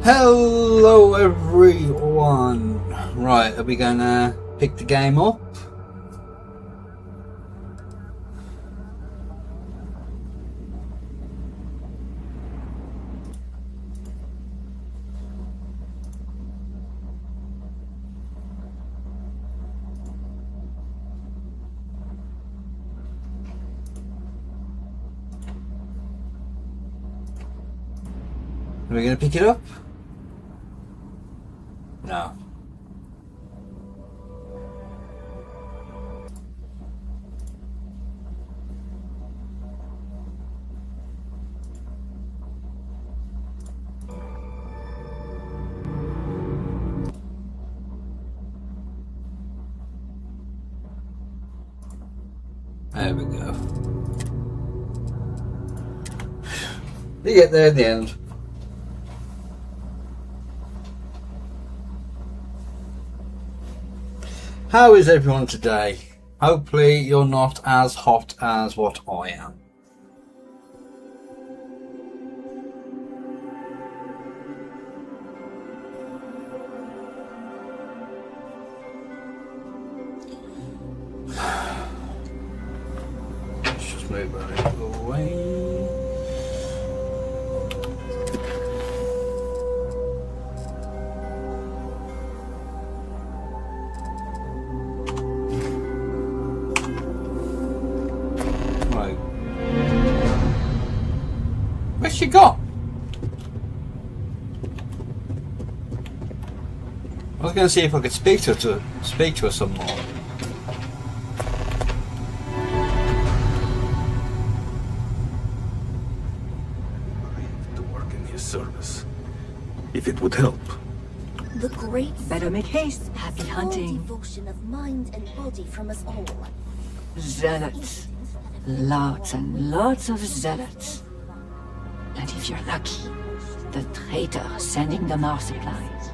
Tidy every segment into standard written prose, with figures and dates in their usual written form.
Hello everyone. Right, are we gonna pick the game up? Are we gonna pick it up? No. There we go. You get there in the end. How is everyone today? Hopefully you're not as hot as what I am. Let's just move that out of the way. Where's she gone? I was going to see if I could speak to her some more. To work in his service, if it would help. The great Better make haste. Happy full hunting. devotion of mind and body from us all. Zealots. Lots and lots of zealots. And if you're lucky, the traitor sending the more supplies.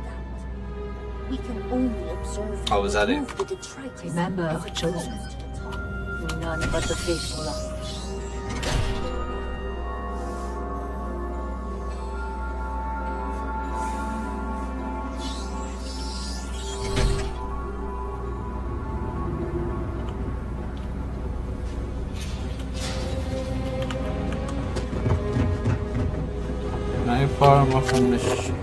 We can only observe. Oh, was that it? the detritus Remember as our it chosen. goes. None but the faithful are. How far am I from this ship?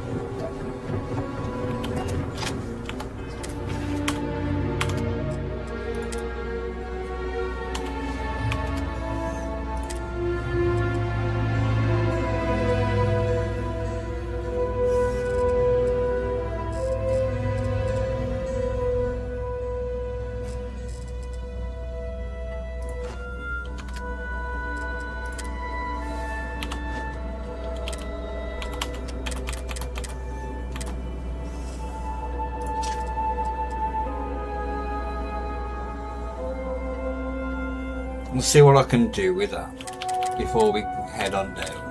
We'll see what I can do with that before we head on down.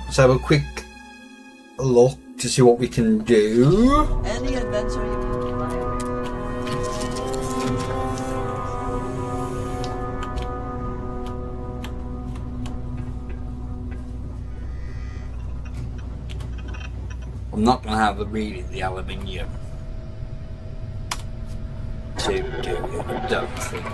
Let's have a quick look to see what we can do. Any adventure you can fly. I'm not going to have the aluminium to do it, I don't think.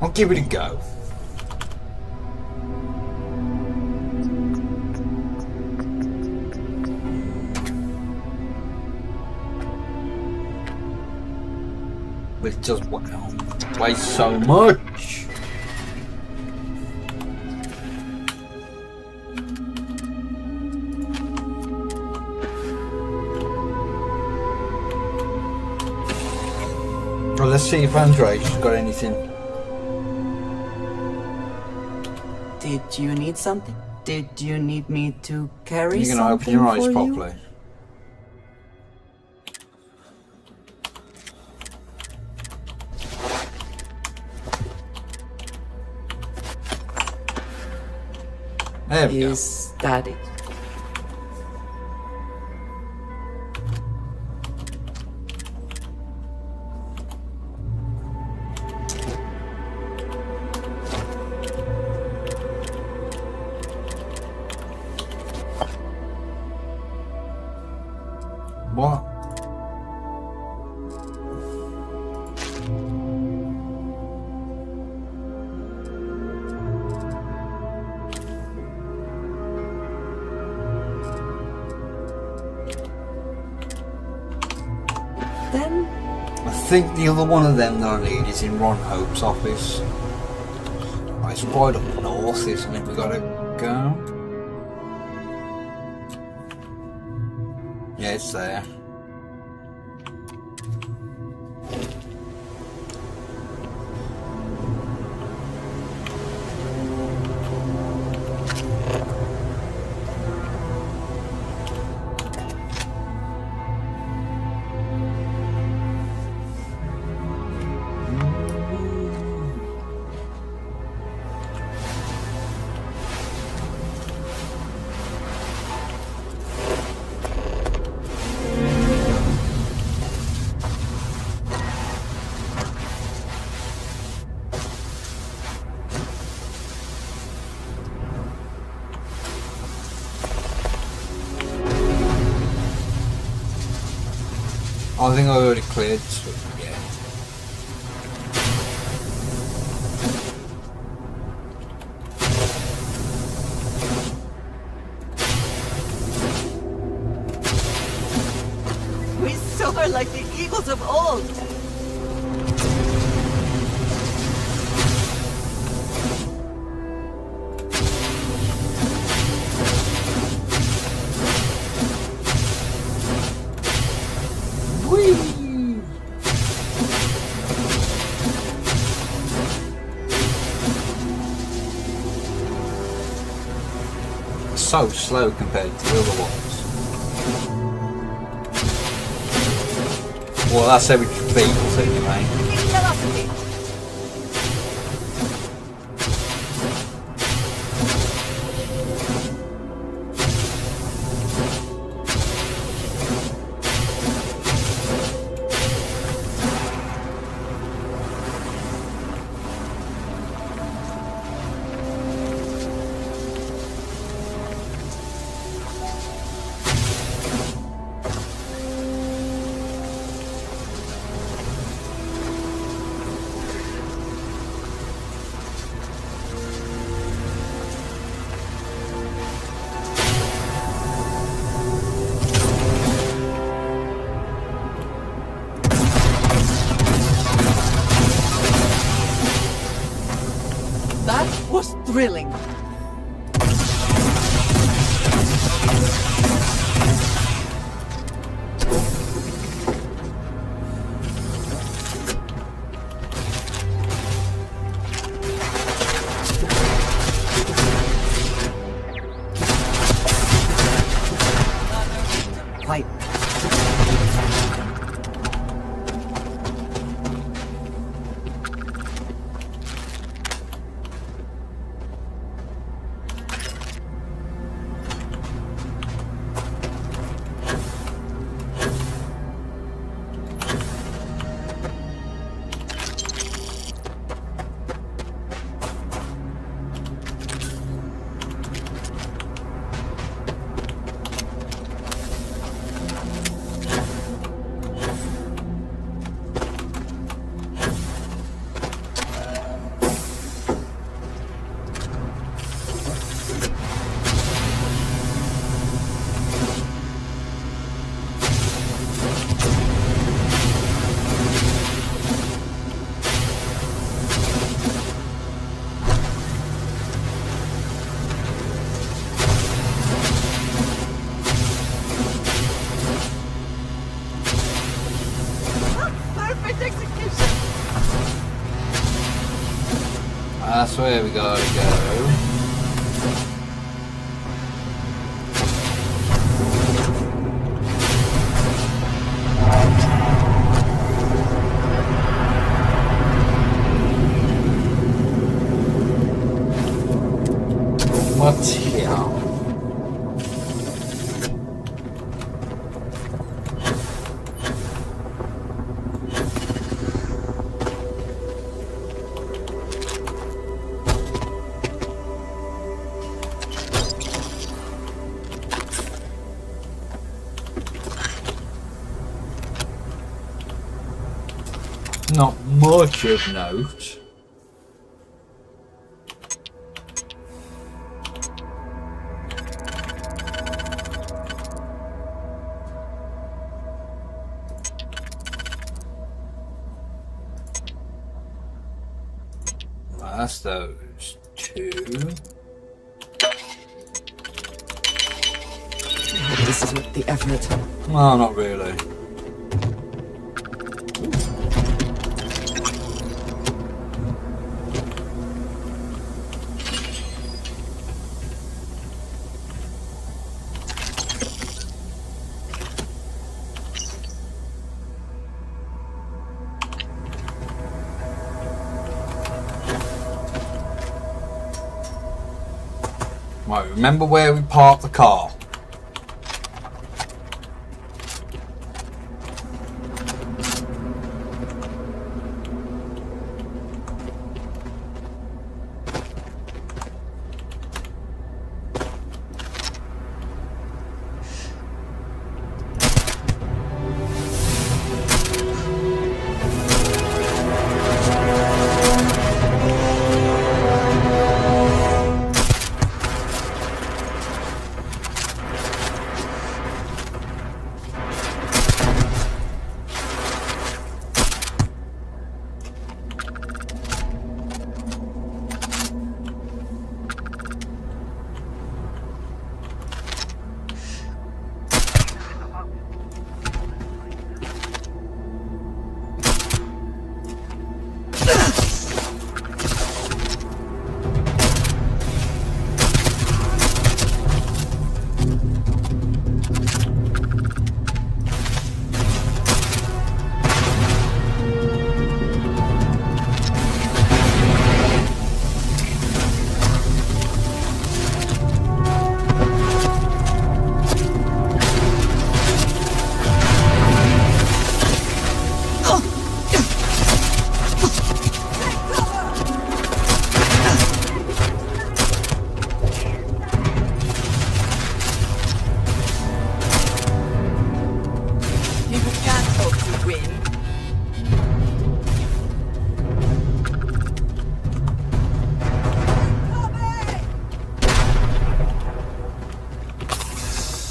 I'll give it a go. But it does weigh so much. Well, let's see if Andrei's got anything. Did you need something? Did you need me to carry You're something gonna open your eyes for you? properly. There we go. Is that it? What? Then I think the other one of them that I need is in Ron Hope's office. Oh, it's right up north, isn't it? We gotta go. Yeah, it's there. I think I already cleared this one, yeah. we soar like the eagles of old. So slow compared to the other ones. Well, that's every feet anyway. Velocity. That was thrilling. Quite. That's where we gotta go. What's here? Not much of note. That's those two. This is worth the effort. Well, not really. Right, remember where we parked the car?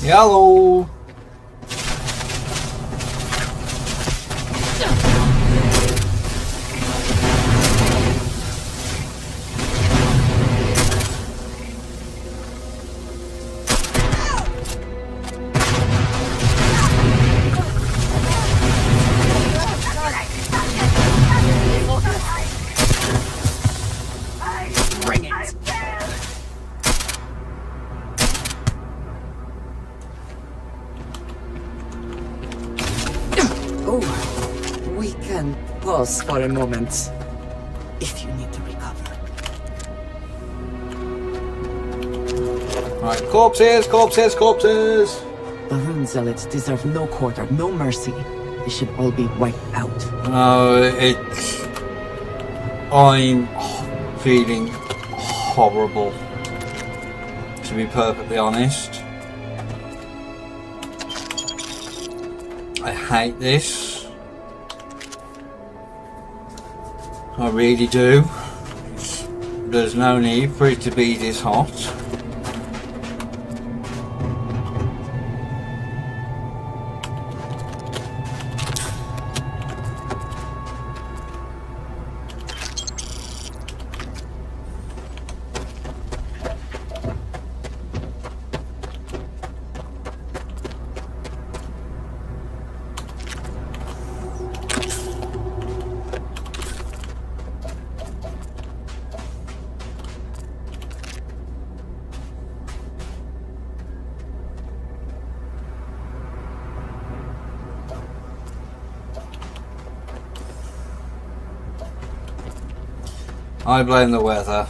Hello. We can pause for a moment if you need to recover. Right, corpses, corpses, corpses. The rune zealots deserve no quarter, no mercy. They should all be wiped out. No, I'm feeling horrible, to be perfectly honest. I hate this. I really do. There's no need for it to be this hot. I blame the weather.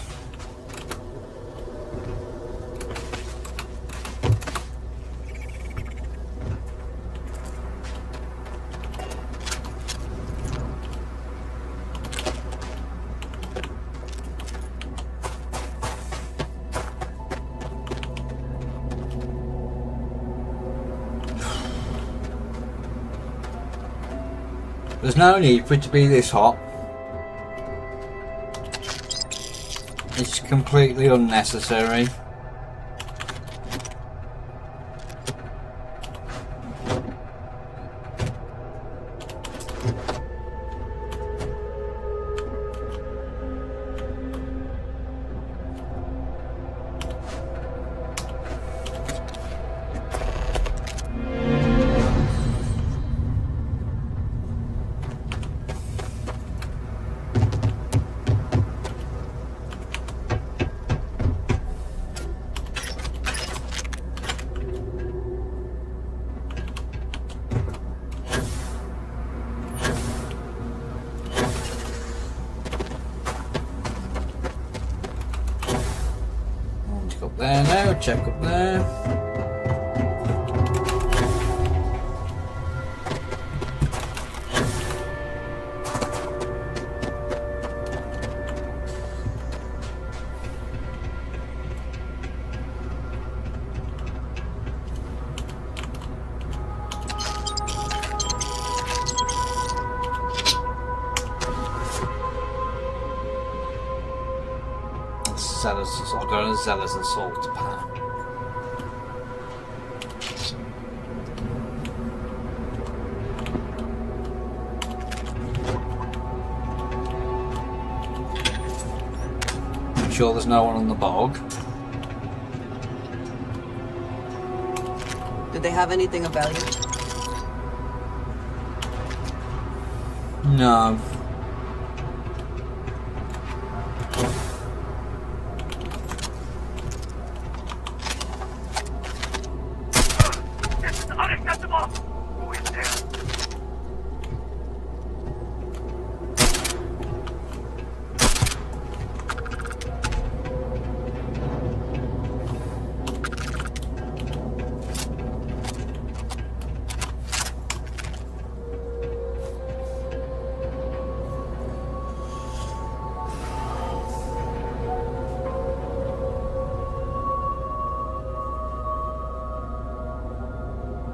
There's no need for it to be this hot. It's completely unnecessary. There now, check up there. I've got a zealous assault pan. I'm sure there's no one on the bog. Did they have anything of value? No.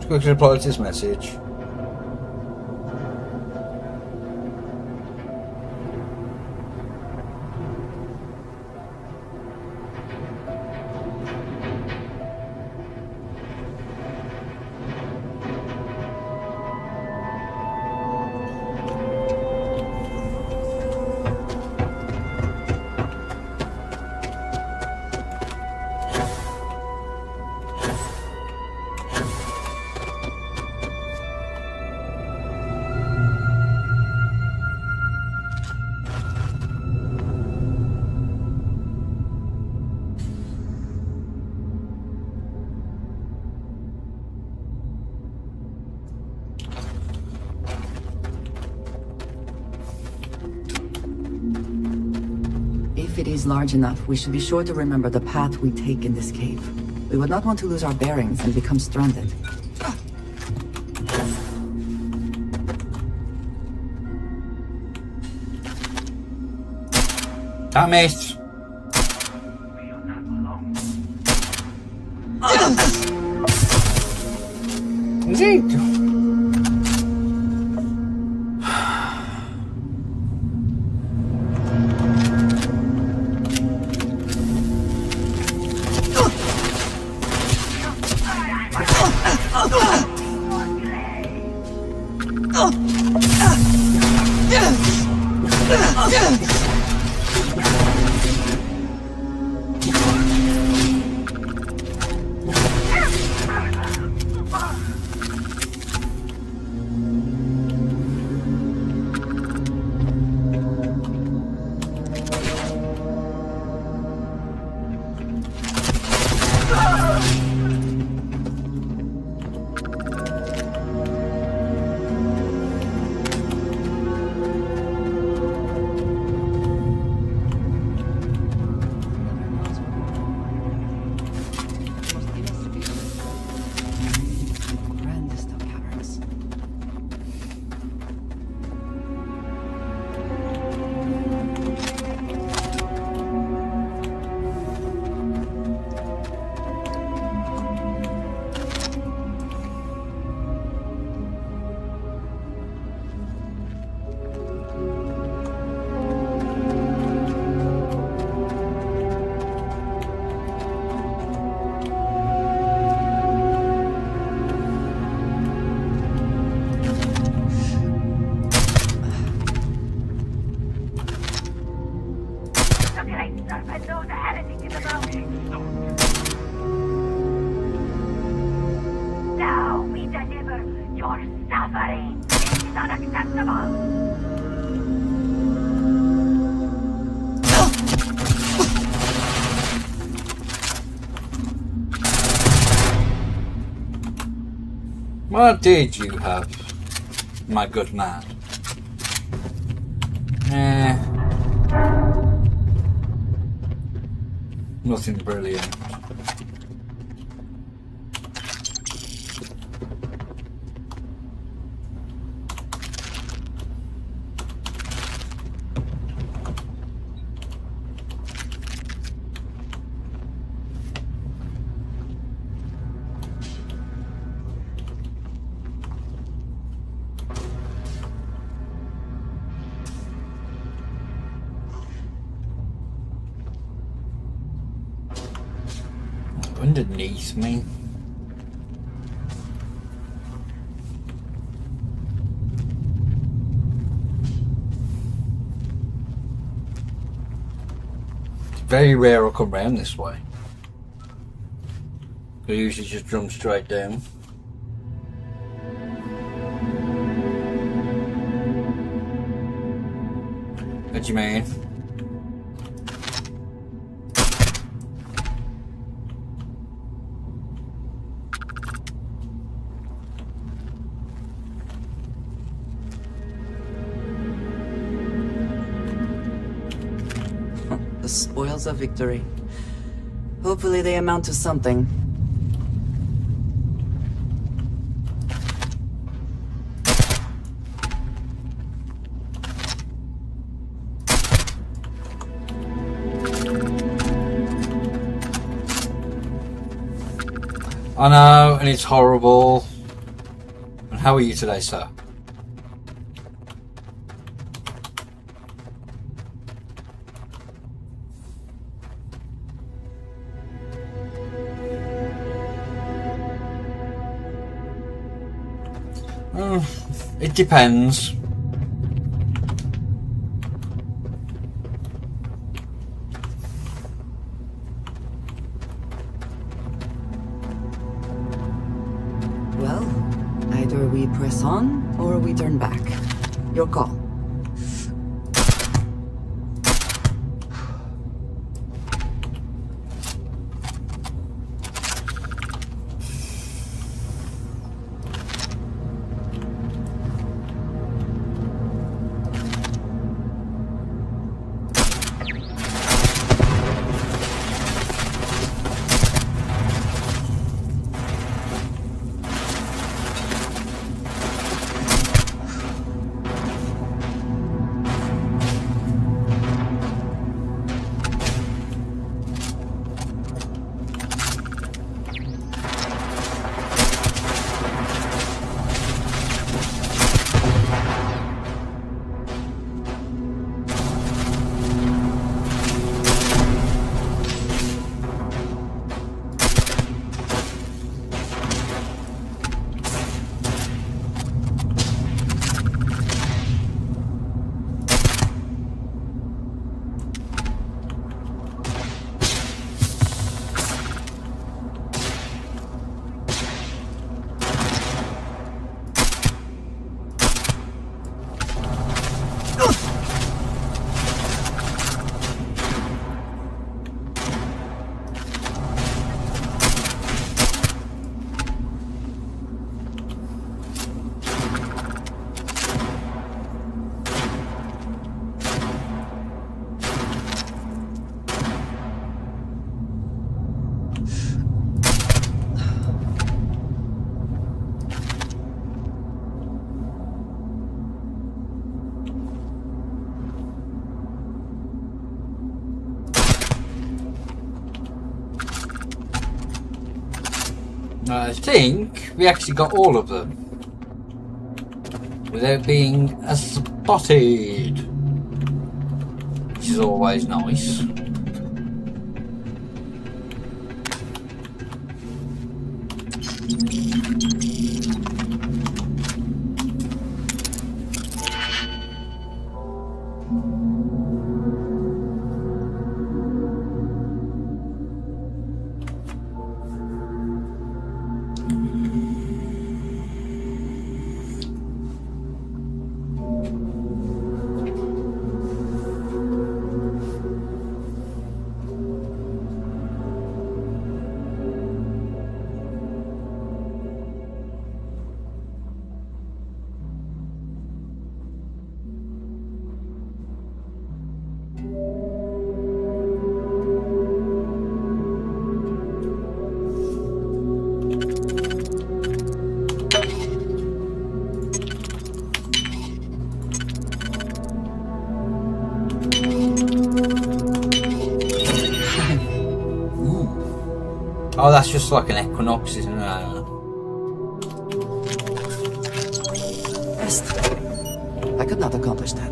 Quickly reply to this message. If it is large enough, we should be sure to remember the path we take in this cave. We would not want to lose our bearings and become stranded. Damn it! Is it? serpent knows anything about Kingston. Now we deliver your suffering. This is unacceptable. What did you have, my good man? Nothing brilliant. Underneath me. It's very rare I come round this way. I usually just jump straight down. What do you mean? The spoils of victory. Hopefully they amount to something. I know, and it's horrible. And how are you today, sir? It depends. Well, either we press on or we turn back. Your call. I think we actually got all of them without being spotted, which is always nice. Oh, that's just like an equinox, isn't it? Rest. I could not accomplish that.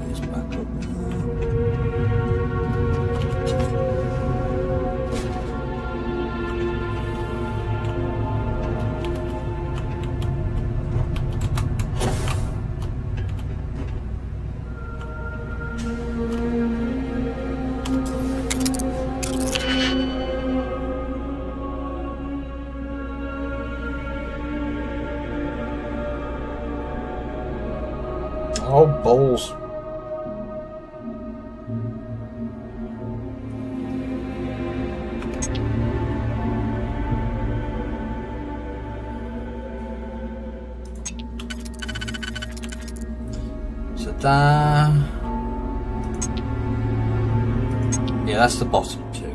It's back up. Oh, balls. So that... Yeah, that's the bottom two.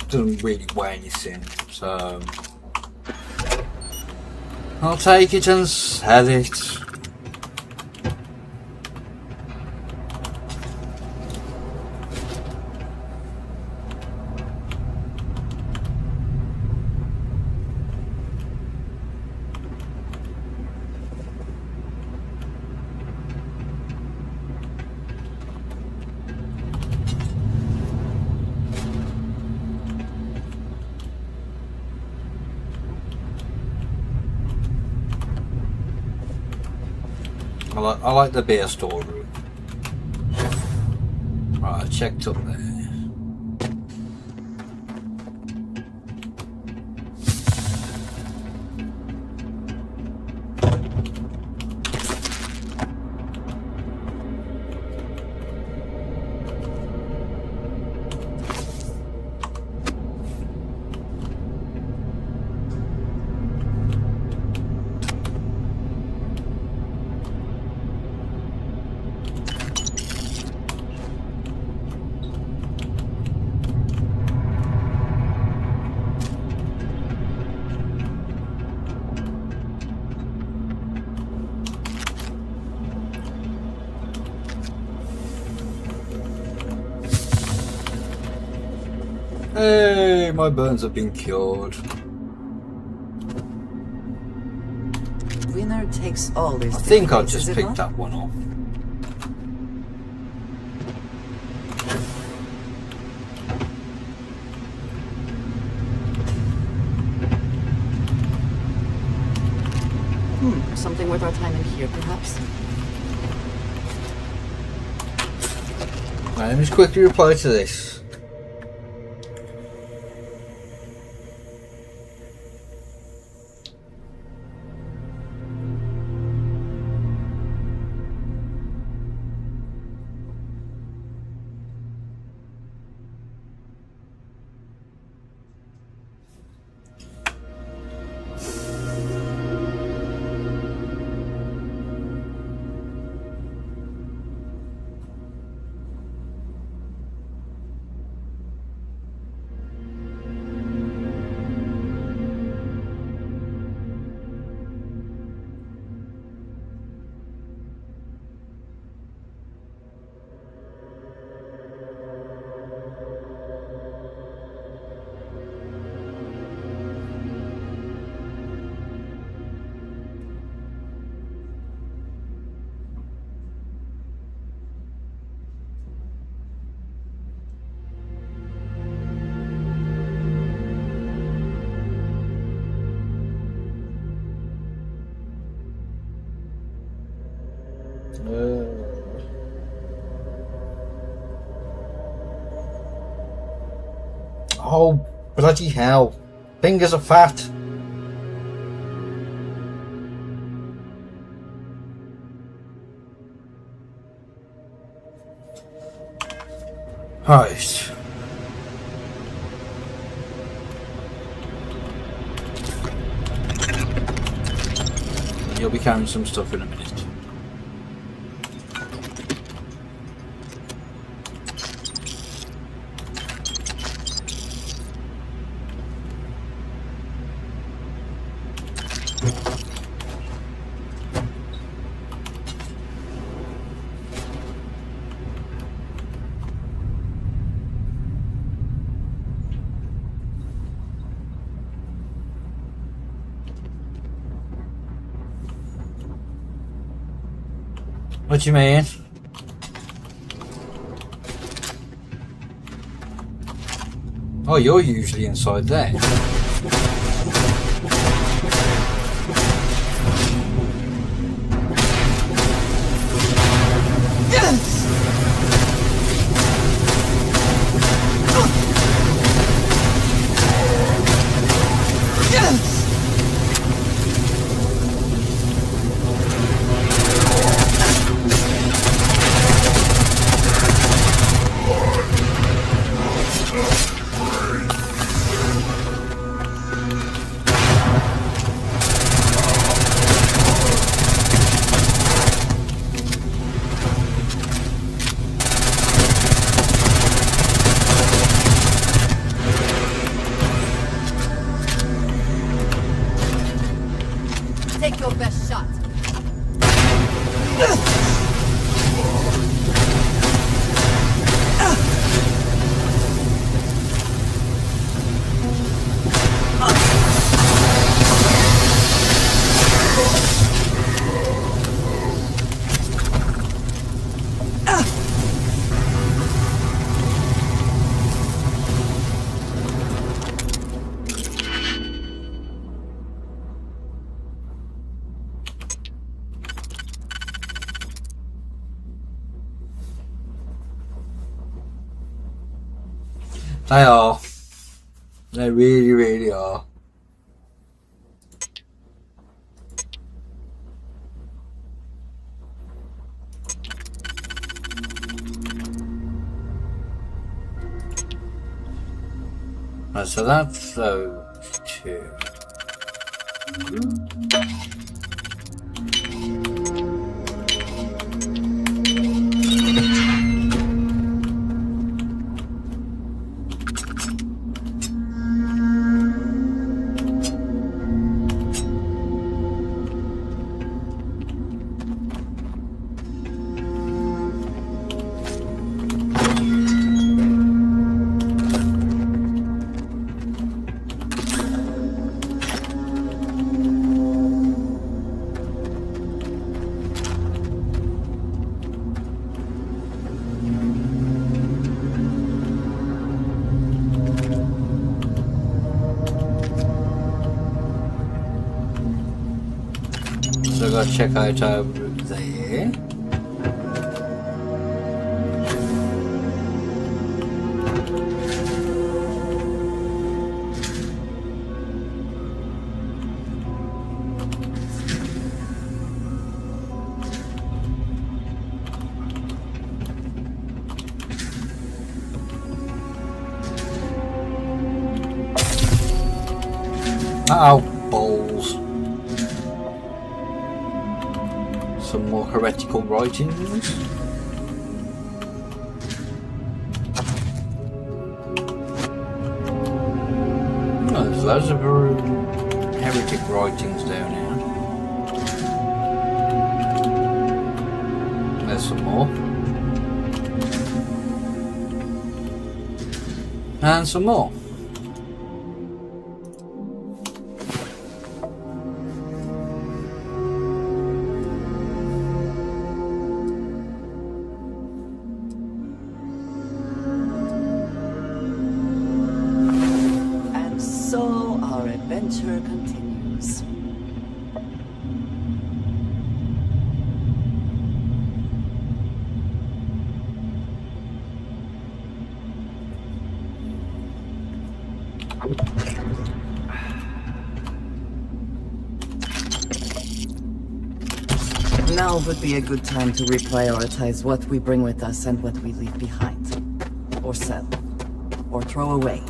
Doesn't really weigh anything, so I'll take it and sell it. I like the beer storeroom. Right, I checked up there. Hey, my burns have been cured. Winner takes all this. I think I'll place, just is it pick not? that one up. Something worth our time in here, perhaps? Right, let me just quickly reply to this. Oh, bloody hell. Fingers are fat. Right. You'll be carrying some stuff in a minute. What do you mean? Oh, you're usually inside there. Take your best shot. They are. They really, really are. Right, so that's those two. So I gotta check out over there. Uh-oh, balls. Some more heretical writings. Oh, there's loads of heretic writings down here. There's some more. And some more. So our adventure continues. Now would be a good time to reprioritize what we bring with us and what we leave behind. Or sell. Or throw away.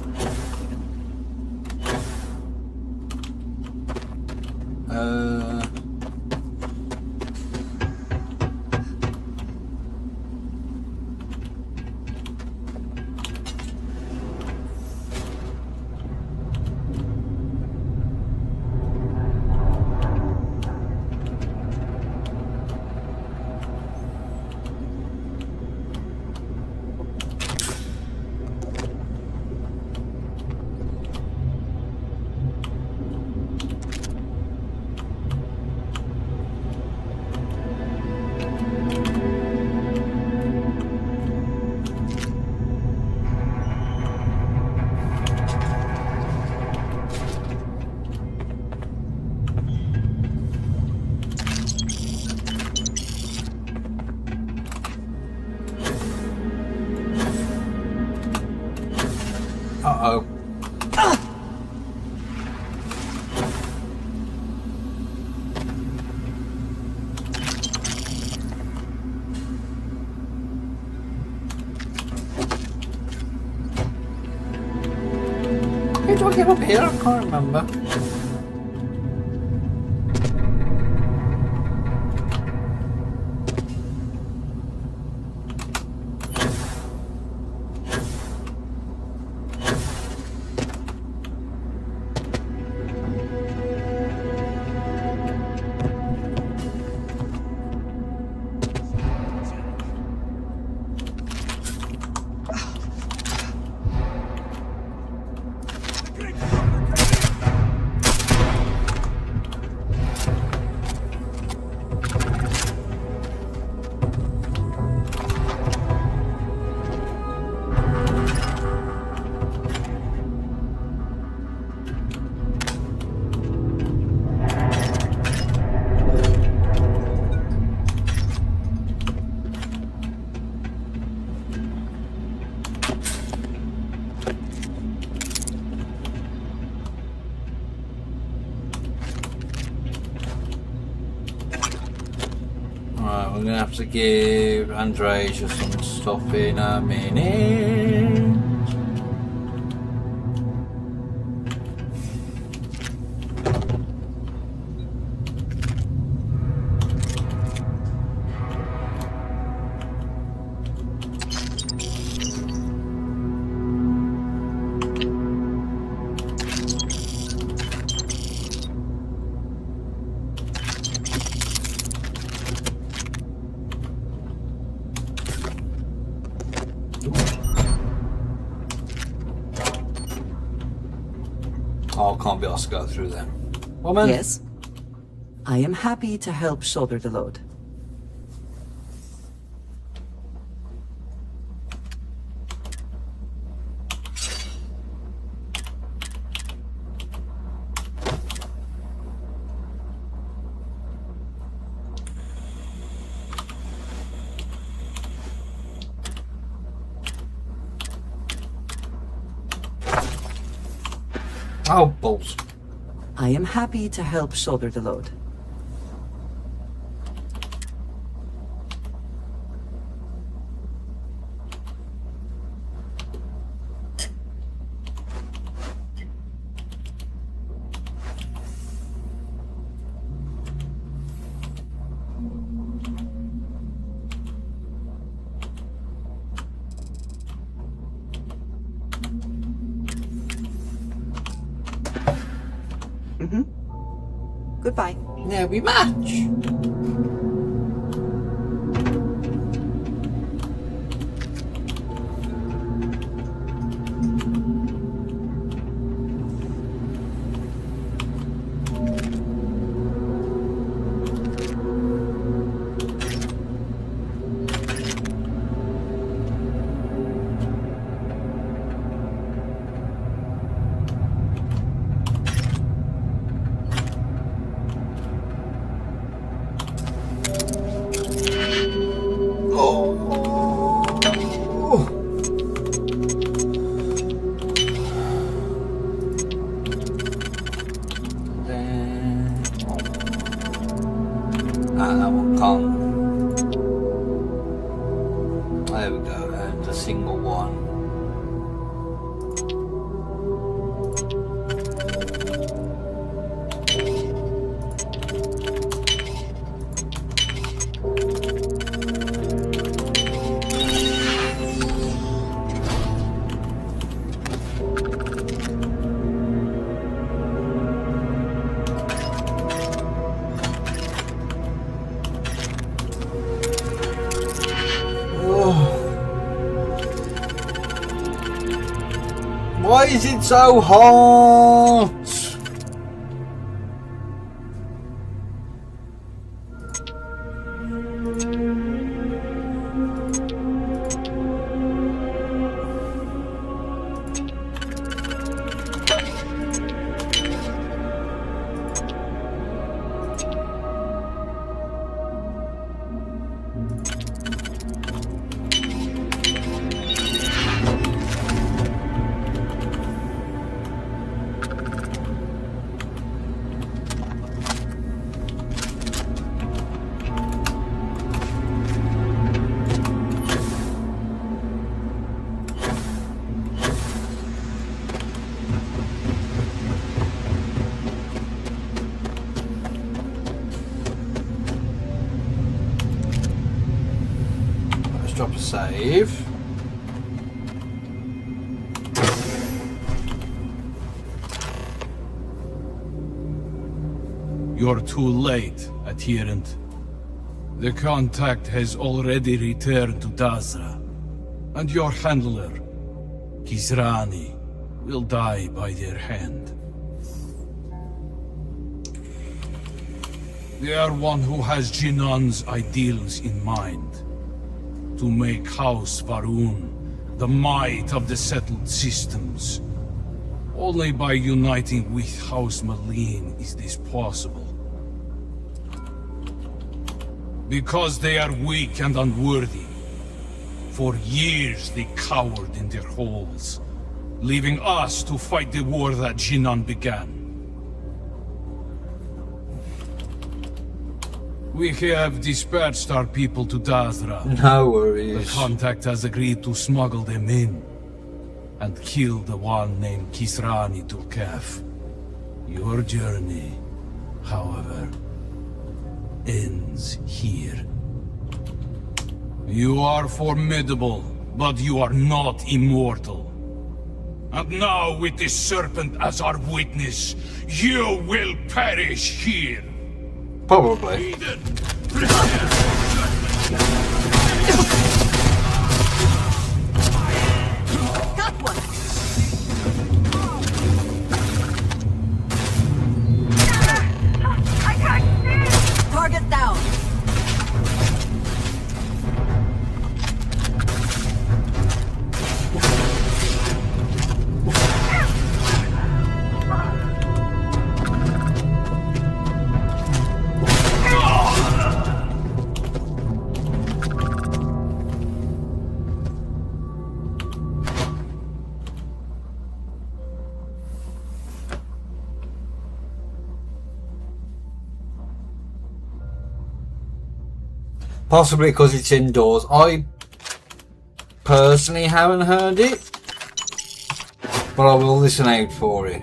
Uh-oh. How do I get up here? I can't remember. Right, we're gonna have to give Andresia some stuff in a minute. Oh, can't be asked to go through them. Woman? Yes? I am happy to help shoulder the load. Oh, balls. I am happy to help shoulder the load. Goodbye. Now we match. single one. Why is it so hot? Drop a save. You're too late, adherent. The contact has already returned to Dazra, and your handler, Kizrani, will die by their hand. They are one who has Jinan's ideals in mind. To make House Varun the might of the settled systems. Only by uniting with House Malin is this possible. Because they are weak and unworthy. For years they cowered in their holes, leaving us to fight the war that Jinan began. We have dispatched our people to Dazra. No The worries. contact has agreed to smuggle them in and kill the one named Kisrani Turkaf. Your journey, however, ends here. You are formidable, but you are not immortal. And now, with this serpent as our witness, you will perish here. Probably. Got one! I can't see! Target down! Possibly because it's indoors. I personally haven't heard it, but I will listen out for it.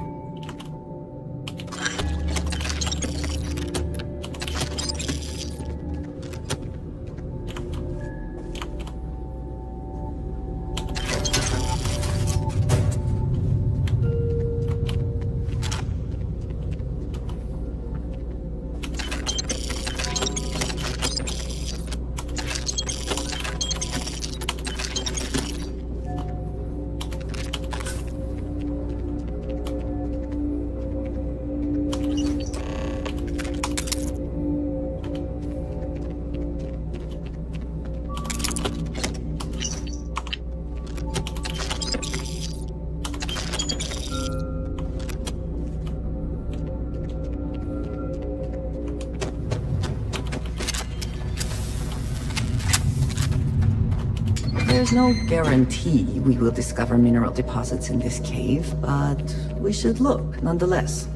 There's no guarantee we will discover mineral deposits in this cave, but we should look nonetheless.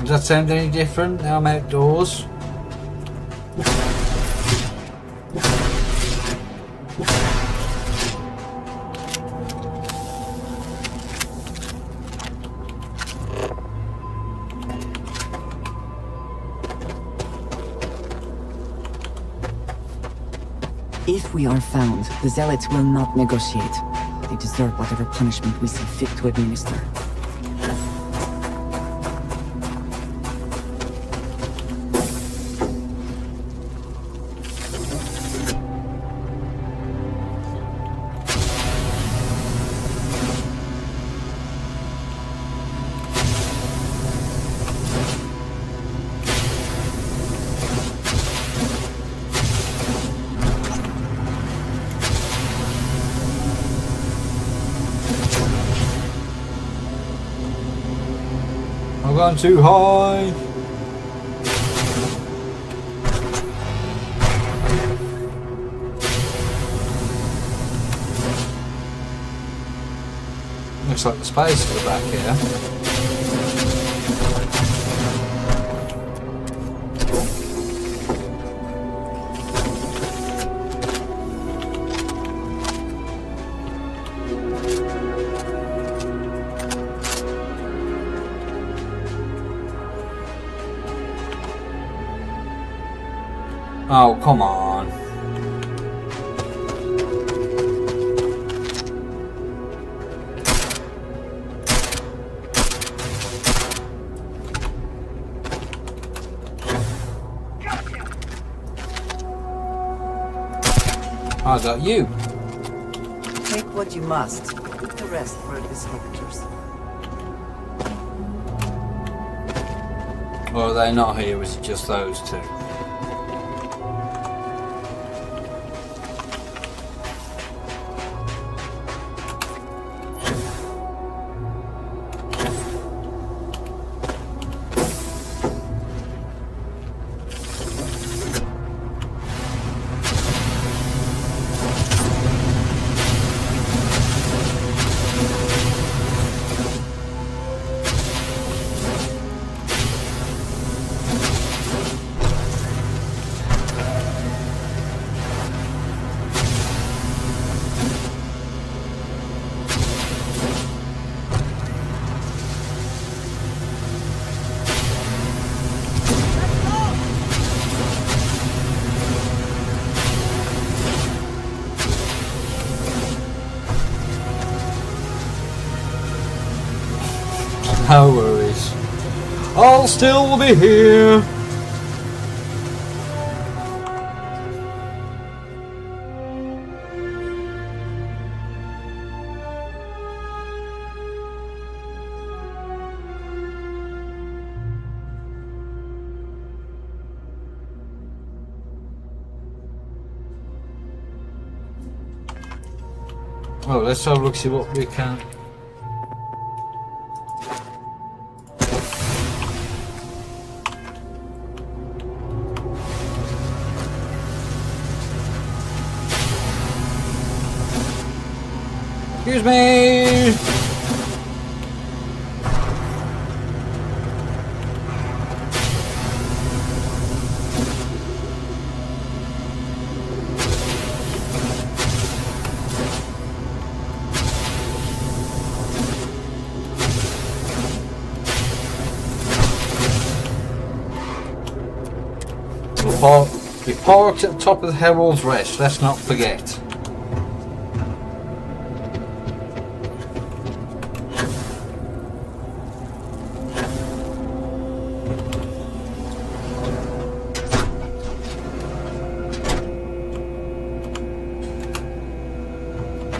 Does that sound any different now I'm outdoors? If we are found, the Zealots will not negotiate. They deserve whatever punishment we see fit to administer. I've gone too high. Looks like the space to the back here. Oh, come on. I got you. Take what you must. Leave the rest for the sculptors. Or are they not here? Was it just those two? No worries. I'll still be here. Oh, let's have a look, see what we can. Excuse me! We parked at the top of the Herald's Rest, let's not forget.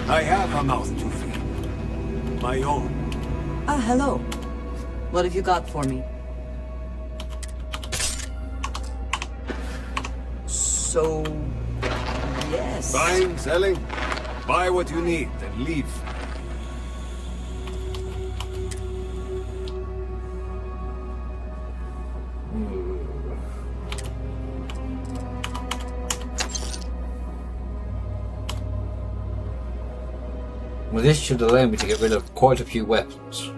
I have a mouth to feed. My own. Ah, hello. What have you got for me? So... yes. Buying, selling. Buy what you need and leave. Well, this should allow me to get rid of quite a few weapons.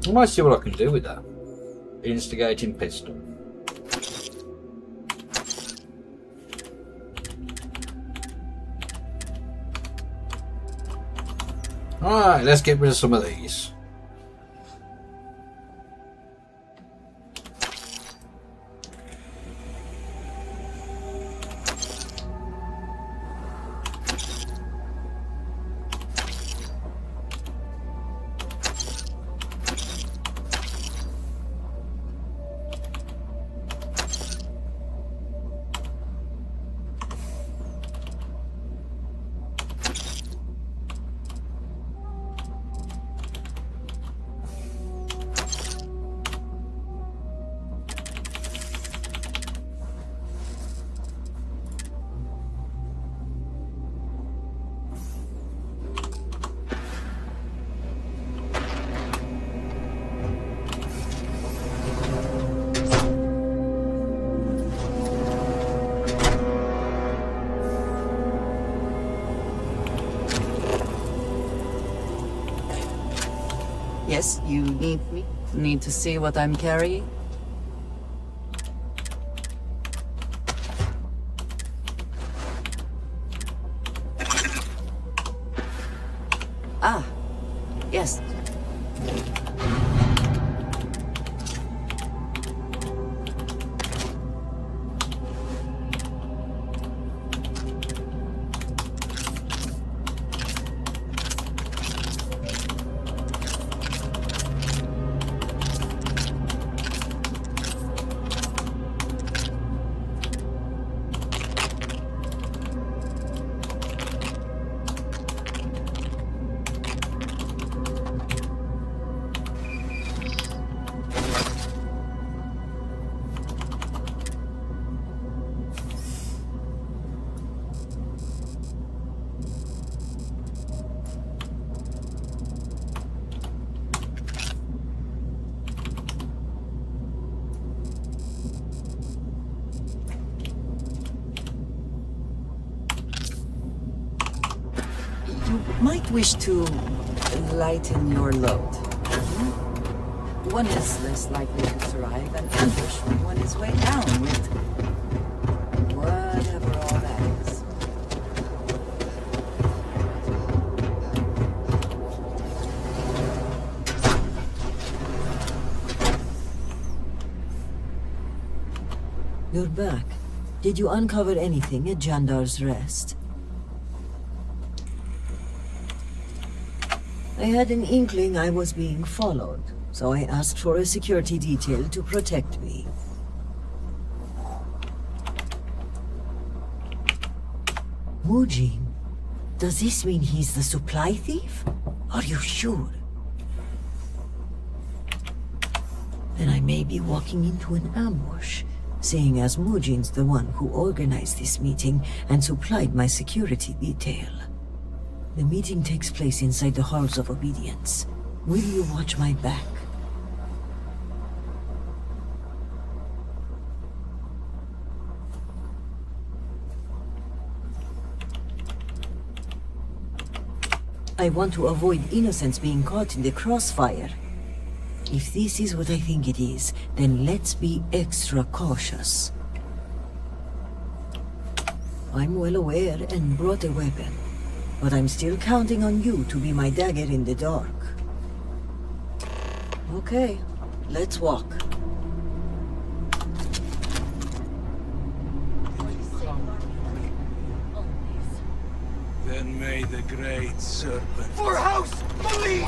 I might see what I can do with that. Instigating pistol. Alright, let's get rid of some of these. Yes, you need me? Need to see what I'm carrying? Ah, yes. Might wish to lighten your load. One is less likely to survive an ambush when one is way down with whatever all that is. You're back. Did you uncover anything at Jandar's Rest? I had an inkling I was being followed, so I asked for a security detail to protect me. Mujin, does this mean he's the supply thief? Are you sure? Then I may be walking into an ambush, seeing as Mujin's the one who organized this meeting and supplied my security detail. The meeting takes place inside the Halls of Obedience. Will you watch my back? I want to avoid innocents being caught in the crossfire. If this is what I think it is, then let's be extra cautious. I'm well aware and brought a weapon. But I'm still counting on you to be my dagger in the dark. Okay, let's walk. Then may the great serpent... For House Malik!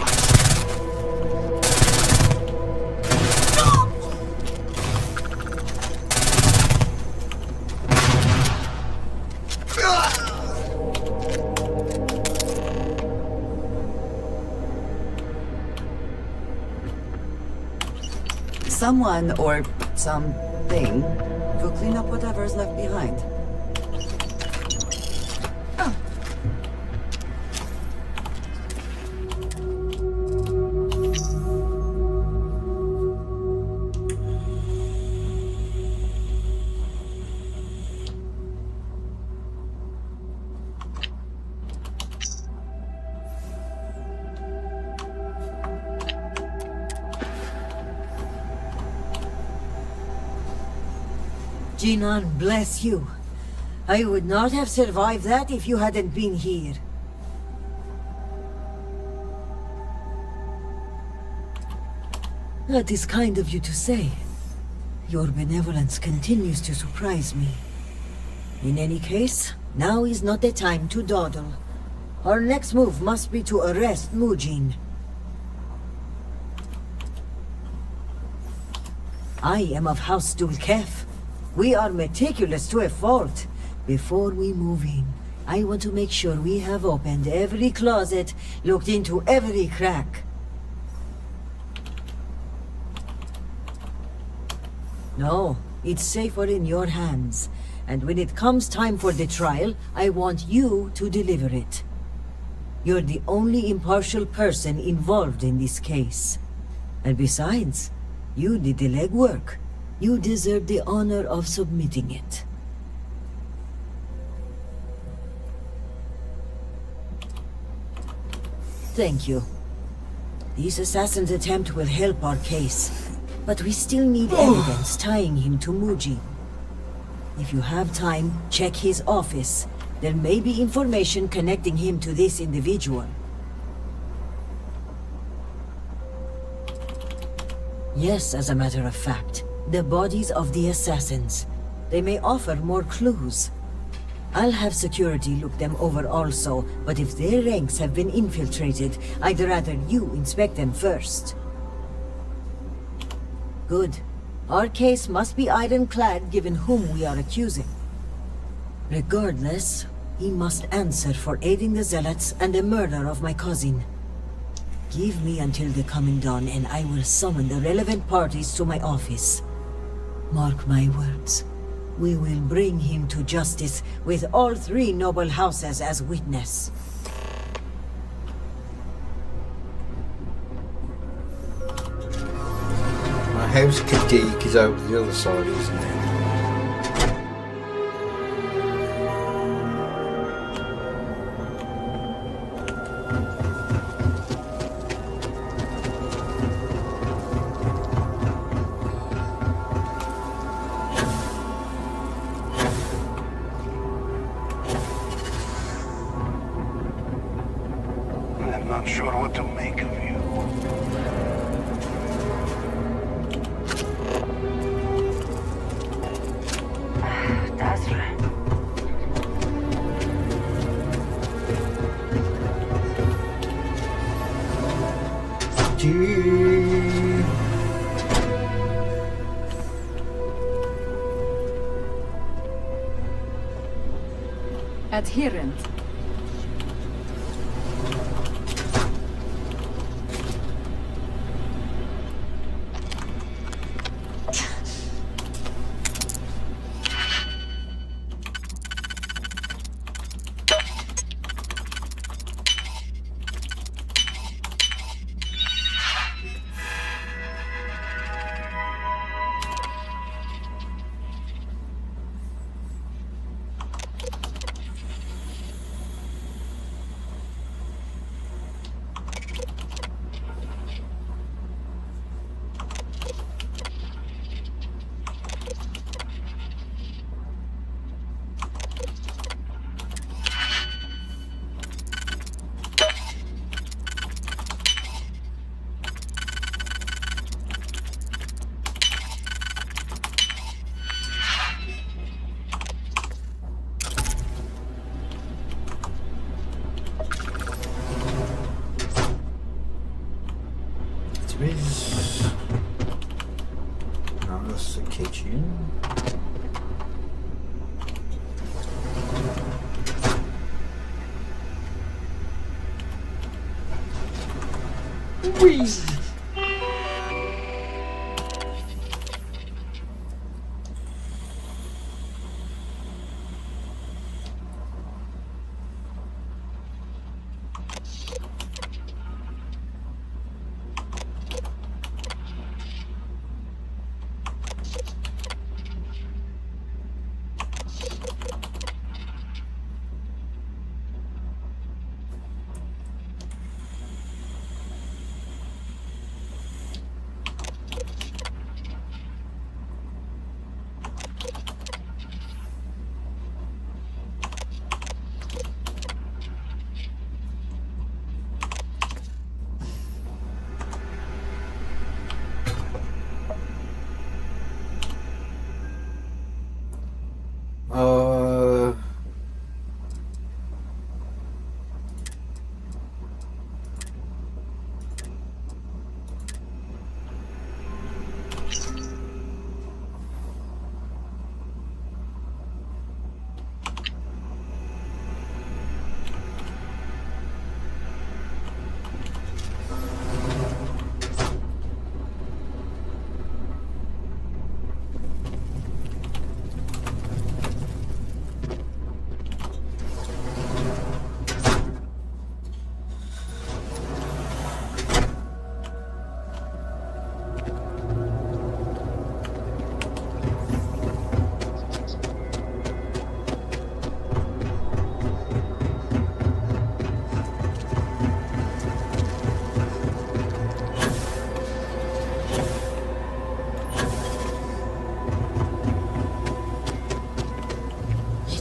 Someone or something will clean up whatever's left behind. Jinan, bless you. I would not have survived that if you hadn't been here. That is kind of you to say. Your benevolence continues to surprise me. In any case, now is not the time to dawdle. Our next move must be to arrest Mujin. I am of House Dulkef. We are meticulous to a fault. Before we move in, I want to make sure we have opened every closet, looked into every crack. No, it's safer in your hands. And when it comes time for the trial, I want you to deliver it. You're the only impartial person involved in this case. And besides, you did the legwork. You deserve the honor of submitting it. Thank you. This assassin's attempt will help our case, but we still need evidence tying him to Mujin. If you have time, check his office. There may be information connecting him to this individual. Yes, as a matter of fact. The bodies of the assassins. They may offer more clues. I'll have security look them over also, but if their ranks have been infiltrated, I'd rather you inspect them first. Good. Our case must be ironclad given whom we are accusing. Regardless, he must answer for aiding the Zealots and the murder of my cousin. Give me until the coming dawn and I will summon the relevant parties to my office. Mark my words. We will bring him to justice with all three noble houses as witness. My house Kadik is over the other side, isn't it? I'm not sure what to make of you. That's right. Adherent. Now that's the kitchen. Whee!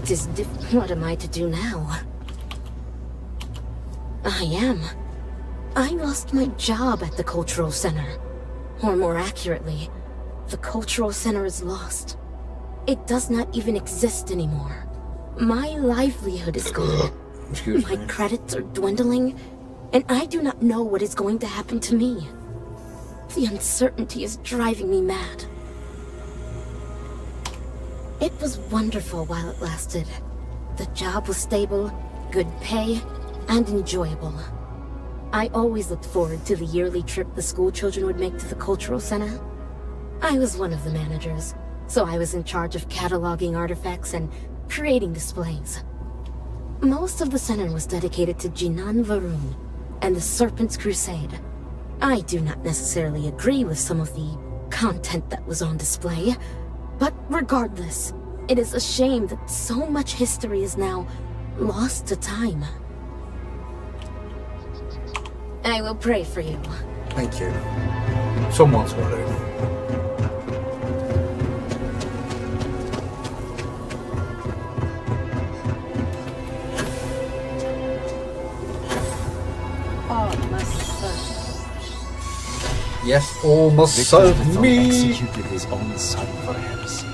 It is what am I to do now? I lost my job at the cultural center. Or more accurately, the cultural center is lost. It does not even exist anymore. My livelihood is gone. Excuse My me. credits are dwindling, and I do not know what is going to happen to me. The uncertainty is driving me mad. It was wonderful while it lasted. The job was stable, good pay, and enjoyable. I always looked forward to the yearly trip the school children would make to the cultural center. I was one of the managers, so I was in charge of cataloging artifacts and creating displays. Most of the center was dedicated to Jinan Varun and the Serpent's Crusade. I do not necessarily agree with some of the content that was on display, but regardless, it is a shame that so much history is now lost to time. I will pray for you. Thank you. Someone's got to. Oh, must serve. Yes, all must Victor serve Vithon me. executed his own son for heresy.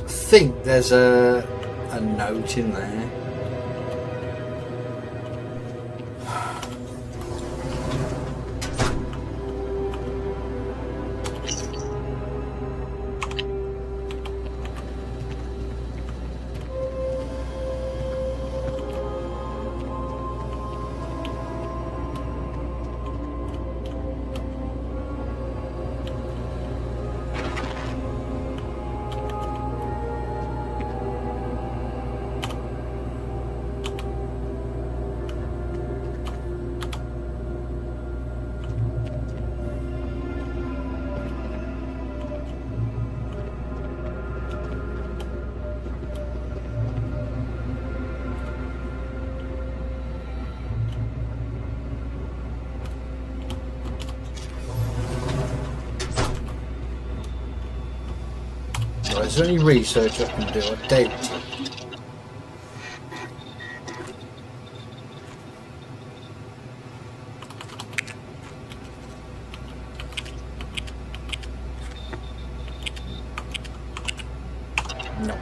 I think there's a note in there. Is there any research I can do? I doubt it. No.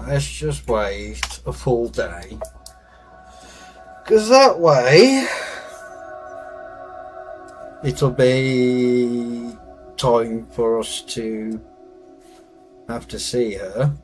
Let's just wait a full day, because that way it'll be time for us to have to see her.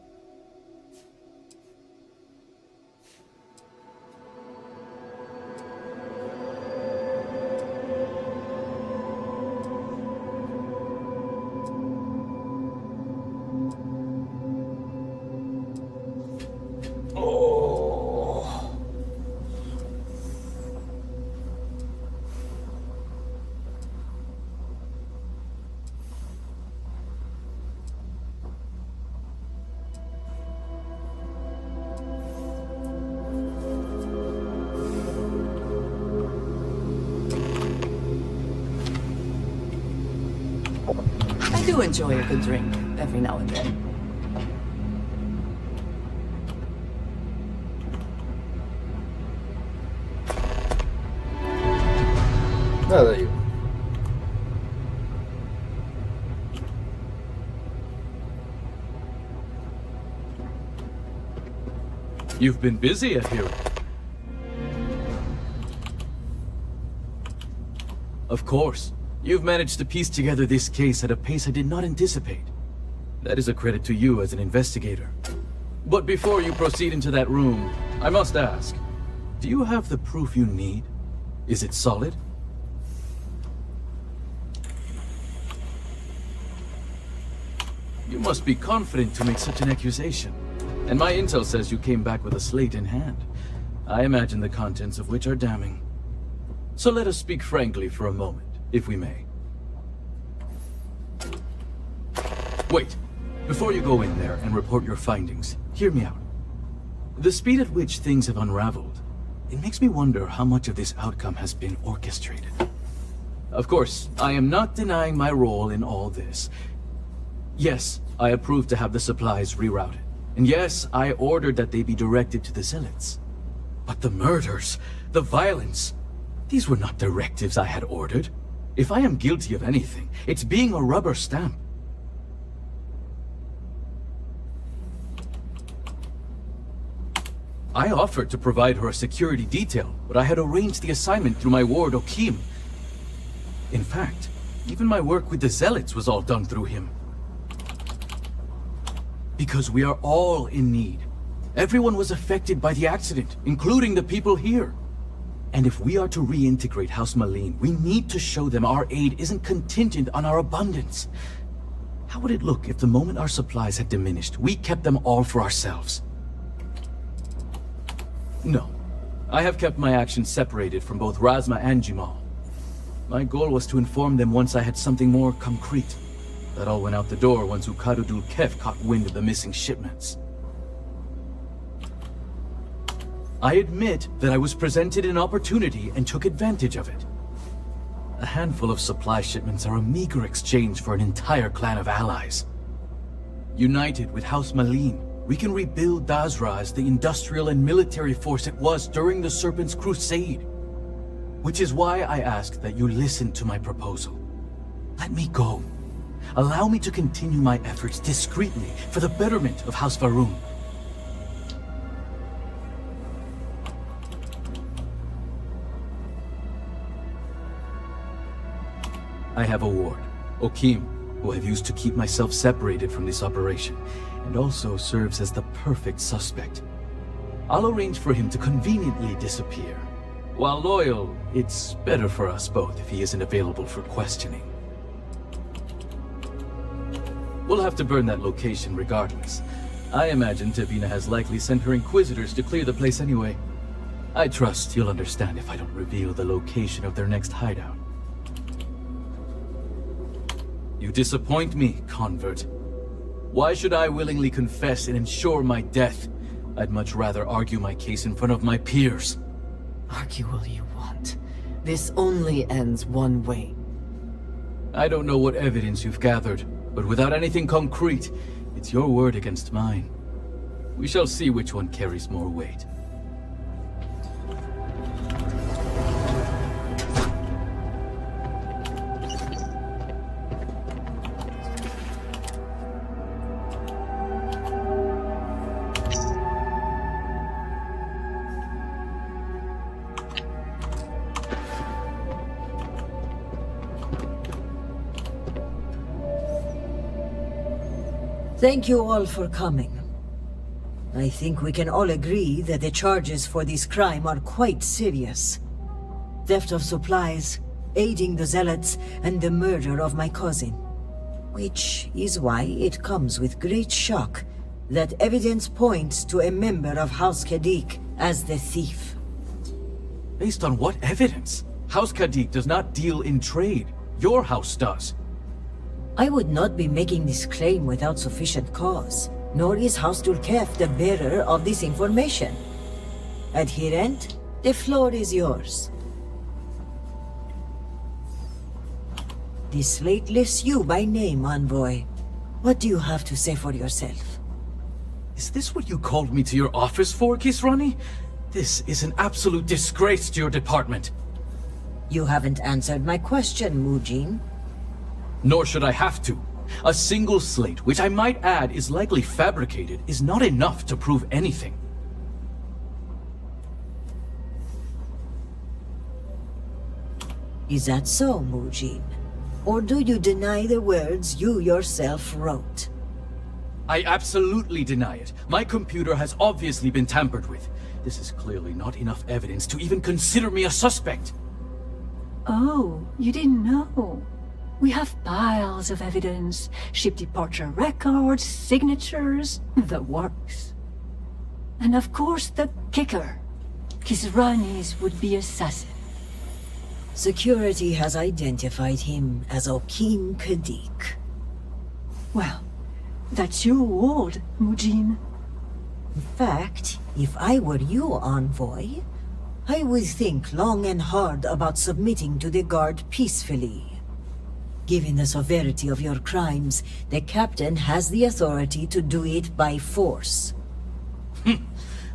I do enjoy a good drink every now and then. Oh, there you You've been busy, I hear. Of course. You've managed to piece together this case at a pace I did not anticipate. That is a credit to you as an investigator. But before you proceed into that room, I must ask, do you have the proof you need? Is it solid? You must be confident to make such an accusation. And my intel says you came back with a slate in hand. I imagine the contents of which are damning. So let us speak frankly for a moment, if we may. Wait. Before you go in there and report your findings, hear me out. The speed at which things have unraveled, it makes me wonder how much of this outcome has been orchestrated. Of course, I am not denying my role in all this. Yes, I approved to have the supplies rerouted. And yes, I ordered that they be directed to the Zealots. But the murders, the violence, these were not directives I had ordered. If I am guilty of anything, it's being a rubber stamp. I offered to provide her a security detail, but I had arranged the assignment through my ward, Okim. In fact, even my work with the Zealots was all done through him. Because we are all in need. Everyone was affected by the accident, including the people here. And if we are to reintegrate House Malene, we need to show them our aid isn't contingent on our abundance. How would it look if the moment our supplies had diminished, we kept them all for ourselves? No. I have kept my actions separated from both Razma and Jimal. My goal was to inform them once I had something more concrete. That all went out the door once Ukadudul Kef caught wind of the missing shipments. I admit that I was presented an opportunity and took advantage of it. A handful of supply shipments are a meager exchange for an entire clan of allies. United with House Malene, we can rebuild Dazra as the industrial and military force it was during the Serpent's Crusade. Which is why I ask that you listen to my proposal. Let me go. Allow me to continue my efforts discreetly for the betterment of House Varun. I have a ward, Okim, who I've used to keep myself separated from this operation, and also serves as the perfect suspect. I'll arrange for him to conveniently disappear. While loyal, it's better for us both if he isn't available for questioning. We'll have to burn that location regardless. I imagine Tavina has likely sent her inquisitors to clear the place anyway. I trust you'll understand if I don't reveal the location of their next hideout. You disappoint me, convert. Why should I willingly confess and ensure my death? I'd much rather argue my case in front of my peers. Argue all you want. This only ends one way. I don't know what evidence you've gathered, but without anything concrete, it's your word against mine. We shall see which one carries more weight. Thank you all for coming. I think we can all agree that the charges for this crime are quite serious. Theft of supplies, aiding the Zealots, and the murder of my cousin. Which is why it comes with great shock that evidence points to a member of House Kadik as the thief. Based on what evidence? House Kadik does not deal in trade. Your house does. I would not be making this claim without sufficient cause, nor is House Dulkef the bearer of this information. Adherent, the floor is yours. This slate lists you by name, Envoy. What do you have to say for yourself? Is this what you called me to your office for, Kisrani? This is an absolute disgrace to your department. You haven't answered my question, Mujin. Nor should I have to. A single slate, which I might add is likely fabricated, is not enough to prove anything. Is that so, Mujin? Or do you deny the words you yourself wrote? I absolutely deny it. My computer has obviously been tampered with. This is clearly not enough evidence to even consider me a suspect. Oh, you didn't know? We have piles of evidence, ship departure records, signatures, the works. And of course the kicker. Kisrani's would-be assassin. Security has identified him as Okim Kadik. Well, that's your ward, Mujin. In fact, if I were you, Envoy, I would think long and hard about submitting to the Guard peacefully. Given the severity of your crimes, the Captain has the authority to do it by force.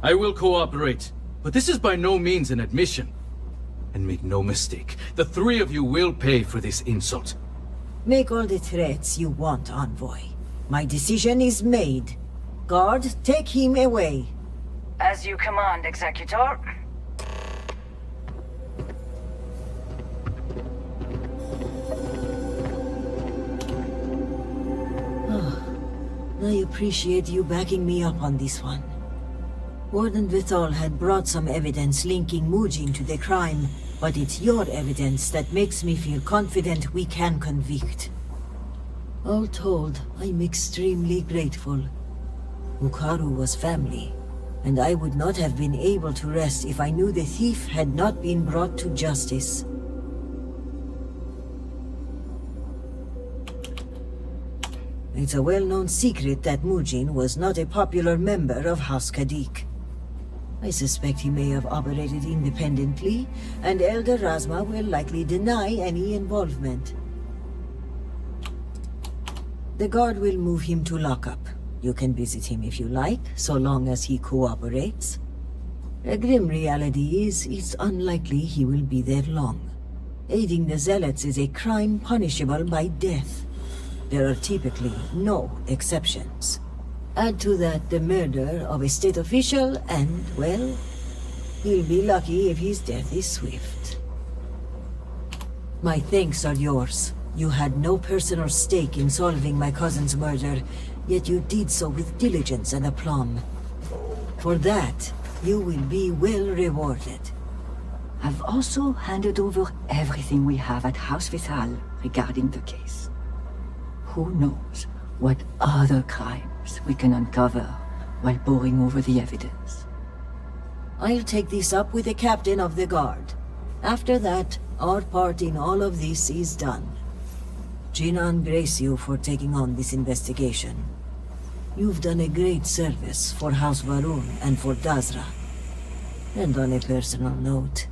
I will cooperate, but this is by no means an admission. And make no mistake, the three of you will pay for this insult. Make all the threats you want, Envoy. My decision is made. Guard, take him away. As you command, Executor. I appreciate you backing me up on this one. Warden Vithal had brought some evidence linking Mujin to the crime, but it's your evidence that makes me feel confident we can convict. All told, I'm extremely grateful. Ukaru was family, and I would not have been able to rest if I knew the thief had not been brought to justice. It's a well-known secret that Mujin was not a popular member of House Kadik. I suspect he may have operated independently, and Elder Razma will likely deny any involvement. The guard will move him to lockup. You can visit him if you like, so long as he cooperates. A grim reality is, it's unlikely he will be there long. Aiding the Zealots is a crime punishable by death. There are typically no exceptions. Add to that the murder of a state official and, well, he'll be lucky if his death is swift. My thanks are yours. You had no personal stake in solving my cousin's murder, yet you did so with diligence and aplomb. For that, you will be well rewarded. I've also handed over everything we have at House Vithal regarding the case. Who knows what other crimes we can uncover while poring over the evidence. I'll take this up with the captain of the guard. After that, our part in all of this is done. Jinan grace you for taking on this investigation. You've done a great service for House Varun and for Dazra. And on a personal note,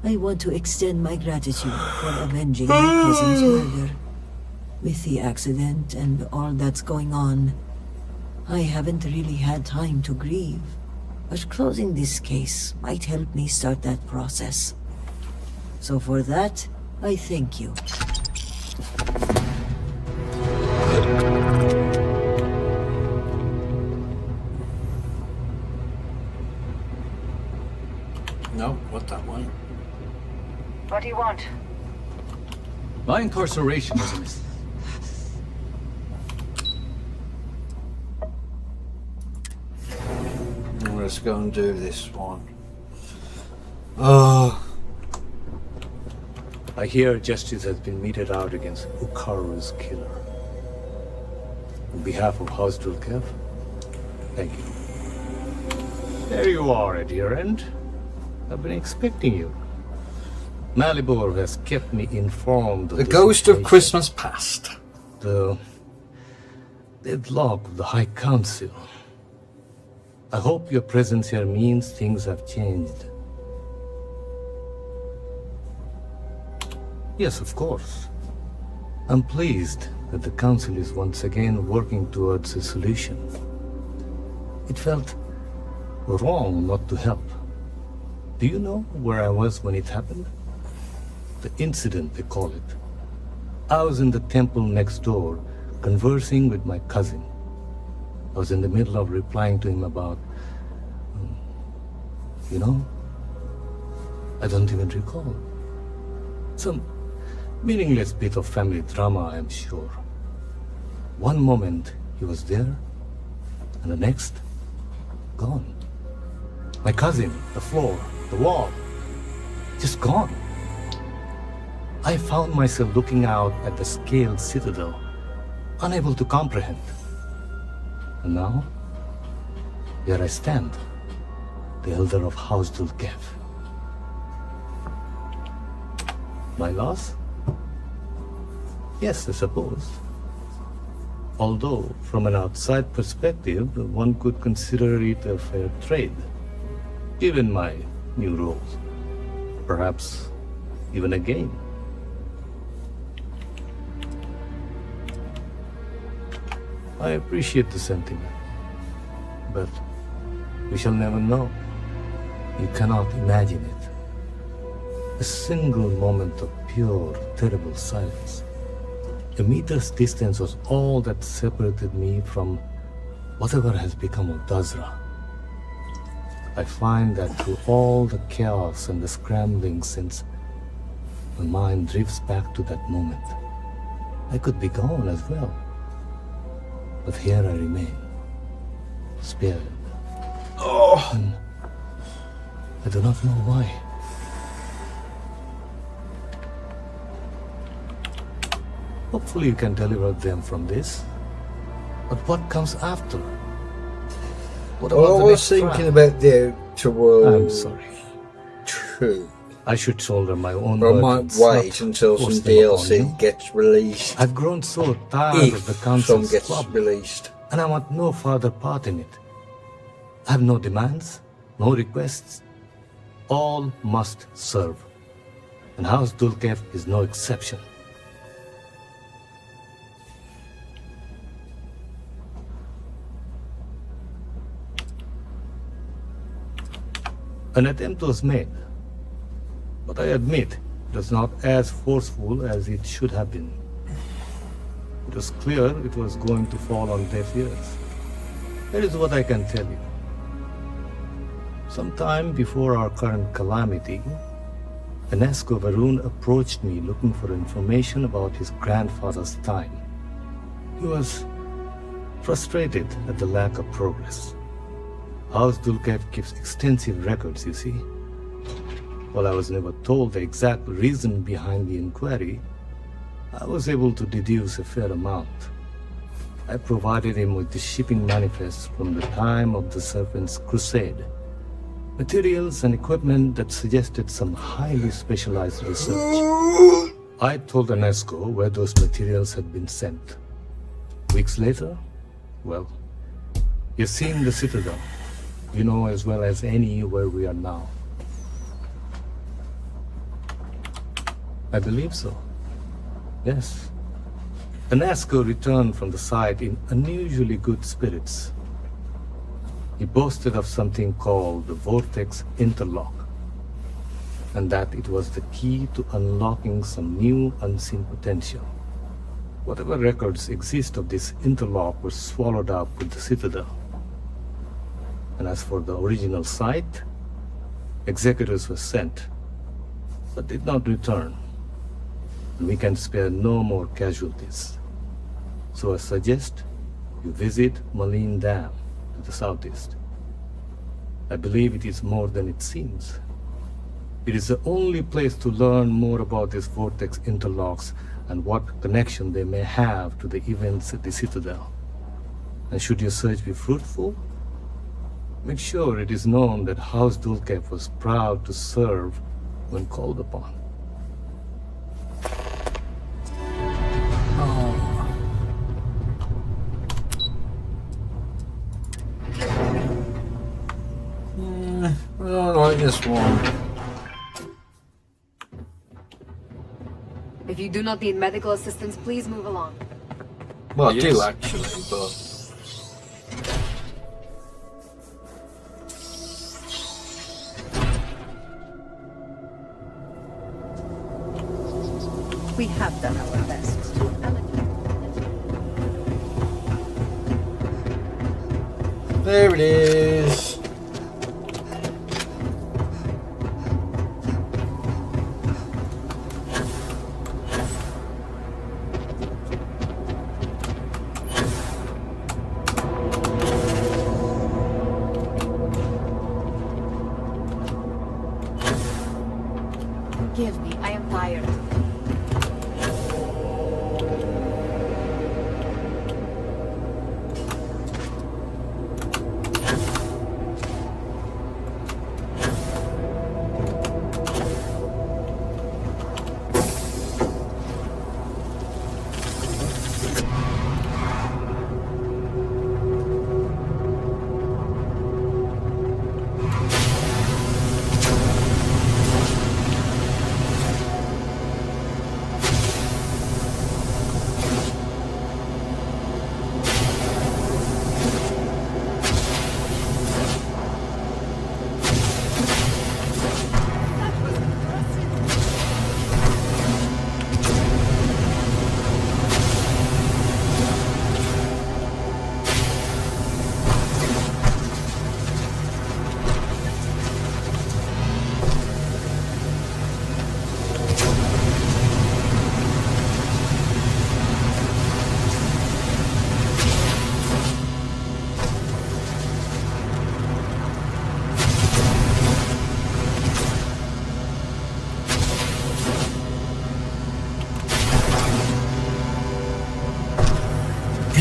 I want to extend my gratitude for avenging my cousin's murder. With the accident and all that's going on, I haven't really had time to grieve. But closing this case might help me start that process. So for that, I thank you. No, what that one? What do you want? My incarceration was a mistake. Let's go and do this one. I hear justice has been meted out against Ukaru's killer. On behalf of House Dulkev, thank you. There you are at your end. I've been expecting you. Malibor has kept me informed of The ghost of situation. Christmas past. The deadlock of the High Council. I hope your presence here means things have changed. Yes, of course. I'm pleased that the Council is once again working towards a solution. It felt wrong not to help. Do you know where I was when it happened? The incident, they call it. I was in the temple next door, conversing with my cousin. I was in the middle of replying to him about... you know? I don't even recall. Some Meaningless bit of family drama, I'm sure. One moment he was there, and the next, gone. My cousin, the floor, the wall, just gone. I found myself looking out at the scaled citadel, unable to comprehend. And now, here I stand, the elder of House Dulkev. My loss? Yes, I suppose. Although, from an outside perspective, one could consider it a fair trade, given my new roles. Perhaps even a gain. I appreciate the sentiment, but we shall never know. You cannot imagine it. A single moment of pure, terrible silence. A meter's distance was all that separated me from whatever has become of Dazra. I find that through all the chaos and the scrambling since, my mind drifts back to that moment. I could be gone as well. But here I remain, spared. And I do not know why. Hopefully you can deliver them from this. But what comes after? What Well, about I the was next thinking round? about the World I'm sorry. 2. I should shoulder my own But I might burdens, wait not until force some them upon DLC you. gets released. I've grown so tired of the If some council's gets squabbling, released. and I want no further part in it. I have no demands, no requests. All must serve. And House Dulkev is no exception. An attempt was made, but I admit it was not as forceful as it should have been. It was clear it was going to fall on deaf ears. That is what I can tell you. Sometime before our current calamity, Enesco Varun approached me looking for information about his grandfather's time. He was frustrated at the lack of progress. House Dulkev keeps extensive records, you see. While I was never told the exact reason behind the inquiry, I was able to deduce a fair amount. I provided him with the shipping manifest from the time of the Serpent's Crusade. Materials and equipment that suggested some highly specialized research. I told Enesco where those materials had been sent. Weeks later, well, you've seen the Citadel. You know as well as any where we are now. I believe so. Yes. Enesco returned from the site in unusually good spirits. He boasted of something called the Vortex Interlock, and that it was the key to unlocking some new unseen potential. Whatever records exist of this interlock were swallowed up with the Citadel. And as for the original site, executors were sent, but did not return. And we can spare no more casualties. So I suggest you visit Malin Dam to the southeast. I believe it is more than it seems. It is the only place to learn more about these vortex interlocks and what connection they may have to the events at the Citadel. And should your search be fruitful, make sure it is known that House Dulkev was proud to serve when called upon. I don't like this one. If you do not need medical assistance, please move along. Well, I Yes. do actually, but... We have done our best to allocate. There it is.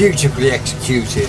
beautifully executed.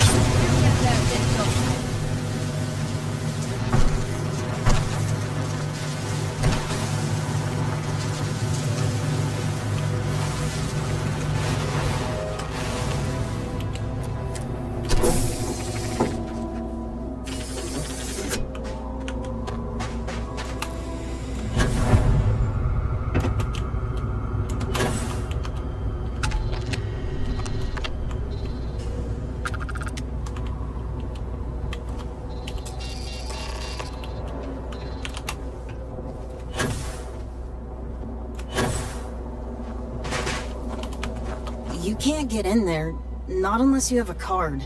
You can't get in there, not unless you have a card.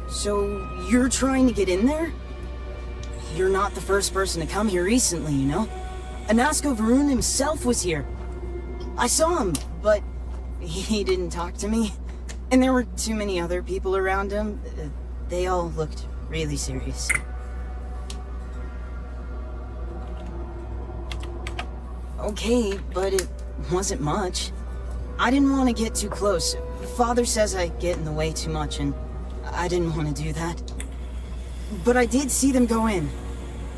So, you're trying to get in there? You're not the first person to come here recently, you know? Anasko Varun himself was here. I saw him, but he didn't talk to me. And there were too many other people around him. They all looked really serious. Okay, but it wasn't much. I didn't want to get too close. Father says I get in the way too much, and I didn't want to do that. But I did see them go in.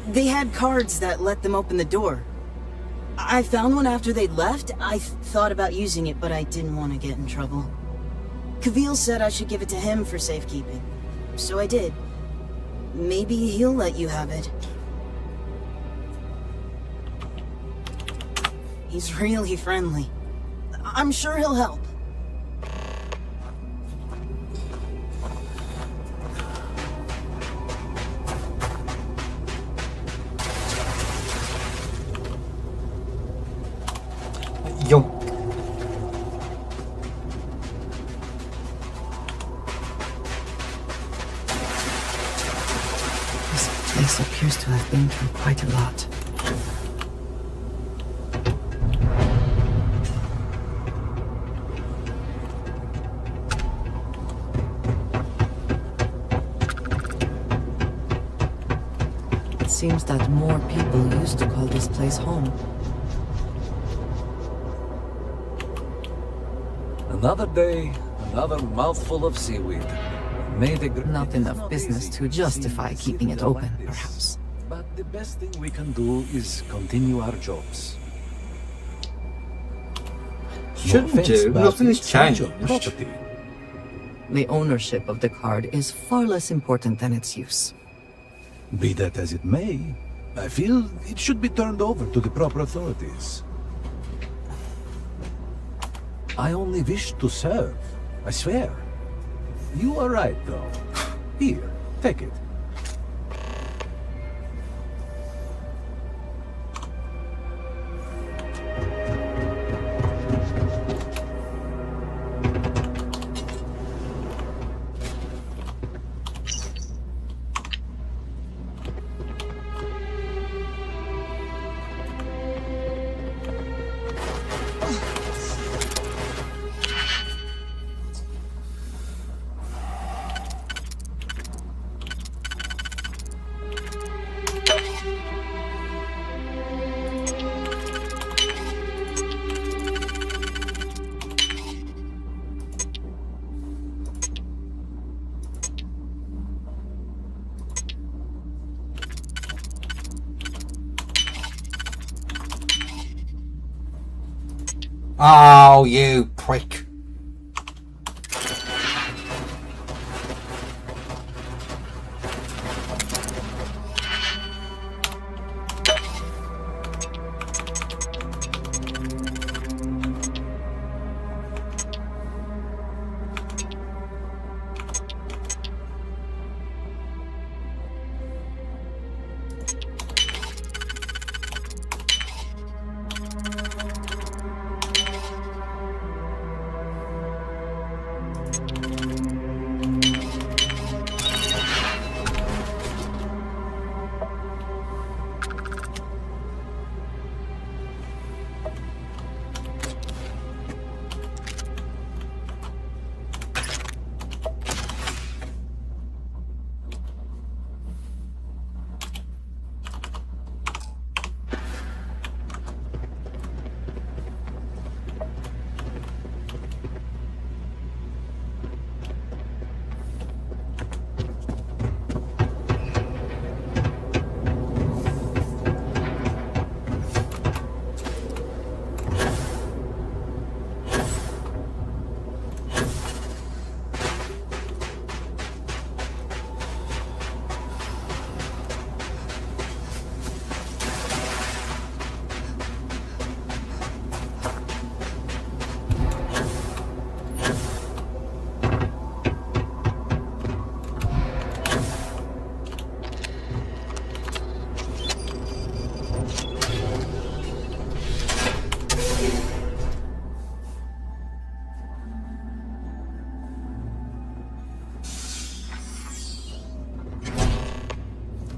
They had cards that let them open the door. I found one after they left. I thought about using it, but I didn't want to get in trouble. Kavil said I should give it to him for safekeeping. So I did. Maybe he'll let you have it. He's really friendly. I'm sure he'll help. Yo. This place appears to have been through quite a lot. It seems that more people used to call this place home. Another day, another mouthful of seaweed. Not enough business to justify keeping it open, perhaps. But the best thing we can do is continue our jobs. Shouldn't do. Nothing has changed. Property. The ownership of the card is far less important than its use. Be that as it may, I feel it should be turned over to the proper authorities. I only wish to serve, I swear. You are right, though. Here, take it. Oh, you prick.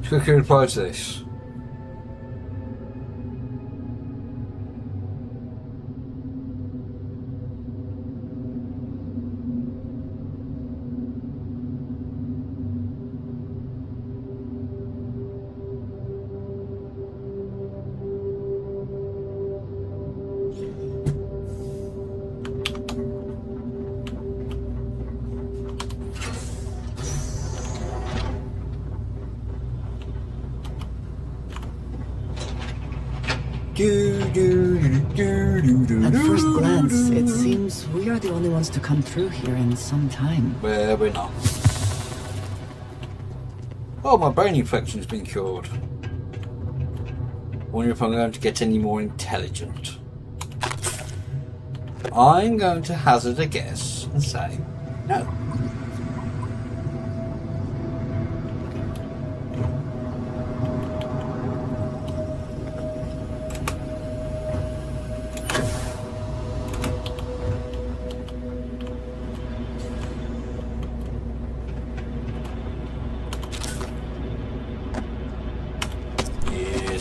quickly reply to this. At first glance, it seems we are the only ones to come through here in some time. Well, we're not. Oh, my brain infection's been cured. Wonder if I'm going to get any more intelligent. I'm going to hazard a guess and say no.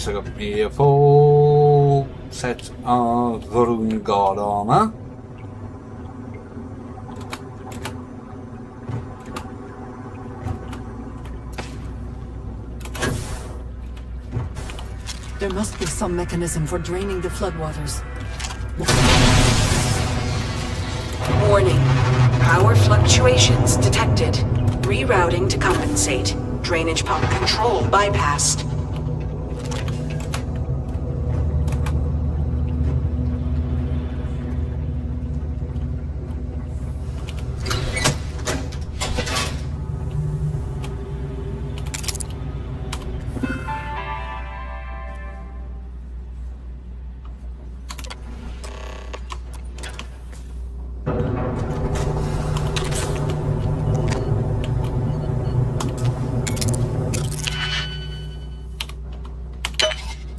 I got me a full set of Varun guard armor. There must be some mechanism for draining the floodwaters. Warning. Power fluctuations detected. Rerouting to compensate. Drainage pump control bypassed.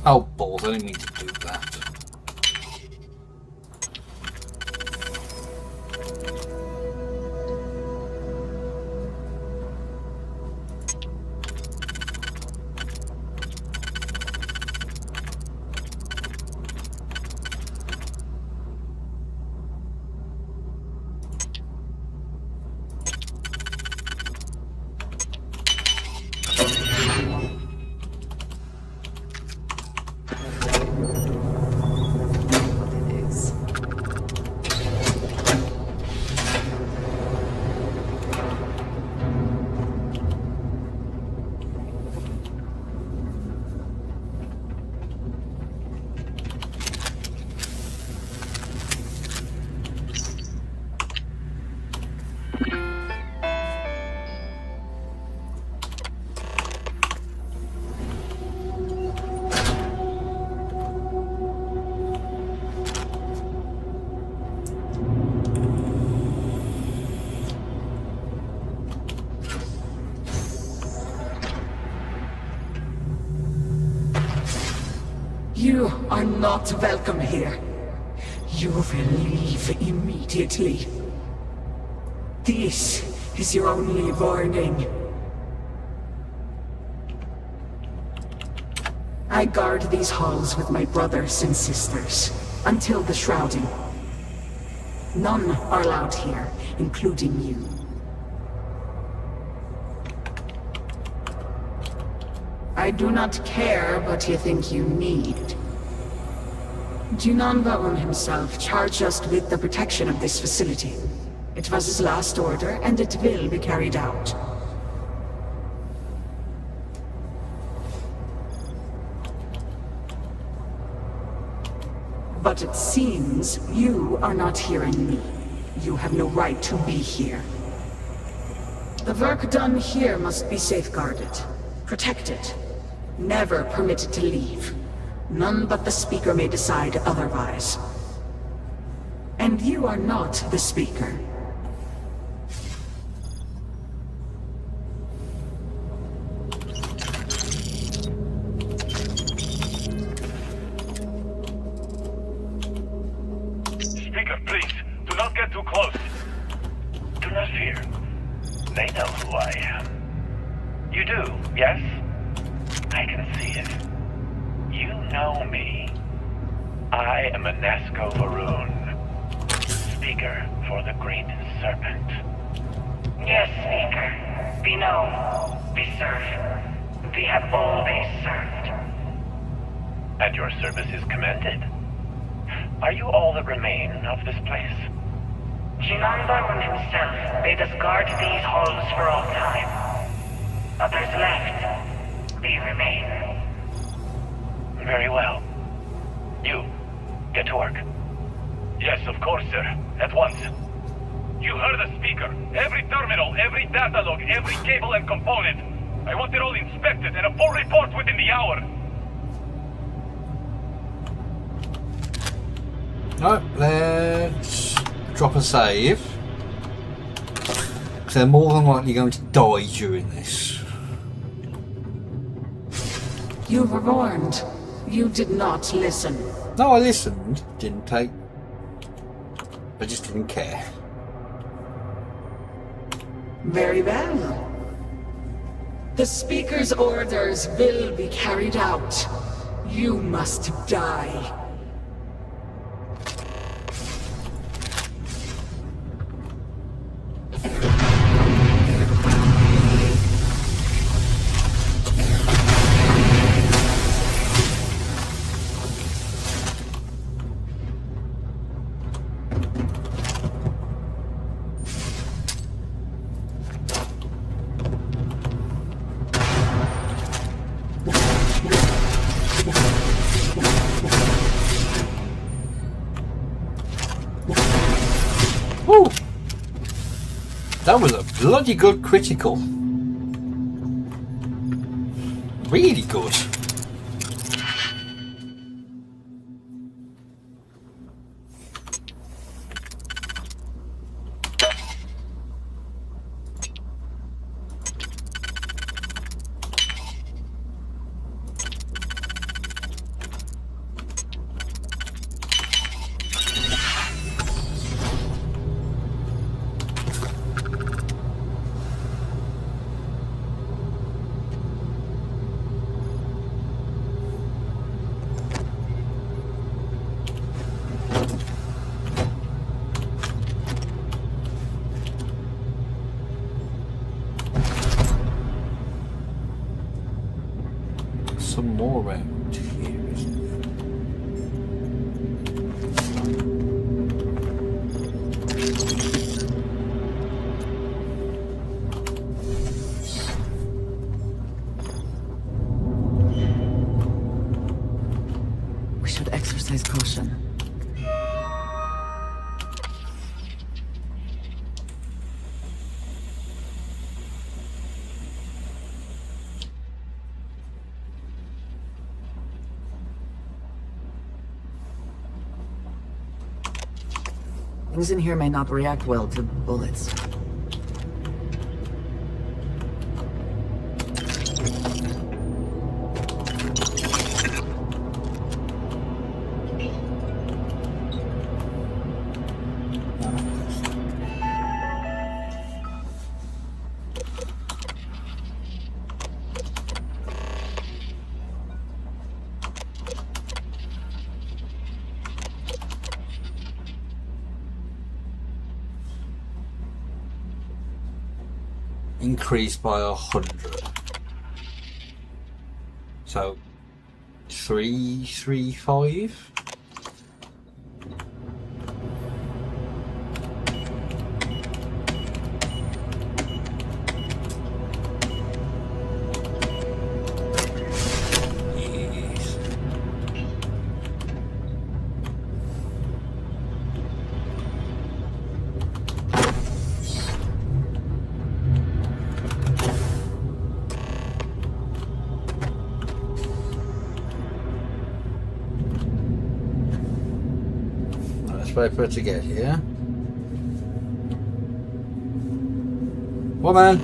Oh balls, I didn't mean to do that. You are not welcome here. You will leave immediately. This is your only warning. I guard these halls with my brothers and sisters until the shrouding. None are allowed here, including you. I do not care what you think you need. Junon Baum himself charged us with the protection of this facility. It was his last order, and it will be carried out. But it seems you are not hearing me. You have no right to be here. The work done here must be safeguarded, protected, never permitted to leave. None but the Speaker may decide otherwise. And you are not the Speaker. Speaker, please, do not get too close. Do not fear. They know who I am. You do, yes? I can see it. You know me. I am Anesco Varun, speaker for the Great Serpent. Yes, Speaker. We know. We serve. We have always served. And your service is commended. Are you all that remain of this place? Jinan Varun himself bade us guard these halls for all time. Others left. We remain. Very well. You, get to work. Yes, of course, sir. At once. You heard the speaker. Every terminal, every data log, every cable and component. I want it all inspected and a full report within the hour. Right, let's drop a save. Because they're more than likely going to die during this. You were warned. You did not listen. No, I listened. Didn't take. I just didn't care. Very well. The Speaker's orders will be carried out. You must die. That was a bloody good critical. Really good. Some more around here, isn't We should exercise caution. Things in here may not react well to bullets. increased by 100. So 335. Wait for it to get here. Woman!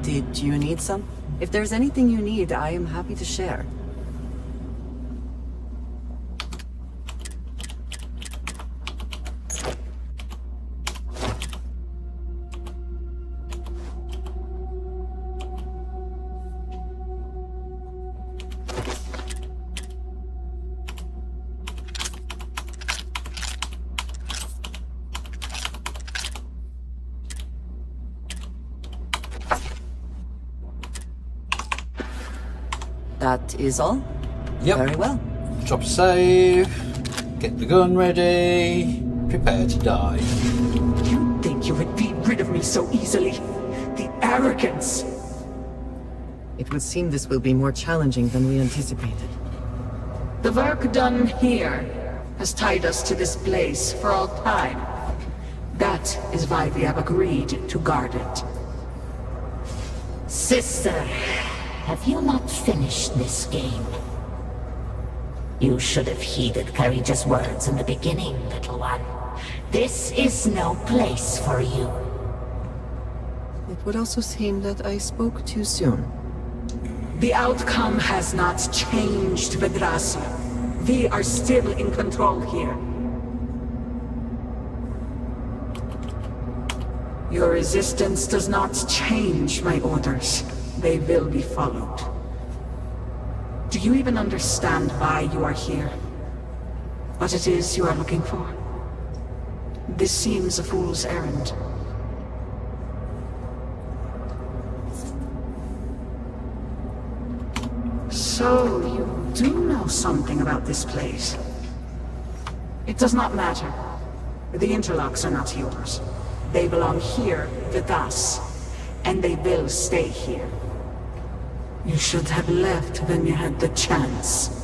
Did you need some? If there's anything you need, I am happy to share. That is all? Yep. Very well. Drop a save. Get the gun ready. Prepare to die. You think you would be rid of me so easily? The arrogance! It would seem this will be more challenging than we anticipated. The work done here has tied us to this place for all time. That is why we have agreed to guard it. Sister, have you not finished this game? You should have heeded Courageous words in the beginning, little one. This is no place for you. It would also seem that I spoke too soon. The outcome has not changed, Vedrasa. We are still in control here. Your resistance does not change my orders. They will be followed. Do you even understand why you are here? What it is you are looking for? This seems a fool's errand. So, you do know something about this place. It does not matter. The interlocks are not yours. They belong here with us, and they will stay here. You should have left when you had the chance.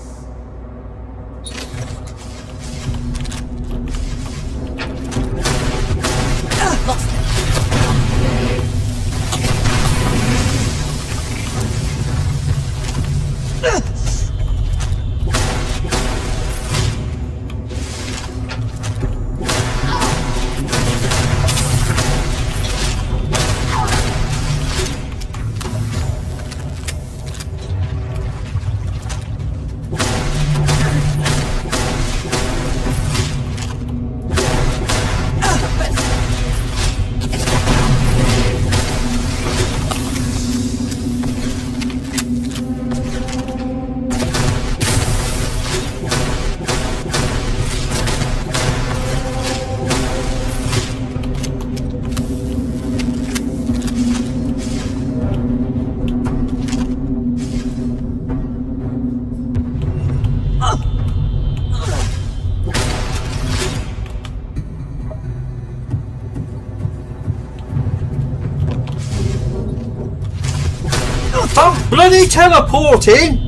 I'm bloody teleporting!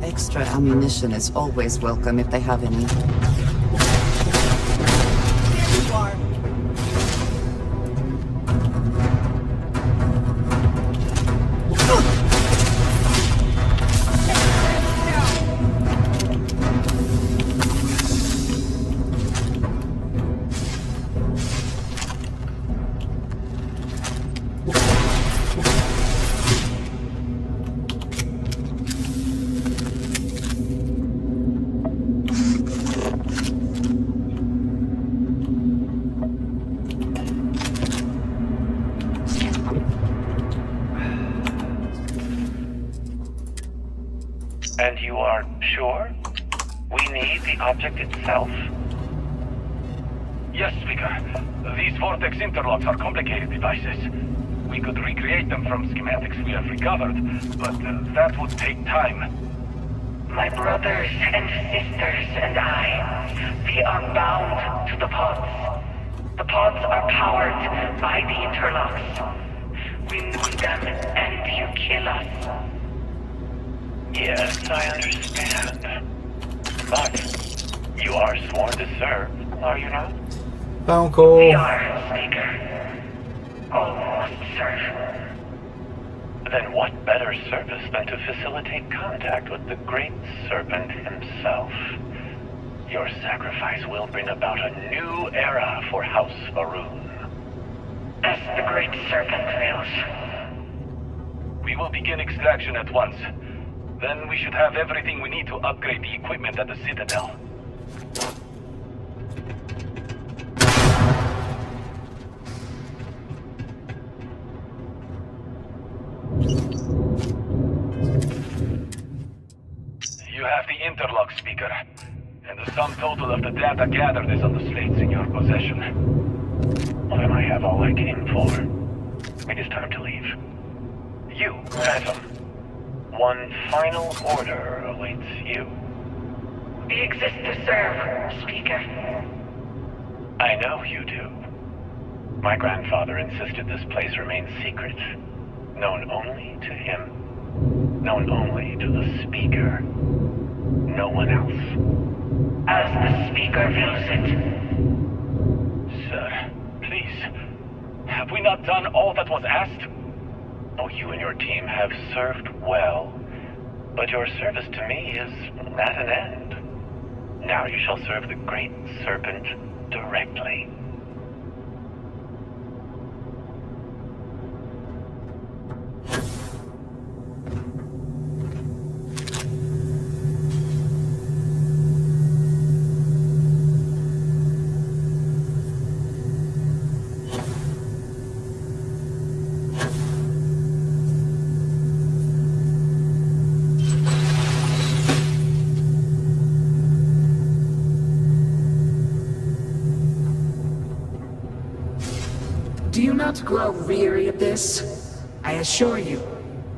Extra ammunition is always welcome if they have any. There you are. And you are sure? We need the object itself? Yes, Speaker. These vortex interlocks are complicated devices. We could recreate them from schematics we have recovered, but that would take time. My brothers and sisters and I, we are bound to the pods. The pods are powered by the interlocks. We need them and you kill us. Yes, I understand. But you are sworn to serve, are you not? Phone call. We are, Speaker. All must serve. Then what better service than to facilitate contact with the Great Serpent himself? Your sacrifice will bring about a new era for House Varun. As the Great Serpent wills. We will begin extraction at once. Then we should have everything we need to upgrade the equipment at the Citadel. You have the interlock, Speaker. And the sum total of the data gathered is on the slates in your possession. Well, then I have all I came for. It is time to leave. You, Phantom. One final order awaits you. We exist to serve, Speaker. I know you do. My grandfather insisted this place remain secret. Known only to him. Known only to the Speaker. No one else. As the Speaker wills it. Sir, please. Have we not done all that was asked? Oh, you and your team have served well. But your service to me is at an end. Now you shall serve the Great Serpent directly. Do you not grow weary of this? I assure you,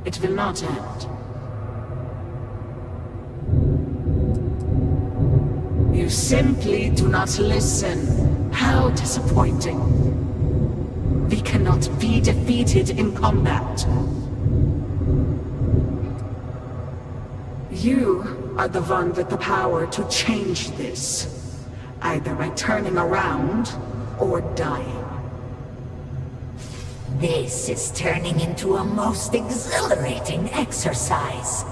it will not end. You simply do not listen. How disappointing. We cannot be defeated in combat. You are the one with the power to change this, either by turning around or dying. This is turning into a most exhilarating exercise.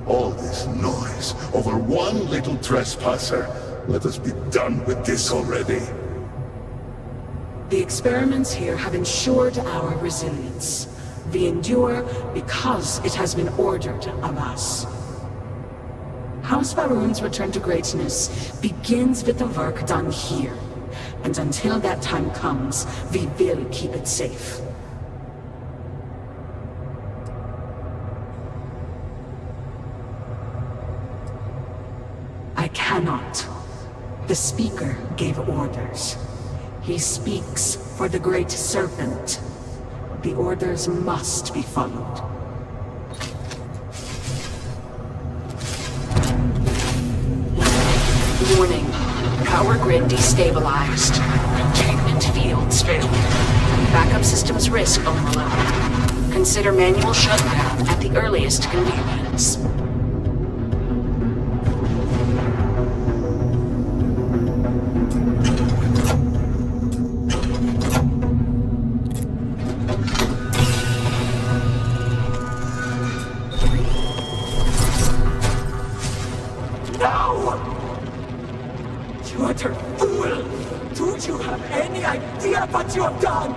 All this noise over one little trespasser. Let us be done with this already. The experiments here have ensured our resilience. We endure because it has been ordered of us. House Varun's return to greatness begins with the work done here. And until that time comes, we will keep it safe. I cannot. The Speaker gave orders. He speaks for the Great Serpent. The orders must be followed. Warning. Power grid destabilized. Containment fields failed. Backup systems risk overload. Consider manual shutdown at the earliest convenience. utter fool! Don't you have any idea what you have done?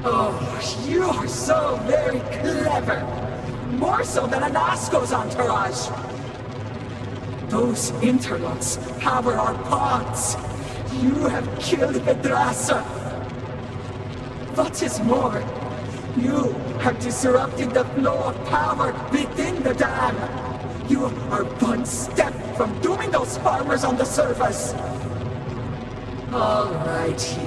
Oh, you are so very clever! More so than Anasco's entourage! Those interlocks power our pods! You have killed Vedrasa! What is more, you have disrupted the flow of power within the dam! You are one step from dooming those farmers on the surface! All right,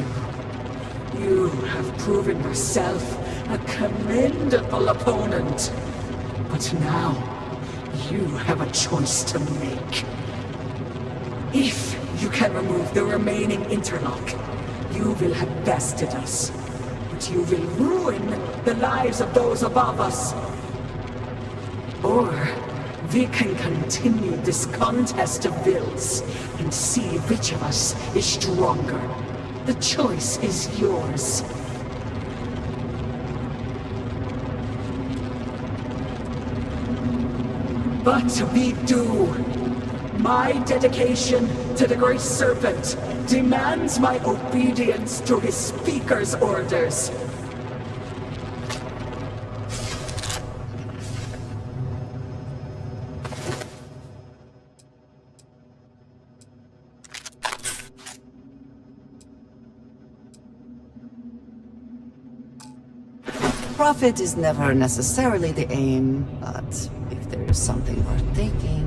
you have proven yourself a commendable opponent. But now, you have a choice to make. If you can remove the remaining interlock, you will have bested us. But you will ruin the lives of those above us. Or We can continue this contest of wills and see which of us is stronger. The choice is yours. But we do. My dedication to the Great Serpent demands my obedience to his speaker's orders. Profit is never necessarily the aim, but if there is something worth taking...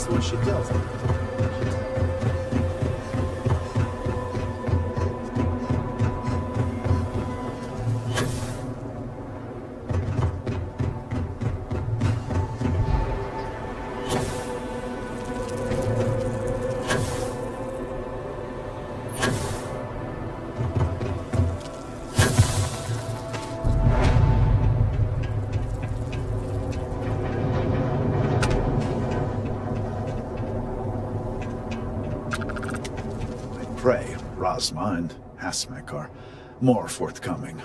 what she tells me. Pray, Razma and Hasmek are more forthcoming.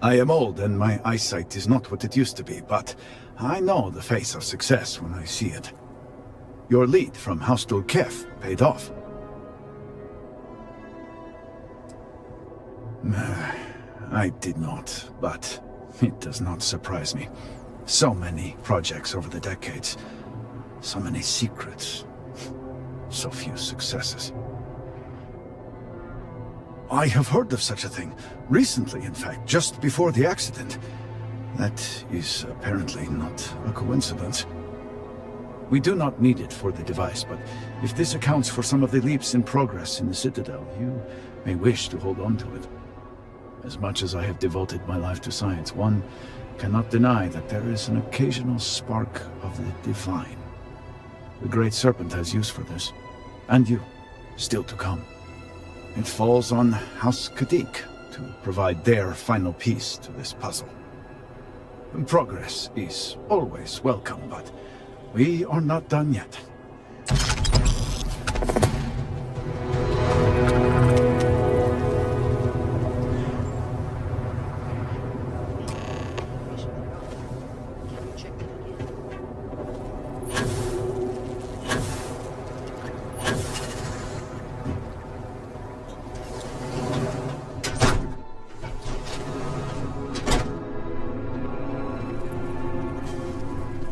I am old and my eyesight is not what it used to be, but I know the face of success when I see it. Your lead from House Kef paid off. I did not, but it does not surprise me. So many projects over the decades, so many secrets. so few successes. I have heard of such a thing. Recently, in fact, just before the accident. That is apparently not a coincidence. We do not need it for the device, but if this accounts for some of the leaps in progress in the Citadel, you may wish to hold on to it. As much as I have devoted my life to science, one cannot deny that there is an occasional spark of the divine. The Great Serpent has use for this, and you, still to come. It falls on House Kadik to provide their final piece to this puzzle. Progress is always welcome, but we are not done yet.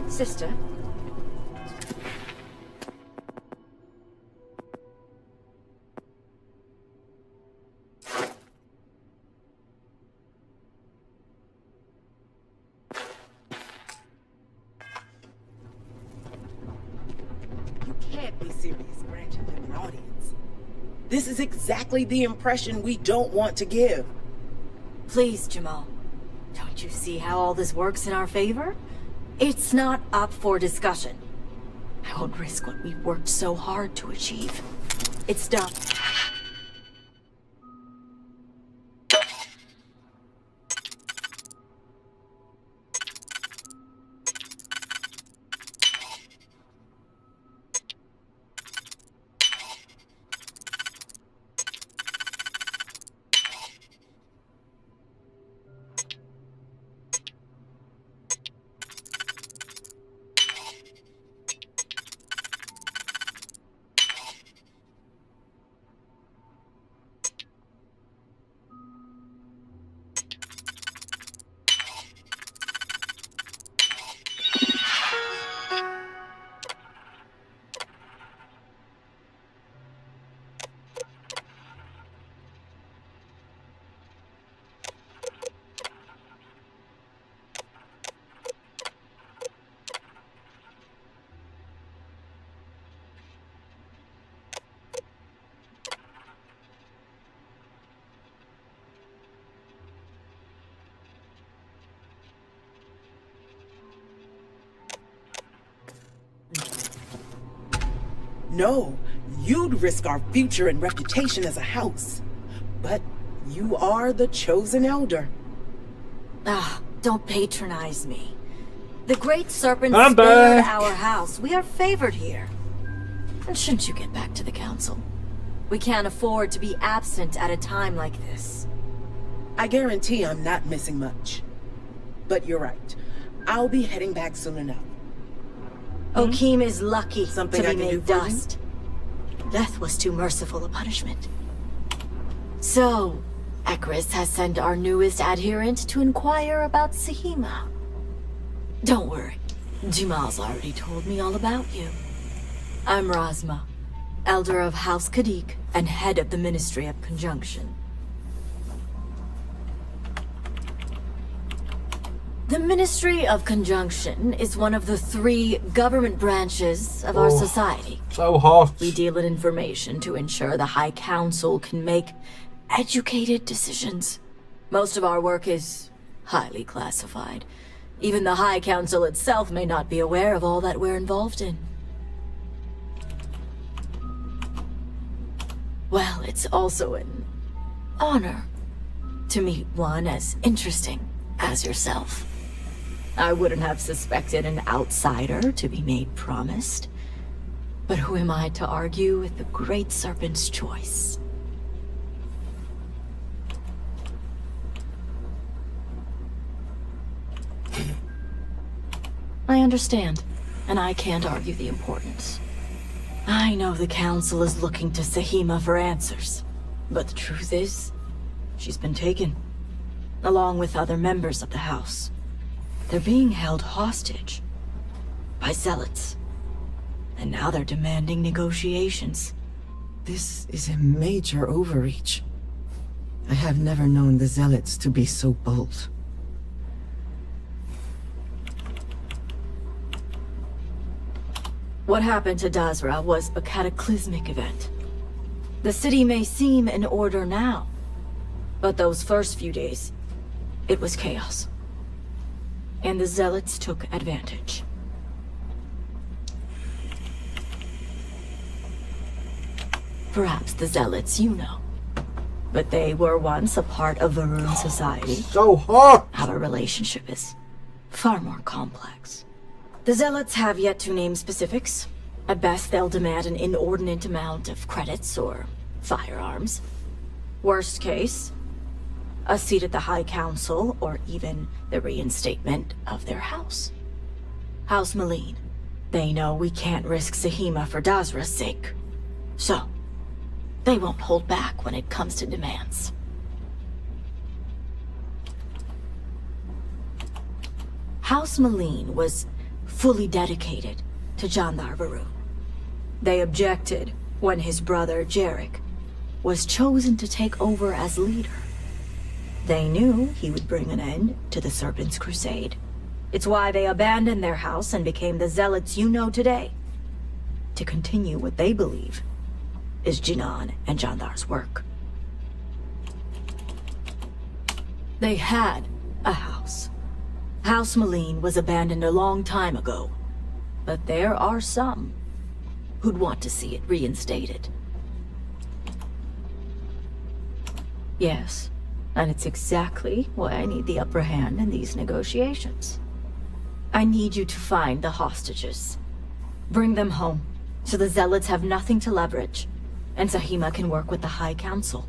Sister? You can't be serious granting them an audience. This is exactly the impression we don't want to give. Please, Jamal. Don't you see how all this works in our favor? It's not up for discussion. I won't risk what we've worked so hard to achieve. It's done. No, you'd risk our future and reputation as a house. But you are the chosen elder. Ah, don't patronize me. The Great Serpent I'm spared back. our house. We are favored here. And shouldn't you get back to the council? We can't afford to be absent at a time like this. I guarantee I'm not missing much. But you're right. I'll be heading back soon enough. Okeem is lucky Something to I be can do made for you? dust. Death was too merciful a punishment. So, Ekris has sent our newest adherent to inquire about Sahima. Don't worry, Jamal's already told me all about you. I'm Razma, Elder of House Kadik and head of the Ministry of Conjunction. The Ministry of Conjunction is one of the 3 government branches of our Oh, society. So hot. We deal in information to ensure the High Council can make educated decisions. Most of our work is highly classified. Even the High Council itself may not be aware of all that we're involved in. Well, it's also an honor to meet one as interesting as yourself. I wouldn't have suspected an outsider to be made promised. But who am I to argue with the Great Serpent's choice? I understand, and I can't argue the importance. I know the Council is looking to Sahima for answers, but the truth is, she's been taken, along with other members of the House. They're being held hostage by zealots. And now they're demanding negotiations. This is a major overreach. I have never known the Zealots to be so bold. What happened to Dazra was a cataclysmic event. The city may seem in order now, but those first few days, it was chaos. And the Zealots took advantage. Perhaps the Zealots you know. But they were once a part of Varun society. So hot! Our relationship is far more complex. The Zealots have yet to name specifics. At best, they'll demand an inordinate amount of credits or firearms. Worst case, a seat at the High Council or even the reinstatement of their house. House Malene. They know we can't risk Sahima for Dazra's sake. So, they won't hold back when it comes to demands. House Malene was fully dedicated to Jandar Varun. They objected when his brother, Jarek, was chosen to take over as leader. They knew he would bring an end to the Serpent's Crusade. It's why they abandoned their house and became the Zealots you know today, to continue what they believe is Jinan and Jandar's work. They had a house. House Malene was abandoned a long time ago, but there are some who'd want to see it reinstated. Yes, and it's exactly why I need the upper hand in these negotiations. I need you to find the hostages. Bring them home, so the Zealots have nothing to leverage, and Sahima can work with the High Council.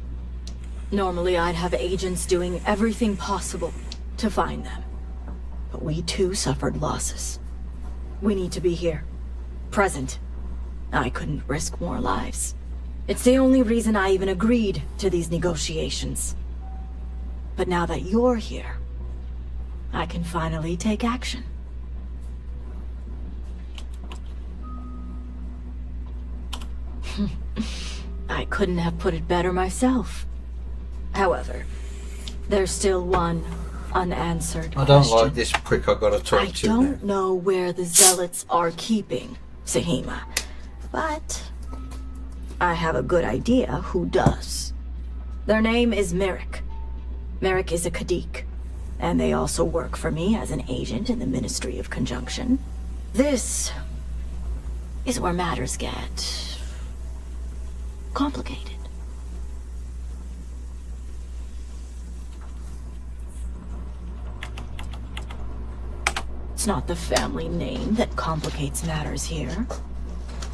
Normally I'd have agents doing everything possible to find them. But we too suffered losses. We need to be here. Present. I couldn't risk more lives. It's the only reason I even agreed to these negotiations. But now that you're here, I can finally take action. I couldn't have put it better myself. However, there's still one unanswered I don't question. like this prick I gotta talk to. I don't know where the Zealots are keeping Sahima, but I have a good idea who does. Their name is Merrick. Merrick is a Kadik, and they also work for me as an agent in the Ministry of Conjunction. This is where matters get complicated. It's not the family name that complicates matters here.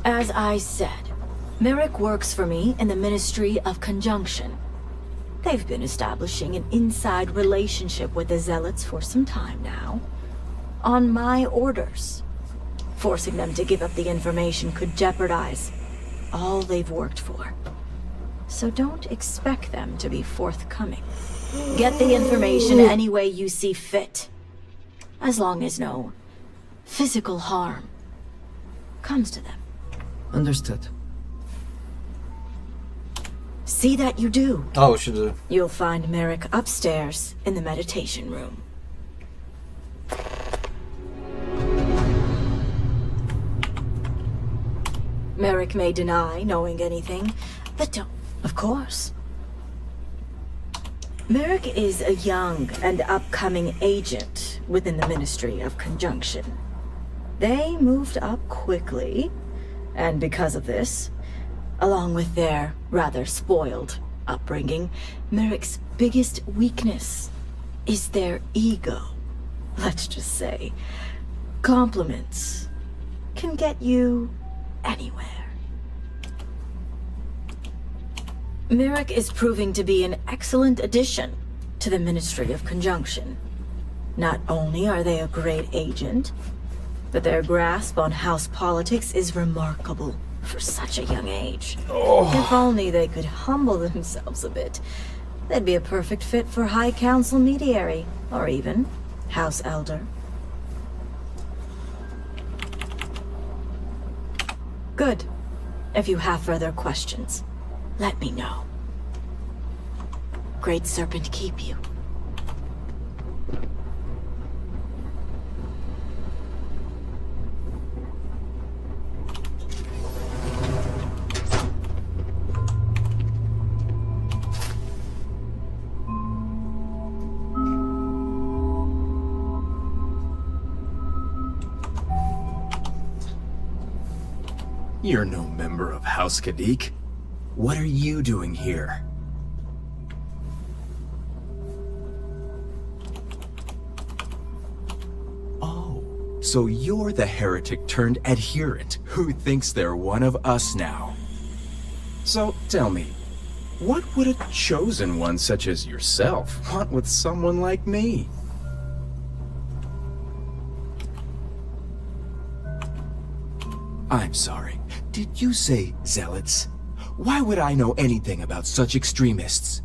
As I said, Merrick works for me in the Ministry of Conjunction. They've been establishing an inside relationship with the Zealots for some time now. On my orders. Forcing them to give up the information could jeopardize all they've worked for. So don't expect them to be forthcoming. Get the information any way you see fit. As long as no physical harm comes to them. Understood. See that you do. Oh, should have. You'll find Merrick upstairs in the meditation room. Merrick may deny knowing anything, but don't. Of course. Merrick is a young and upcoming agent within the Ministry of Conjunction. They moved up quickly, and because of this, along with their rather spoiled upbringing, Merrick's biggest weakness is their ego. Let's just say, compliments can get you anywhere. Merrick is proving to be an excellent addition to the Ministry of Conjunction. Not only are they a great agent, but their grasp on house politics is remarkable for such a young age. If only they could humble themselves a bit, they'd be a perfect fit for High Council mediary, or even House Elder. Good. If you have further questions, let me know. Great Serpent keep you. You're no member of House Kadik. What are you doing here? Oh, so you're the heretic turned adherent who thinks they're one of us now. So tell me, what would a chosen one such as yourself want with someone like me? I'm sorry. Did you say zealots? Why would I know anything about such extremists?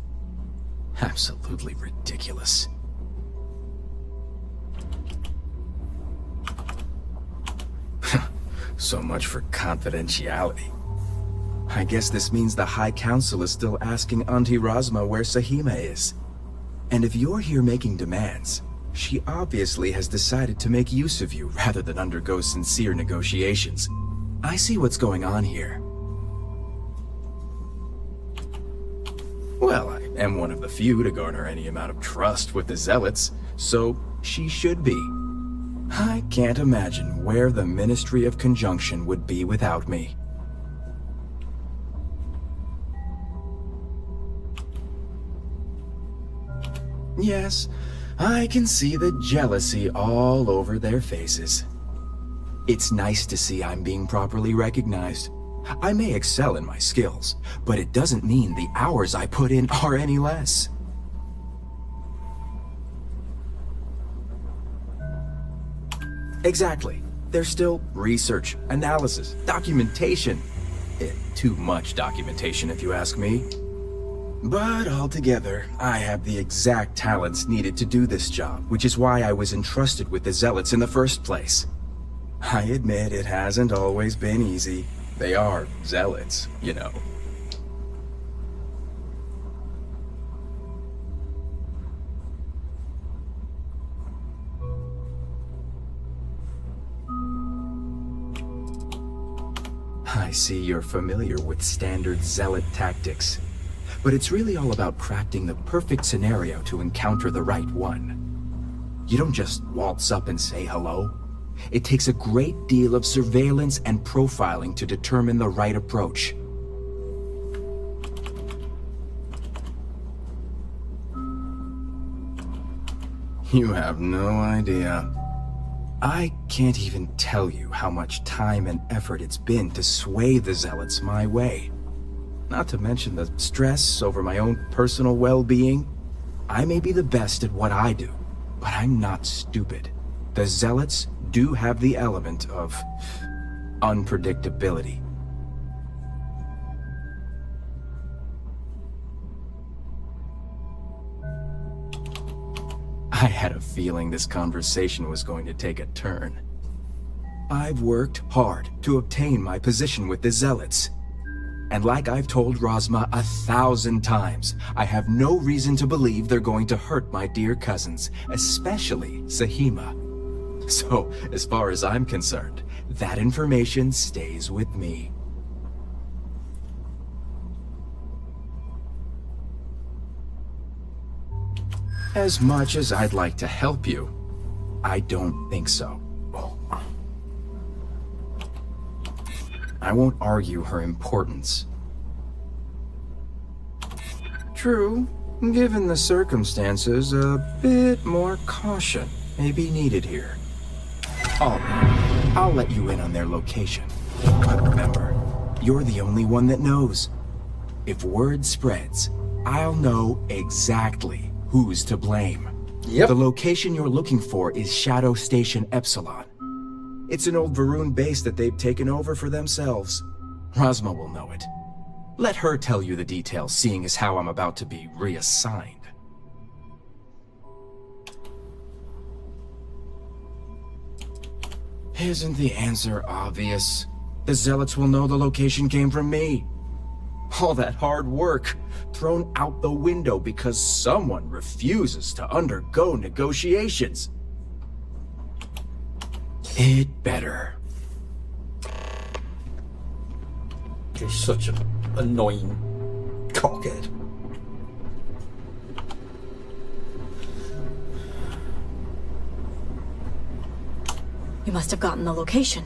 Absolutely ridiculous. So much for confidentiality. I guess this means the High Council is still asking Auntie Razma where Sahima is. And if you're here making demands, she obviously has decided to make use of you rather than undergo sincere negotiations. I see what's going on here. Well, I am one of the few to garner any amount of trust with the Zealots, so she should be. I can't imagine where the Ministry of Conjunction would be without me. Yes, I can see the jealousy all over their faces. It's nice to see I'm being properly recognized. I may excel in my skills, but it doesn't mean the hours I put in are any less. Exactly. There's still research, analysis, documentation. Too much documentation, if you ask me. But altogether, I have the exact talents needed to do this job, which is why I was entrusted with the Zealots in the first place. I admit it hasn't always been easy. They are Zealots, you know. I see you're familiar with standard Zealot tactics. But it's really all about crafting the perfect scenario to encounter the right one. You don't just waltz up and say hello. It takes a great deal of surveillance and profiling to determine the right approach. You have no idea. I can't even tell you how much time and effort it's been to sway the Zealots my way. Not to mention the stress over my own personal well-being. I may be the best at what I do, but I'm not stupid. The Zealots do have the element of unpredictability. I had a feeling this conversation was going to take a turn. I've worked hard to obtain my position with the Zealots. And like I've told Razma 1,000 times, I have no reason to believe they're going to hurt my dear cousins, especially Sahima. So, as far as I'm concerned, that information stays with me. As much as I'd like to help you, I don't think so. I won't argue her importance. True, given the circumstances, a bit more caution may be needed here. I'll let you in on their location. But remember, you're the only one that knows. If word spreads, I'll know exactly who's to blame. Yep. The location you're looking for is Shadow Station Epsilon. It's an old Varun base that they've taken over for themselves. Razma will know it. Let her tell you the details, seeing as how I'm about to be reassigned. Isn't the answer obvious? The Zealots will know the location came from me. All that hard work thrown out the window because someone refuses to undergo negotiations. It better. He's such an annoying cockhead. You must have gotten the location.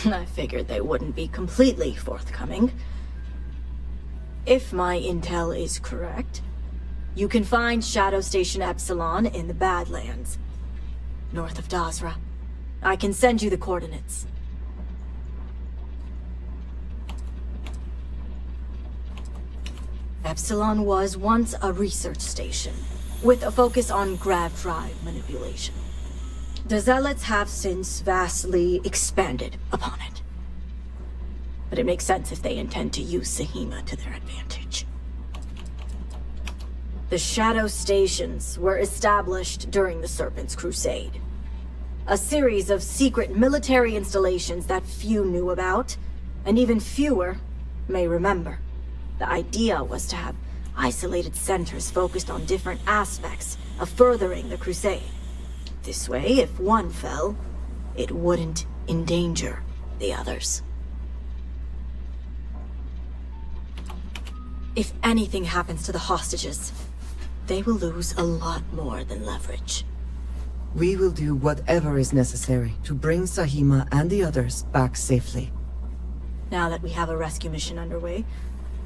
I figured they wouldn't be completely forthcoming. If my intel is correct, you can find Shadow Station Epsilon in the Badlands, north of Dazra. I can send you the coordinates. Epsilon was once a research station, with a focus on grav drive manipulation. The Zealots have since vastly expanded upon it. But it makes sense if they intend to use Sahima to their advantage. The Shadow Stations were established during the Serpent's Crusade. A series of secret military installations that few knew about, and even fewer may remember. The idea was to have isolated centers focused on different aspects of furthering the Crusade. This way, if one fell, it wouldn't endanger the others. If anything happens to the hostages, they will lose a lot more than leverage. We will do whatever is necessary to bring Sahima and the others back safely. Now that we have a rescue mission underway,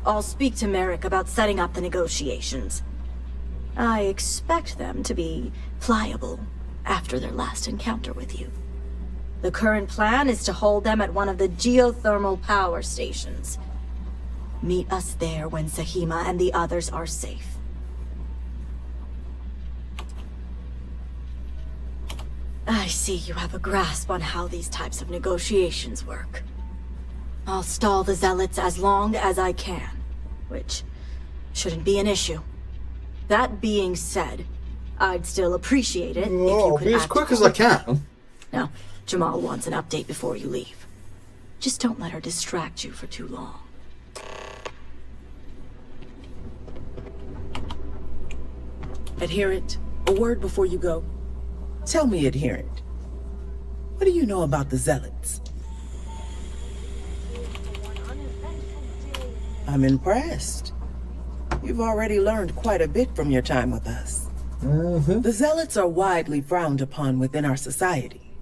I'll speak to Merrick about setting up the negotiations. I expect them to be pliable after their last encounter with you. The current plan is to hold them at one of the geothermal power stations. Meet us there when Sahima and the others are safe. I see you have a grasp on how these types of negotiations work. I'll stall the Zealots as long as I can, which shouldn't be an issue. That being said, I'd still appreciate it if you could be as act quick as I can. Now, Jamal wants an update before you leave. Just don't let her distract you for too long. Adherent, a word before you go. Tell me, Adherent, what do you know about the Zealots? I'm impressed. You've already learned quite a bit from your time with us. The Zealots are widely frowned upon within our society.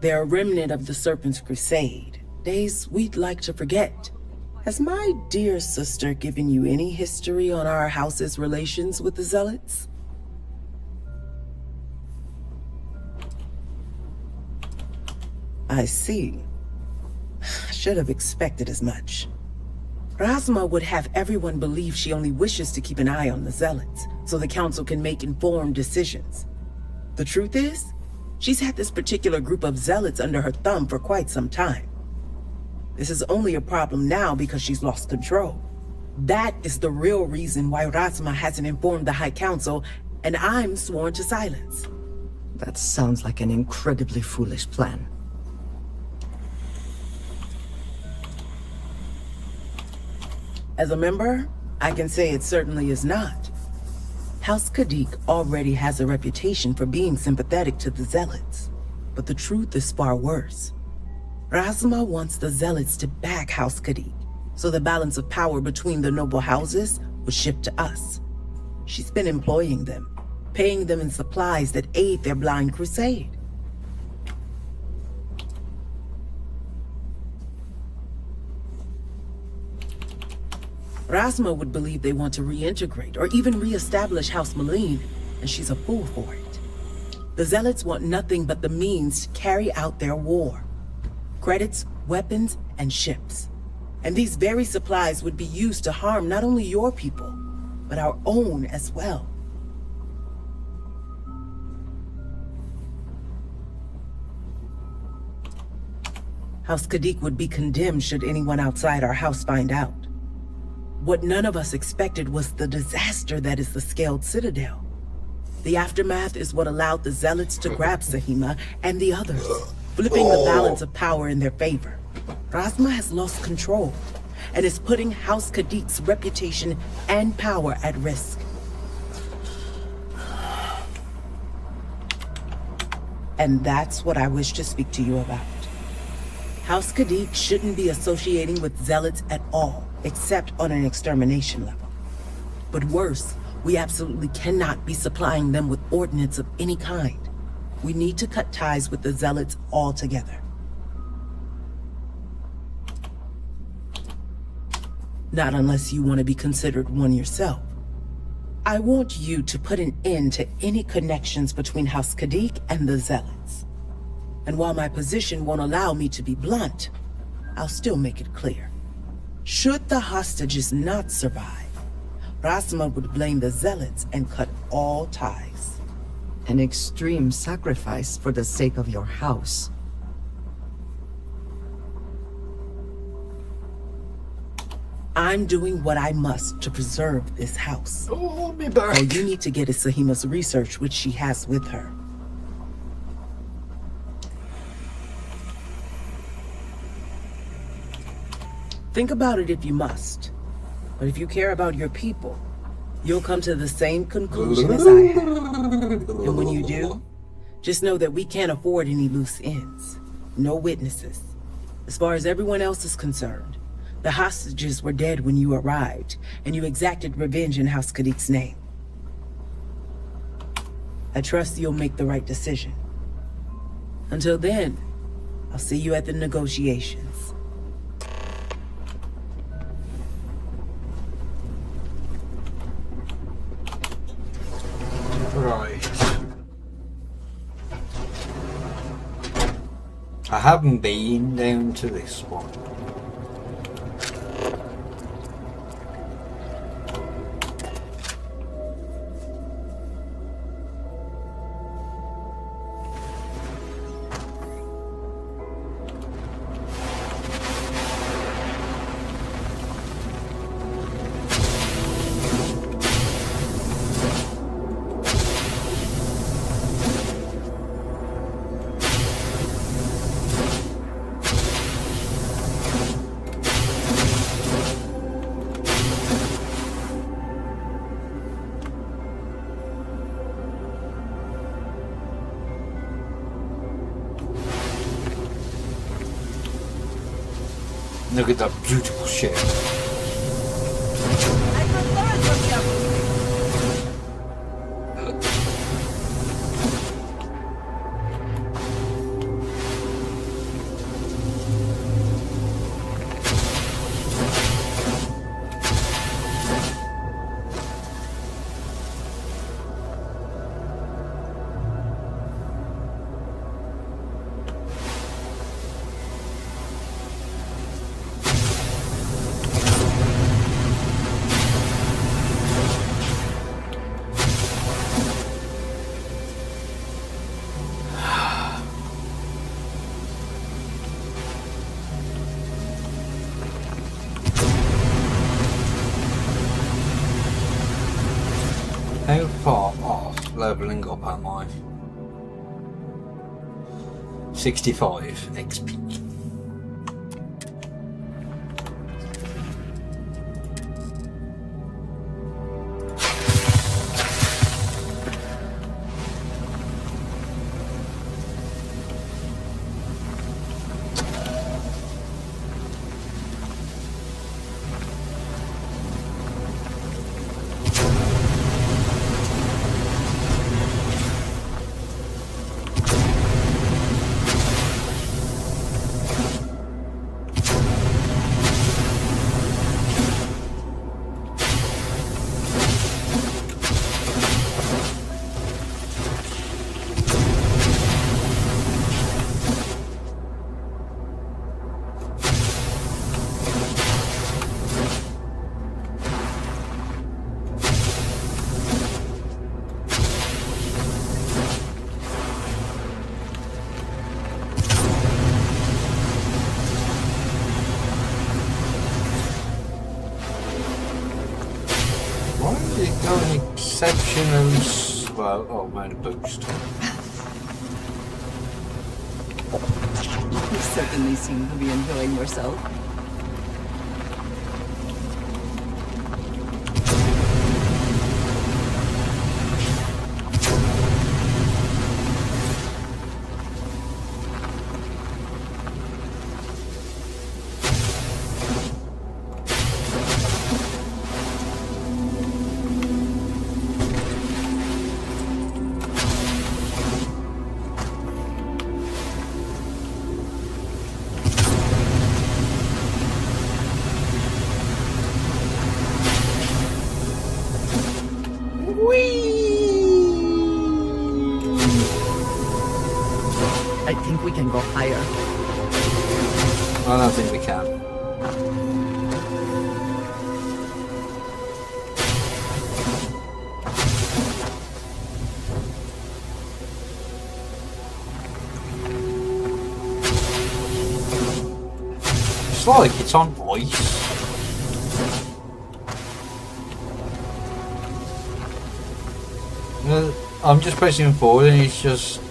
They're a remnant of the Serpent's Crusade, days we'd like to forget. Has my dear sister given you any history on our house's relations with the Zealots? I see. Should have expected as much. Razma would have everyone believe she only wishes to keep an eye on the Zealots, so the Council can make informed decisions. The truth is, she's had this particular group of Zealots under her thumb for quite some time. This is only a problem now because she's lost control. That is the real reason why Razma hasn't informed the High Council, and I'm sworn to silence. That sounds like an incredibly foolish plan. As a member, I can say it certainly is not. House Kadik already has a reputation for being sympathetic to the Zealots, but the truth is far worse. Razma wants the Zealots to back House Kadik, so the balance of power between the noble houses will shift to us. She's been employing them, paying them in supplies that aid their blind crusade. Razma would believe they want to reintegrate or even re-establish House Maline, and she's a fool for it. The Zealots want nothing but the means to carry out their war. Credits, weapons, and ships. And these very supplies would be used to harm not only your people, but our own as well. House Kadik would be condemned should anyone outside our house find out. What none of us expected was the disaster that is the Scaled Citadel. The aftermath is what allowed the Zealots to grab Sahima and the others, flipping the balance of power in their favor. Razma has lost control and is putting House Kadik's reputation and power at risk. And that's what I wish to speak to you about. House Kadik shouldn't be associating with Zealots at all, except on an extermination level. But worse, we absolutely cannot be supplying them with ordnance of any kind. We need to cut ties with the Zealots altogether. Not unless you want to be considered one yourself. I want you to put an end to any connections between House Kadik and the Zealots. And while my position won't allow me to be blunt, I'll still make it clear. Should the hostages not survive, Razma would blame the Zealots and cut all ties. An extreme sacrifice for the sake of your house. I'm doing what I must to preserve this house. Oh, me back. All you need to get is Sahima's research, which she has with her. Think about it if you must. But if you care about your people, you'll come to the same conclusion as I have. And when you do, just know that we can't afford any loose ends. No witnesses. As far as everyone else is concerned, the hostages were dead when you arrived, and you exacted revenge in House Kadik's name. I trust you'll make the right decision. Until then, I'll see you at the negotiations. Right. I haven't been down to this one. Look at that beautiful ship. How far off leveling up am I? 65 XP. Exceptionally slow. well. Oh, mine boost. You certainly seem to be enjoying yourself. I think we can go higher. I don't think we can. It's like it's on ice. I'm just pressing forward and it's just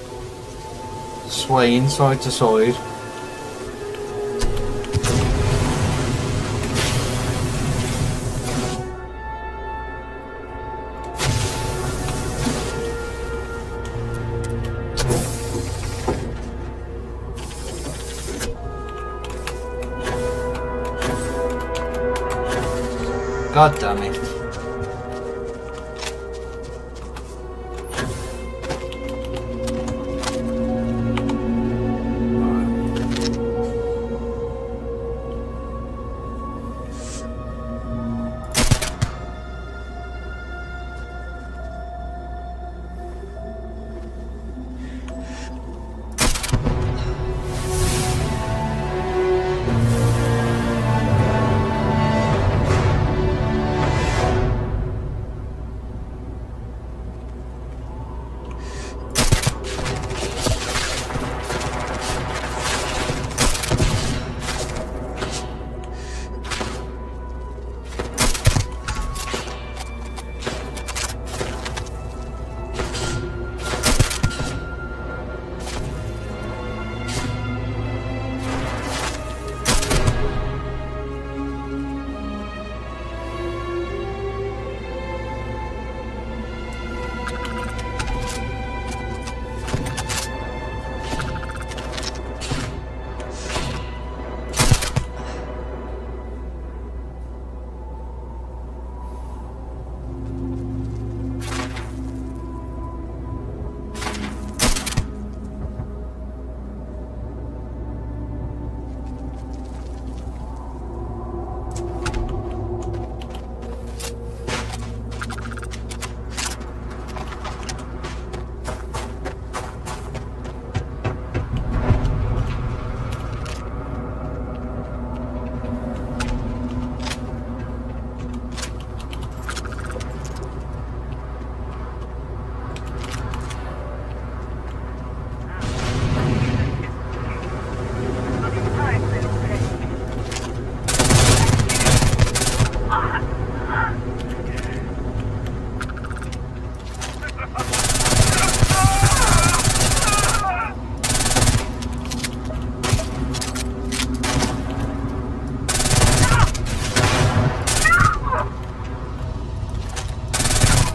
swaying side to side. God damn it.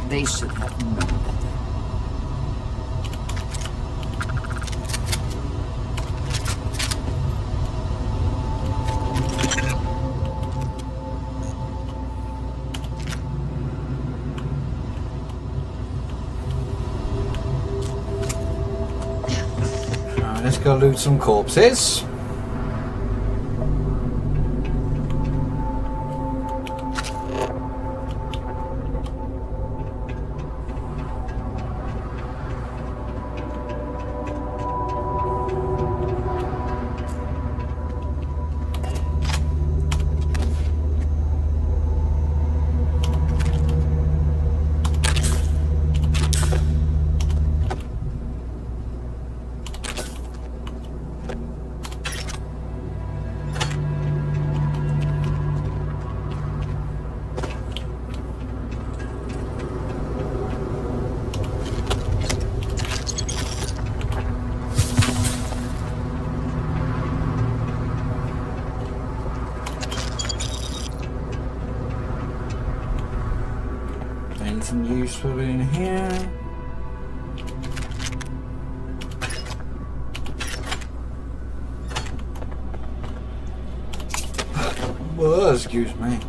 They should have known better. Let's go loot some corpses. Nothing useful in here. Well, excuse me.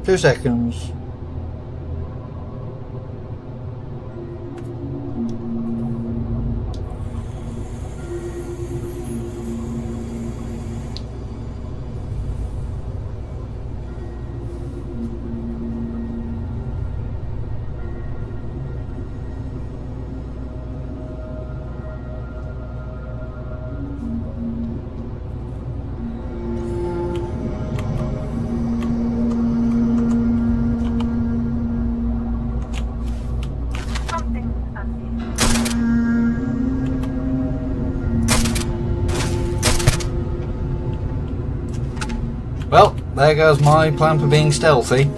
Two seconds. Well, there goes my plan for being stealthy.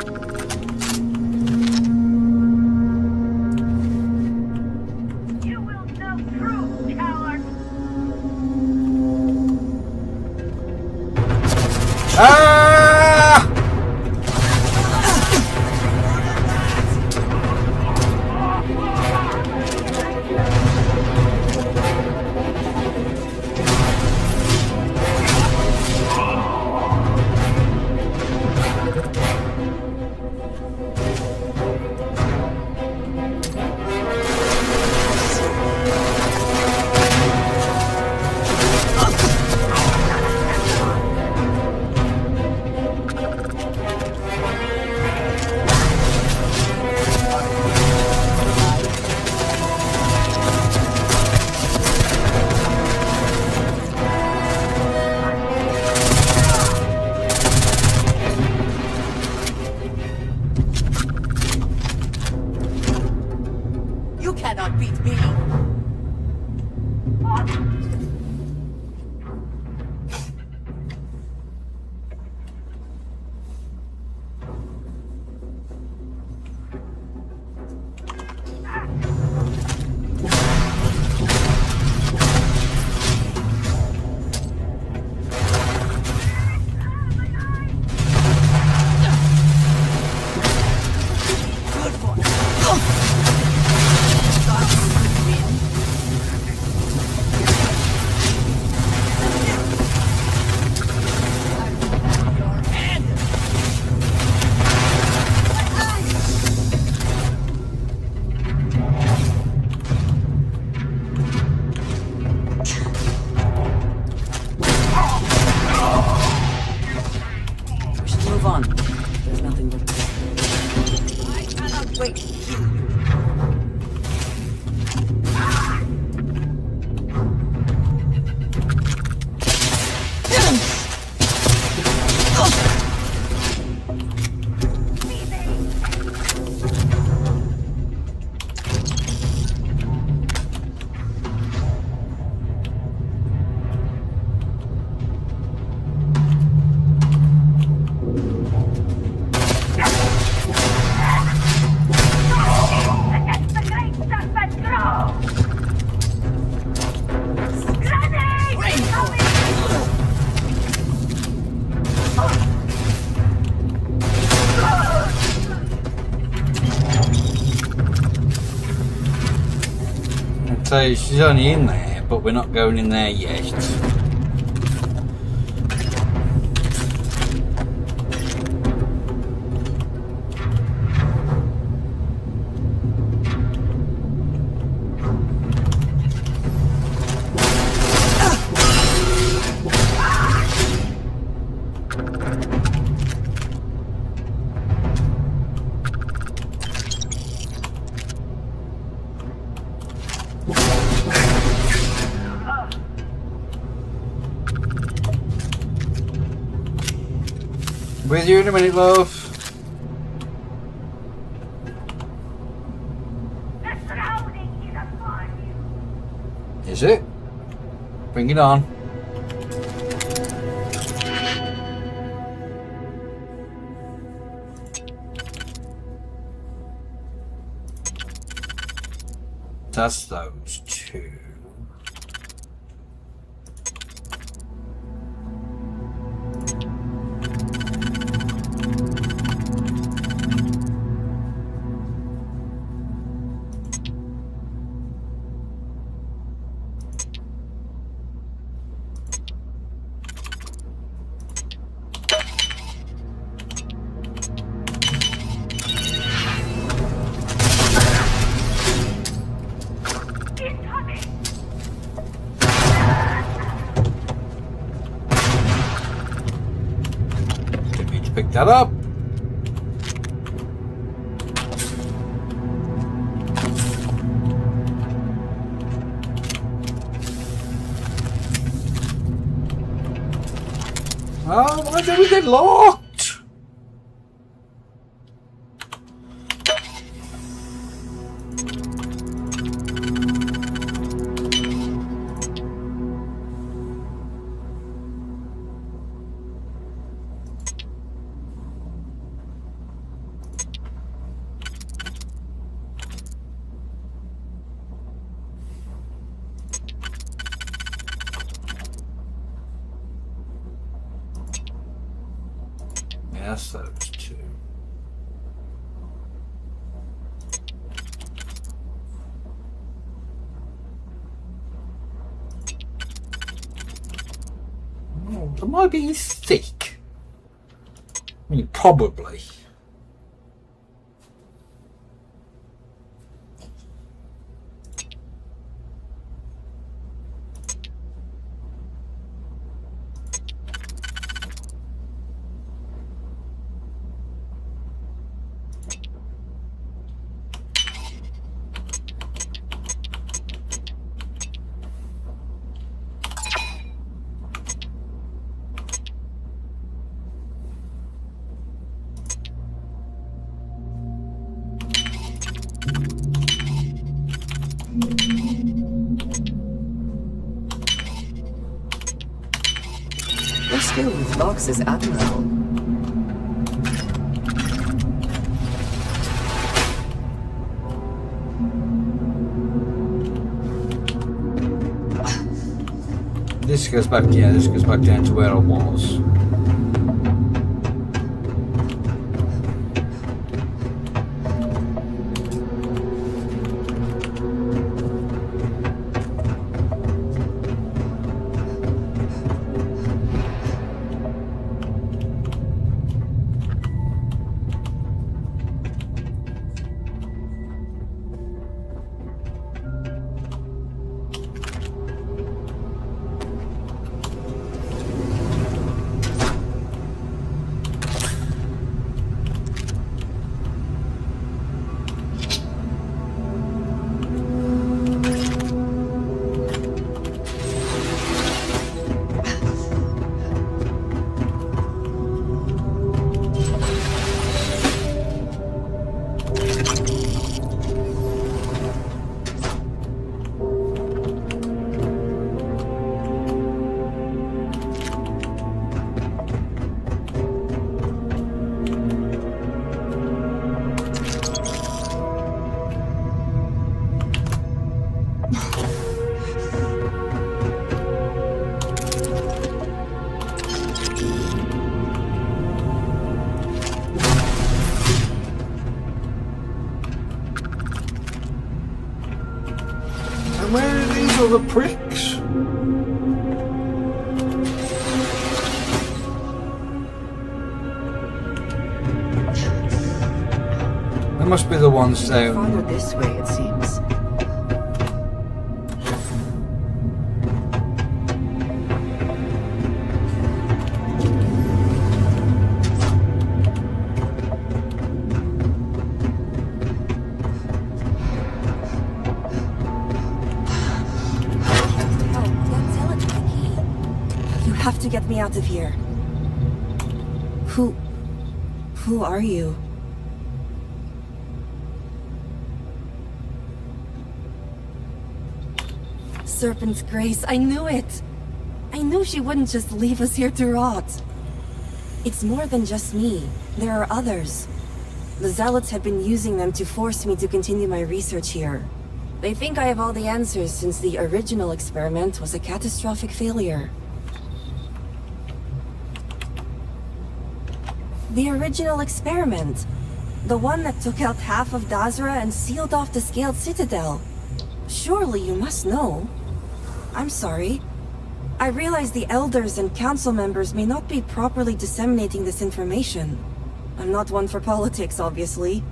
So she's only in there, but we're not going in there yet. With you in a minute, love. Is it? Bring it on. That's those two. Pick that up. Oh, why did we get locked? Yes, those two. Oh, am I being thick? I mean, probably. Your skill with locks is admirable. This goes back, yeah, this goes back down to where I was. Where are these other pricks? They must be the ones down. Farther this way, it seems. have to get me out of here. Who are you? Serpent's Grace, I knew it! I knew she wouldn't just leave us here to rot. It's more than just me. There are others. The Zealots have been using them to force me to continue my research here. They think I have all the answers since the original experiment was a catastrophic failure. The original experiment. The one that took out half of Dazra and sealed off the Scaled Citadel. Surely you must know. I'm sorry. I realize the elders and council members may not be properly disseminating this information. I'm not one for politics, obviously.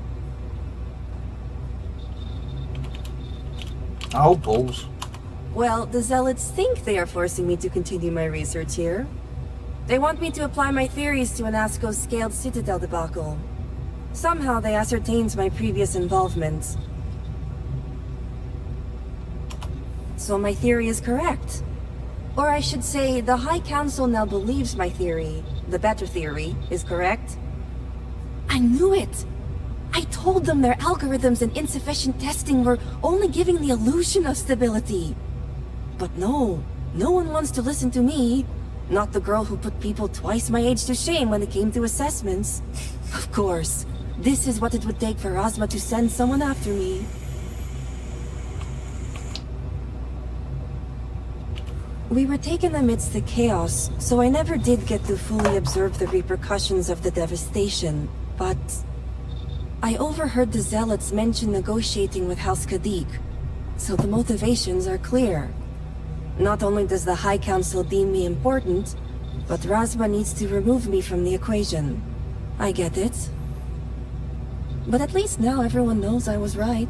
Oh, balls. Well, the Zealots think they are forcing me to continue my research here. They want me to apply my theories to Anasco's Scaled Citadel debacle. Somehow they ascertained my previous involvement. So my theory is correct. Or I should say, the High Council now believes my theory, the better theory, is correct. I knew it! I told them their algorithms and insufficient testing were only giving the illusion of stability. But no one wants to listen to me. Not the girl who put people twice my age to shame when it came to assessments. Of course, this is what it would take for Ozma to send someone after me. We were taken amidst the chaos, so I never did get to fully observe the repercussions of the devastation, but I overheard the Zealots mention negotiating with House Kadik, so the motivations are clear. Not only does the High Council deem me important, but Razma needs to remove me from the equation. I get it. But at least now everyone knows I was right.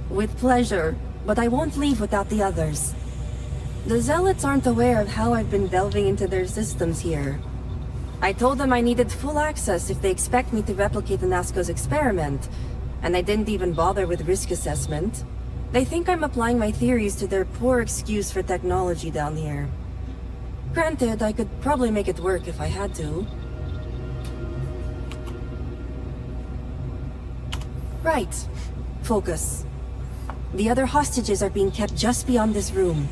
With pleasure, but I won't leave without the others. The Zealots aren't aware of how I've been delving into their systems here. I told them I needed full access if they expect me to replicate Anasco's experiment, and I didn't even bother with risk assessment. They think I'm applying my theories to their poor excuse for technology down here. Granted, I could probably make it work if I had to. Right. Focus. The other hostages are being kept just beyond this room.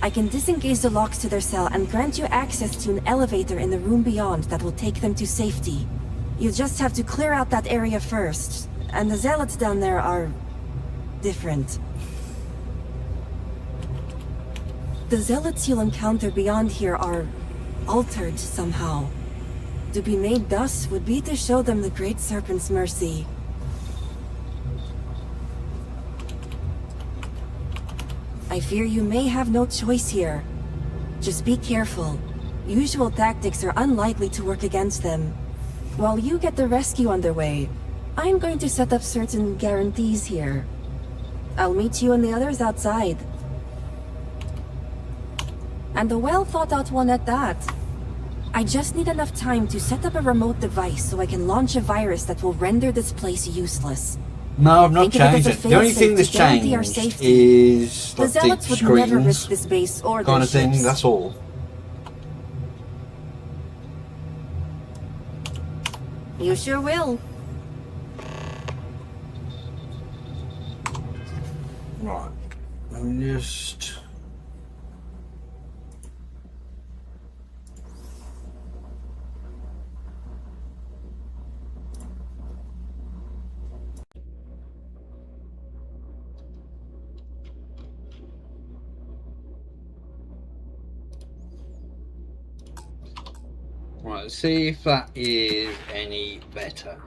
I can disengage the locks to their cell and grant you access to an elevator in the room beyond that will take them to safety. You just have to clear out that area first, and the Zealots down there are different. The Zealots you'll encounter beyond here are altered somehow. To be made thus would be to show them the Great Serpent's mercy. I fear you may have no choice here. Just be careful. Usual tactics are unlikely to work against them. While you get the rescue underway, I'm going to set up certain guarantees here. I'll meet you and the others outside. And a well-thought-out one at that. I just need enough time to set up a remote device so I can launch a virus that will render this place useless. No, I've not changed it. The only thing that's changed is like the screens kind of thing, that's all. You sure will. Right, let me just... Right, let's see if that is any better.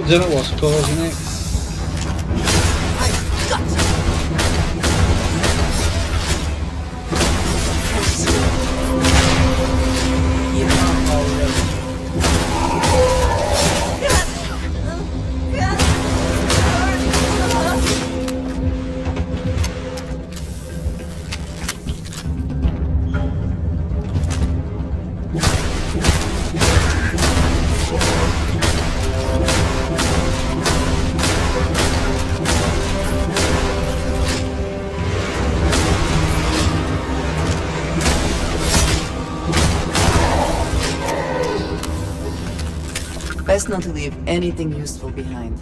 Don't know what's causing it. Best not to leave anything useful behind.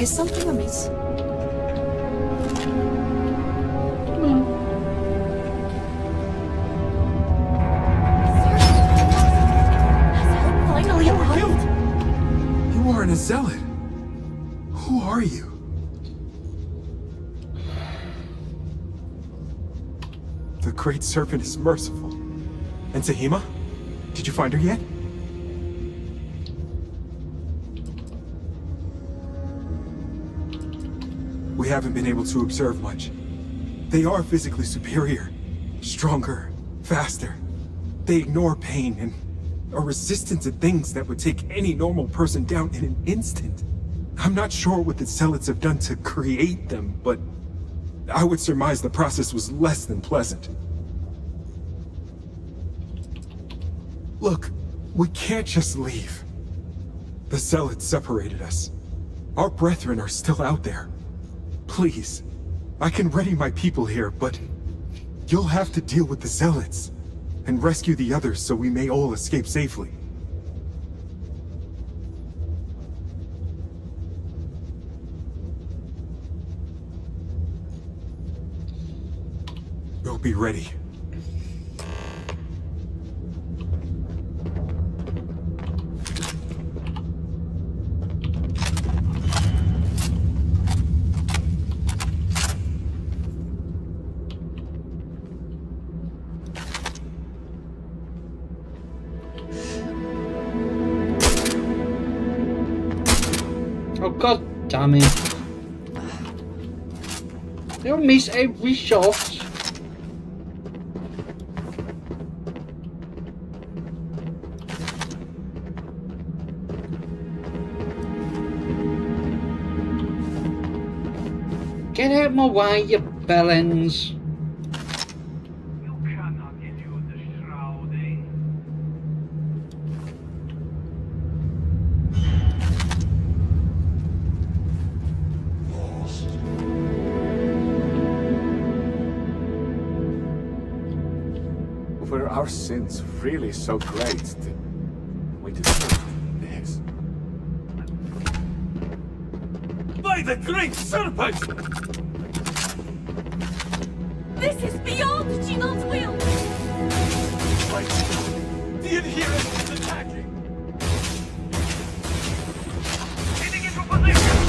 Is something amiss? Finally arrived. You aren't a zealot. Who are you? The Great Serpent is merciful. And Tahima? Did you find her yet? We haven't been able to observe much. They are physically superior, stronger, faster. They ignore pain and are resistant to things that would take any normal person down in an instant. I'm not sure what the Zealots have done to create them, but I would surmise the process was less than pleasant. Look, we can't just leave. The Zealots separated us. Our brethren are still out there. Please, I can ready my people here, but you'll have to deal with the Zealots and rescue the others so we may all escape safely. We'll be ready. Oh god damn it. They'll miss every shot. Get out of my way, you bellends. Were our sins really so great that we deserve this? By the Great Serpent! This is beyond Jinon's will! Wait! The adherents is attacking! Getting into position!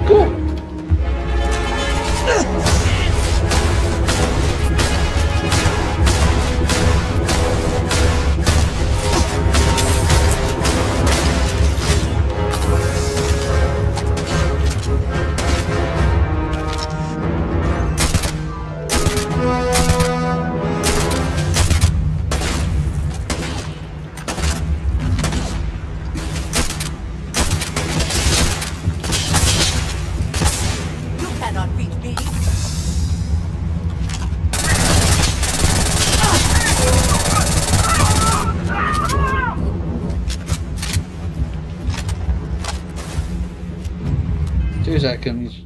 Go. Two seconds.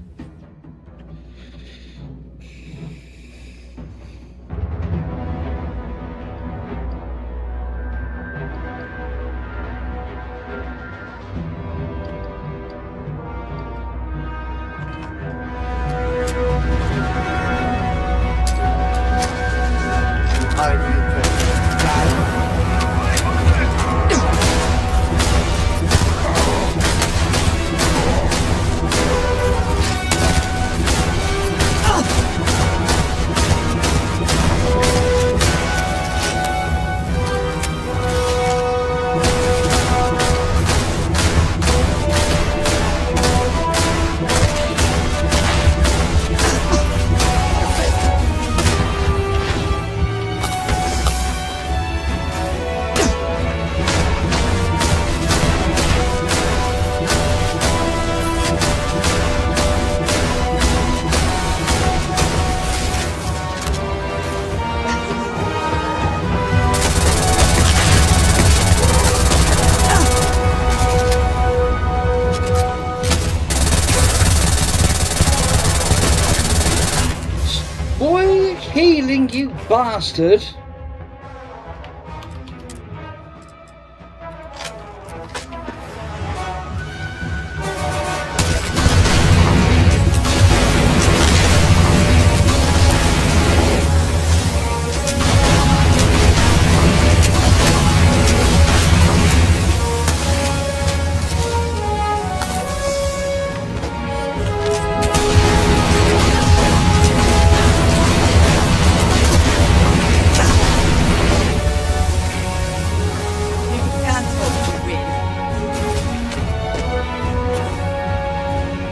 Boy, healing, you bastard!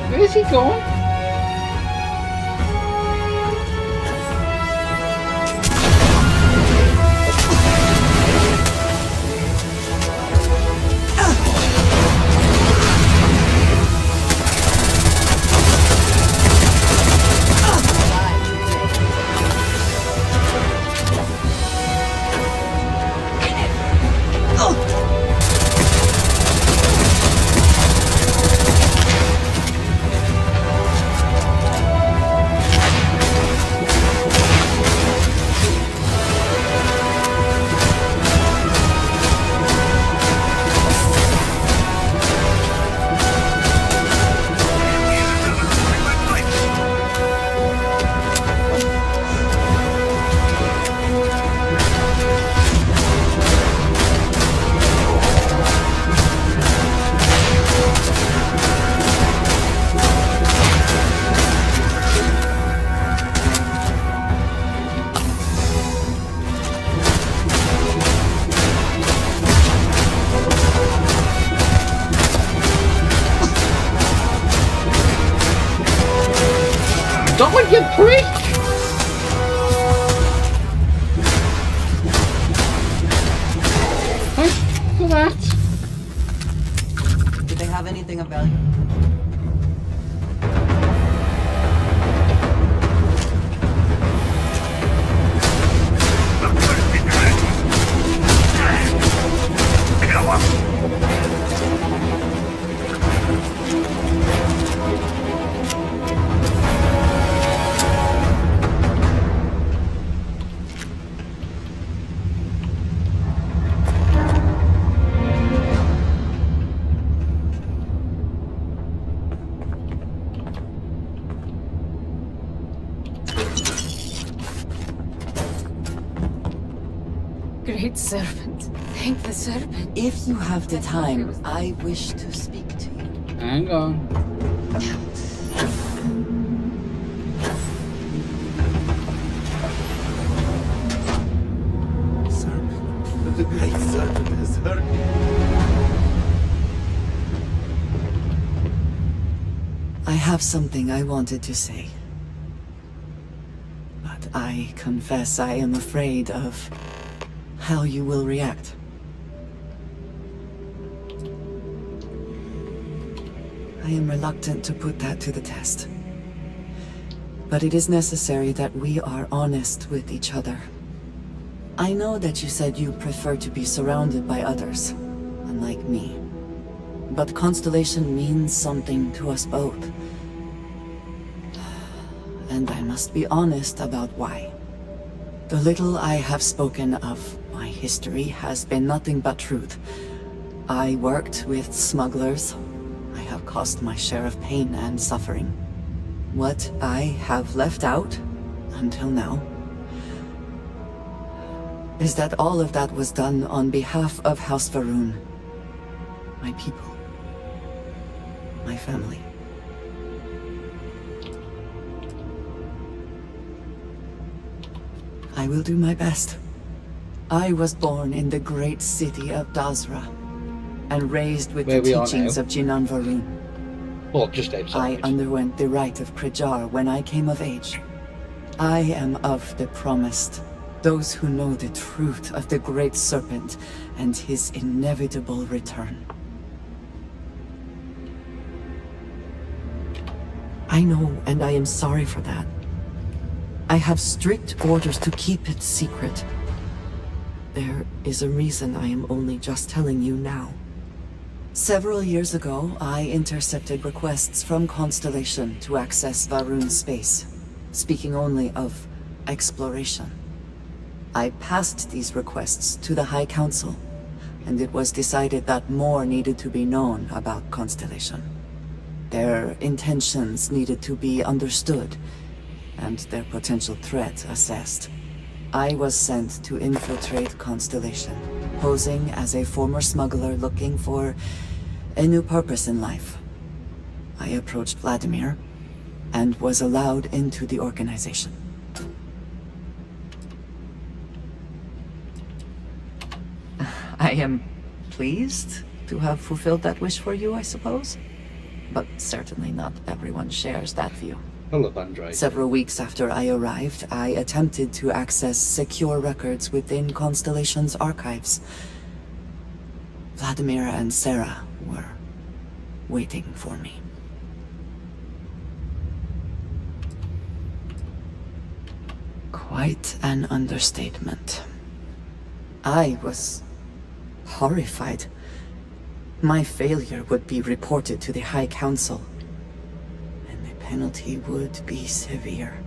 Where's he going? Die, you prick! Thanks for that. Did they have anything of value? Great serpent. Thank the serpent. If you have the time, I wish to speak to you. Hang on. I have something I wanted to say. But I confess I am afraid of how you will react. I am reluctant to put that to the test. But it is necessary that we are honest with each other. I know that you said you prefer to be surrounded by others, unlike me. But Constellation means something to us both. And I must be honest about why. The little I have spoken of my history has been nothing but truth. I worked with smugglers. I have caused my share of pain and suffering. What I have left out, until now, is that all of that was done on behalf of House Va'ruun. My people. My family. I will do my best. I was born in the great city of Dazra, and raised with the teachings of Jinan Va'ruun. Well, just outside. I underwent the rite of Krijar when I came of age. I am of the promised, those who know the truth of the Great Serpent and his inevitable return. I know, and I am sorry for that. I have strict orders to keep it secret. There is a reason I am only just telling you now. Several years ago, I intercepted requests from Constellation to access Va'ruun space, speaking only of exploration. I passed these requests to the High Council, and it was decided that more needed to be known about Constellation. Their intentions needed to be understood, and their potential threat assessed. I was sent to infiltrate Constellation, posing as a former smuggler looking for a new purpose in life. I approached Vladimir, and was allowed into the organization. I am pleased to have fulfilled that wish for you, I suppose. But certainly not everyone shares that view. Hello, Andrei. Several weeks after I arrived, I attempted to access secure records within Constellation's archives. Vladimir and Sarah were waiting for me. Quite an understatement. I was horrified. My failure would be reported to the High Council, and the penalty would be severe.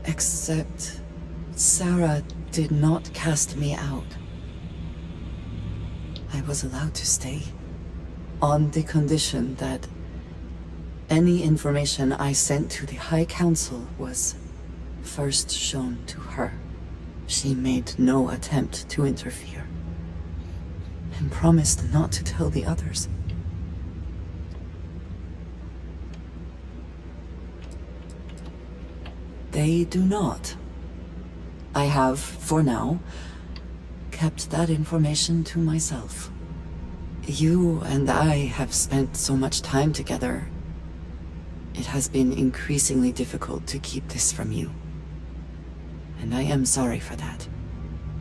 Except Sarah did not cast me out. I was allowed to stay, on the condition that any information I sent to the High Council was first shown to her. She made no attempt to interfere, and promised not to tell the others. They do not. I have, for now, kept that information to myself. You and I have spent so much time together. It has been increasingly difficult to keep this from you. And I am sorry for that.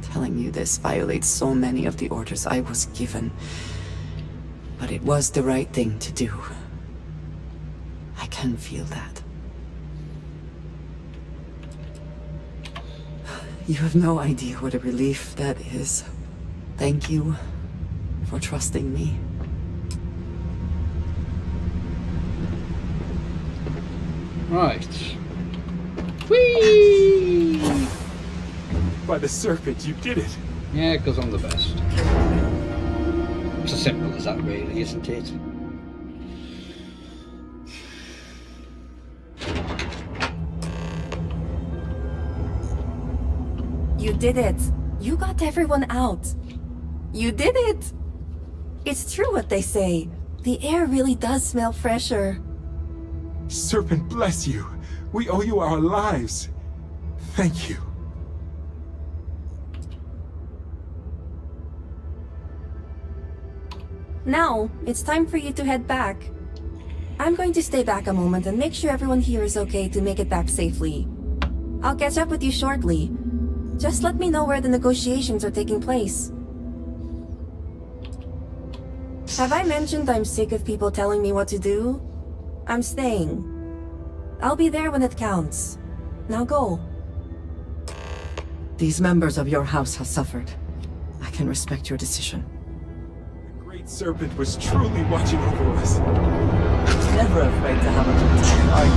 Telling you this violates so many of the orders I was given. But it was the right thing to do. I can feel that. You have no idea what a relief that is. Thank you for trusting me. Right. Whee! By the serpent, you did it. Yeah, because I'm the best. It's as simple as that, really, isn't it? You did it. You got everyone out. You did it. It's true what they say. The air really does smell fresher. Serpent bless you. We owe you our lives. Thank you. Now, it's time for you to head back. I'm going to stay back a moment and make sure everyone here is okay to make it back safely. I'll catch up with you shortly. Just let me know where the negotiations are taking place. Have I mentioned I'm sick of people telling me what to do? I'm staying. I'll be there when it counts. Now go. These members of your house have suffered. I can respect your decision. The Great Serpent was truly watching over us. Never afraid to have a good time, are you?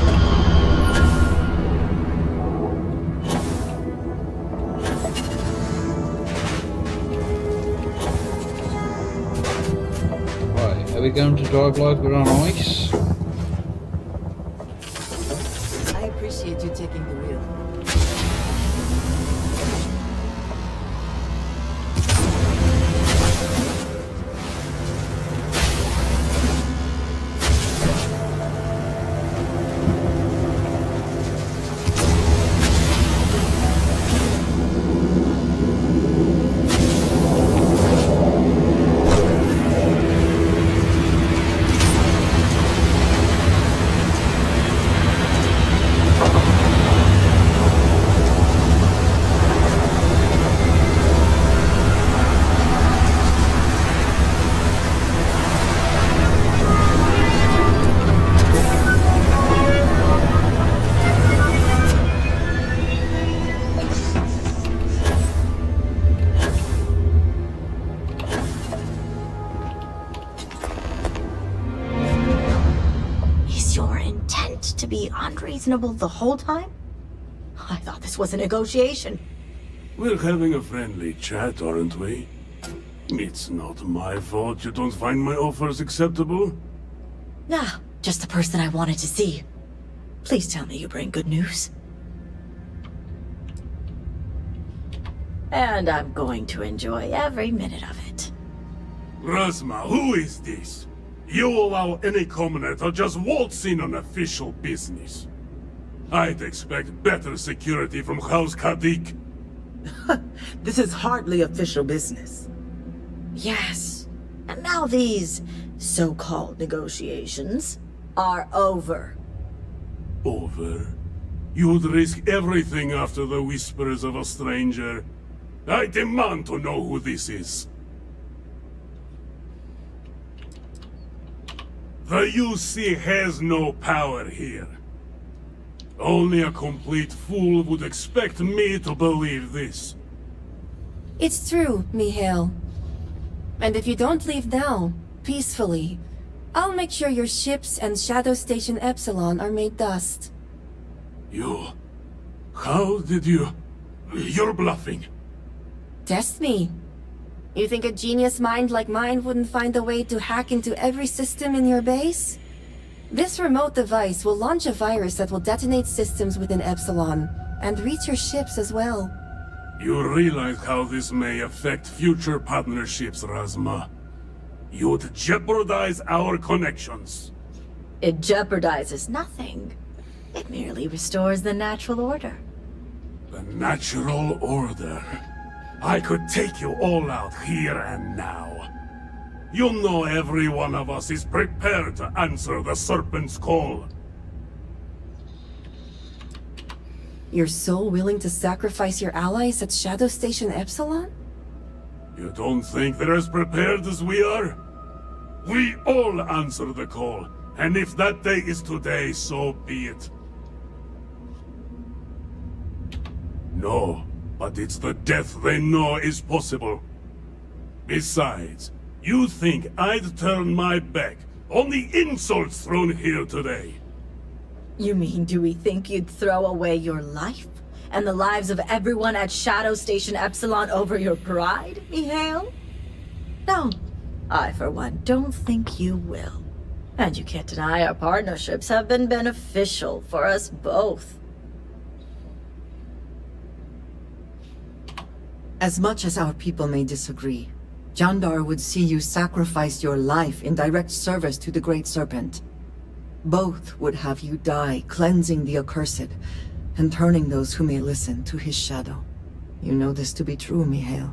Right, are we going to drive like we're on ice? I appreciate you taking the wheel. Unreasonable the whole time? I thought this was a negotiation. We're having a friendly chat, aren't we? It's not my fault you don't find my offers acceptable. Nah, just the person I wanted to see. Please tell me you bring good news. And I'm going to enjoy every minute of it. Razma, who is this? You allow any commoner to just waltz in on official business. I'd expect better security from House Kadik. This is hardly official business. Yes. And now these so-called negotiations are over. Over? You'd risk everything after the whispers of a stranger. I demand to know who this is. The UC has no power here. Only a complete fool would expect me to believe this. It's true, Mihail. And if you don't leave now, peacefully, I'll make sure your ships and Shadow Station Epsilon are made dust. You... How did you... You're bluffing. Test me. You think a genius mind like mine wouldn't find a way to hack into every system in your base? This remote device will launch a virus that will detonate systems within Epsilon, and reach your ships as well. You realize how this may affect future partnerships, Razma. You'd jeopardize our connections. It jeopardizes nothing. It merely restores the natural order. The natural order. I could take you all out here and now. You know every one of us is prepared to answer the Serpent's call. You're so willing to sacrifice your allies at Shadow Station Epsilon? You don't think they're as prepared as we are? We all answer the call, and if that day is today, so be it. No, but it's the death they know is possible. Besides, you think I'd turn my back on the insults thrown here today? You mean, do we think you'd throw away your life and the lives of everyone at Shadow Station Epsilon over your pride, Mihail? No, I for one don't think you will. And you can't deny our partnerships have been beneficial for us both. As much as our people may disagree, Jandar would see you sacrifice your life in direct service to the Great Serpent. Both would have you die cleansing the accursed and turning those who may listen to his shadow. You know this to be true, Mihail.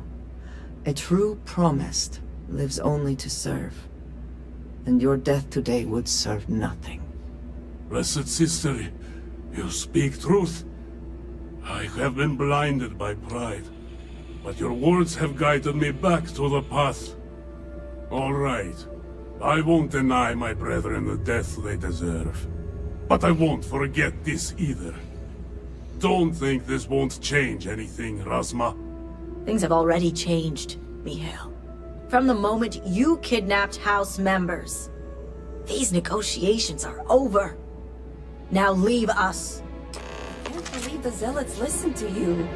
A true promised lives only to serve, and your death today would serve nothing. Blessed sister, you speak truth. I have been blinded by pride, but your words have guided me back to the path. All right. I won't deny my brethren the death they deserve. But I won't forget this either. Don't think this won't change anything, Razma. Things have already changed, Mihail. From the moment you kidnapped House members. These negotiations are over. Now leave us. I can't believe the Zealots listened to you.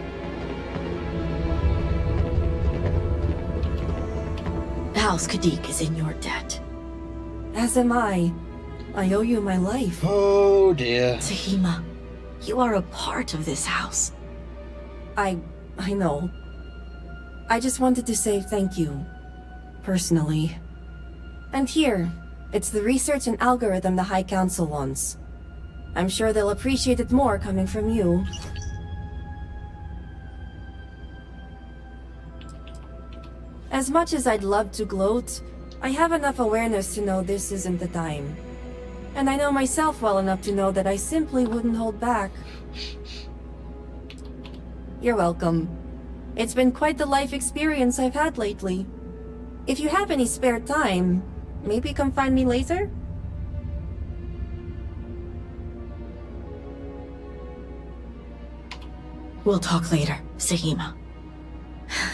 House Kadik is in your debt. As am I. I owe you my life. Oh dear. Tahima, you are a part of this house. I know. I just wanted to say thank you. Personally. And here, it's the research and algorithm the High Council wants. I'm sure they'll appreciate it more coming from you. As much as I'd love to gloat, I have enough awareness to know this isn't the time. And I know myself well enough to know that I simply wouldn't hold back. You're welcome. It's been quite the life experience I've had lately. If you have any spare time, maybe come find me later? We'll talk later, Sahima.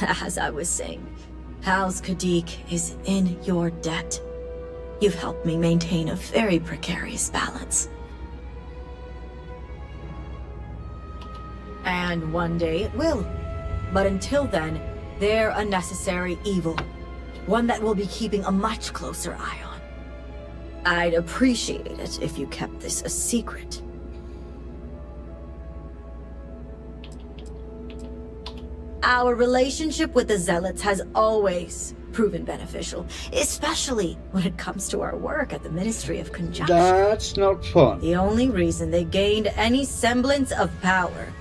As I was saying, House Kadik is in your debt. You've helped me maintain a very precarious balance. And one day it will. But until then, they're a necessary evil. One that we'll be keeping a much closer eye on. I'd appreciate it if you kept this a secret. Our relationship with the Zealots has always proven beneficial, especially when it comes to our work at the Ministry of Conjunction. That's not fun. The only reason they gained any semblance of power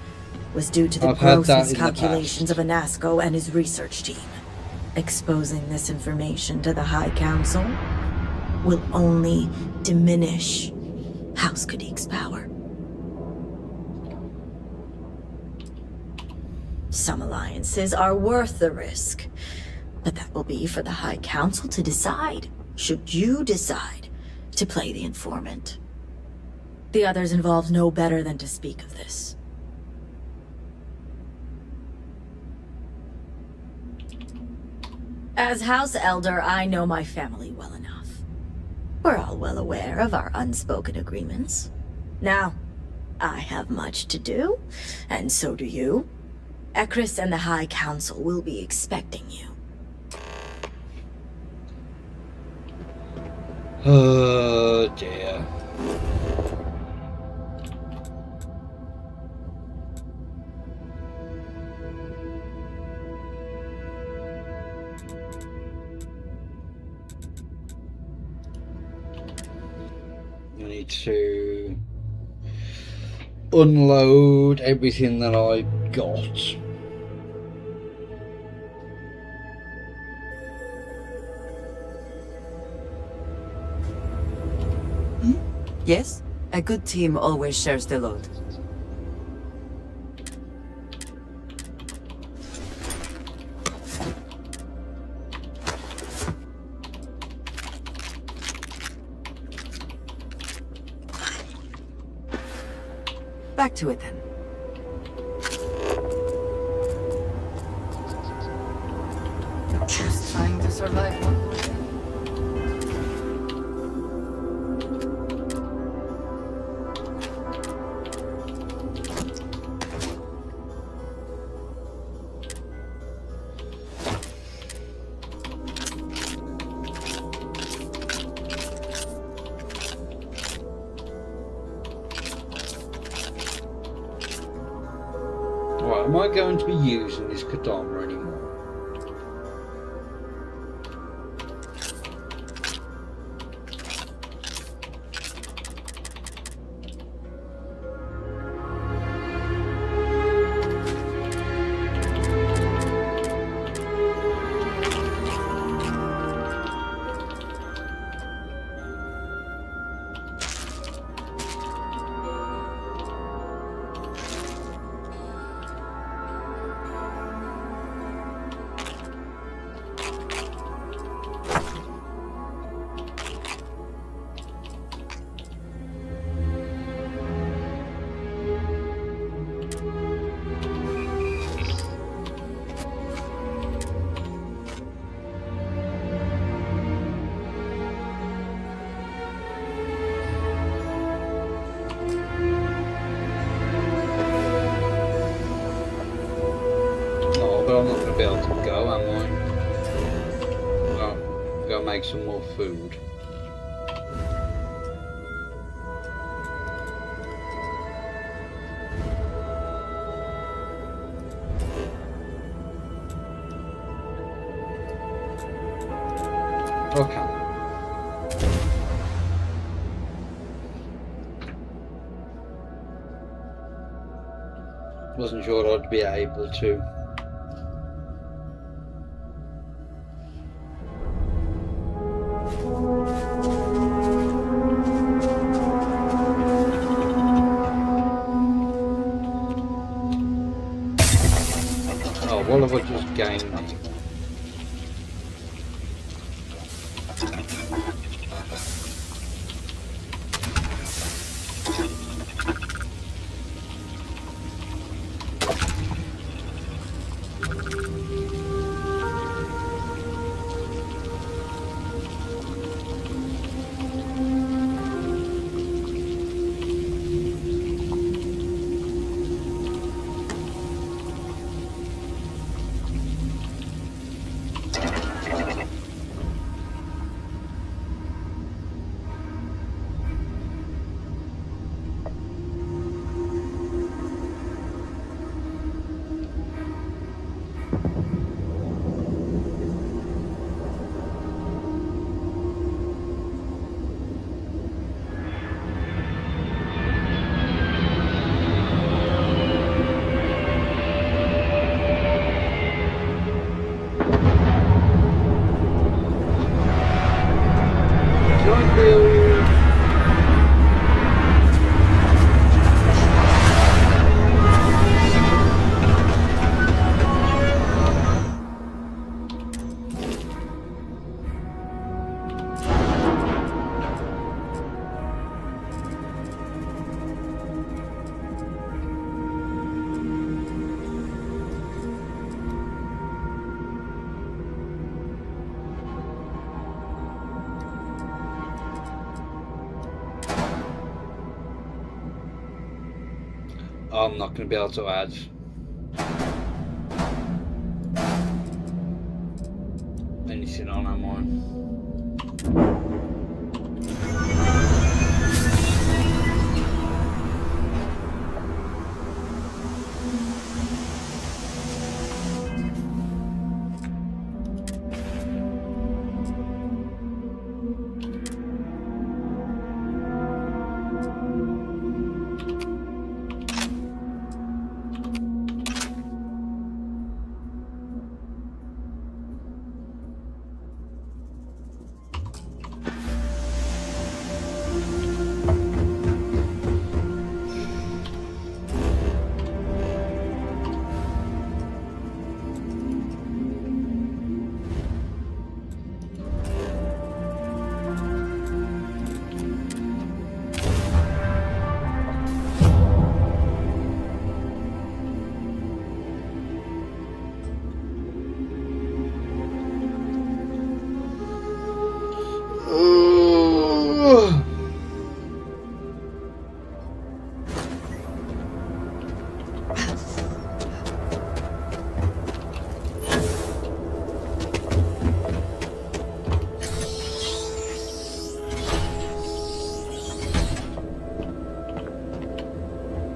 was due to the I've had gross that in the miscalculations past. of Anasco and his research team. Exposing this information to the High Council will only diminish House Kadik's power. Some alliances are worth the risk, but that will be for the High Council to decide, should you decide to play the informant. The others involved know better than to speak of this. As House Elder, I know my family well enough. We're all well aware of our unspoken agreements. Now, I have much to do, and so do you. Ekris and the High Council will be expecting you. Oh dear. I need to unload everything that I got. Yes? A good team always shares the load. Back to it then. Just trying to survive one more day. Right, am I going to be using this katana anymore? be able to go, am I? Well, go make some more food. Okay. Wasn't sure I'd be able to. Oh, what have I just gained now? I'm not going to be able to add anything on, am I?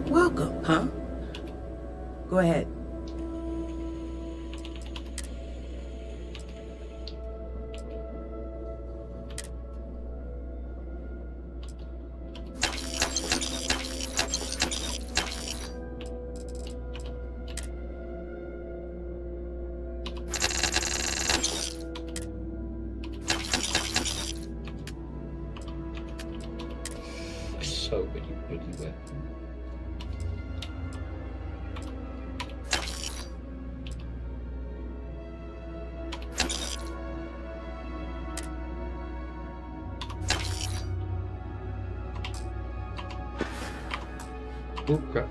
Welcome, huh? Go ahead. So many bloody weapons. Oh crap.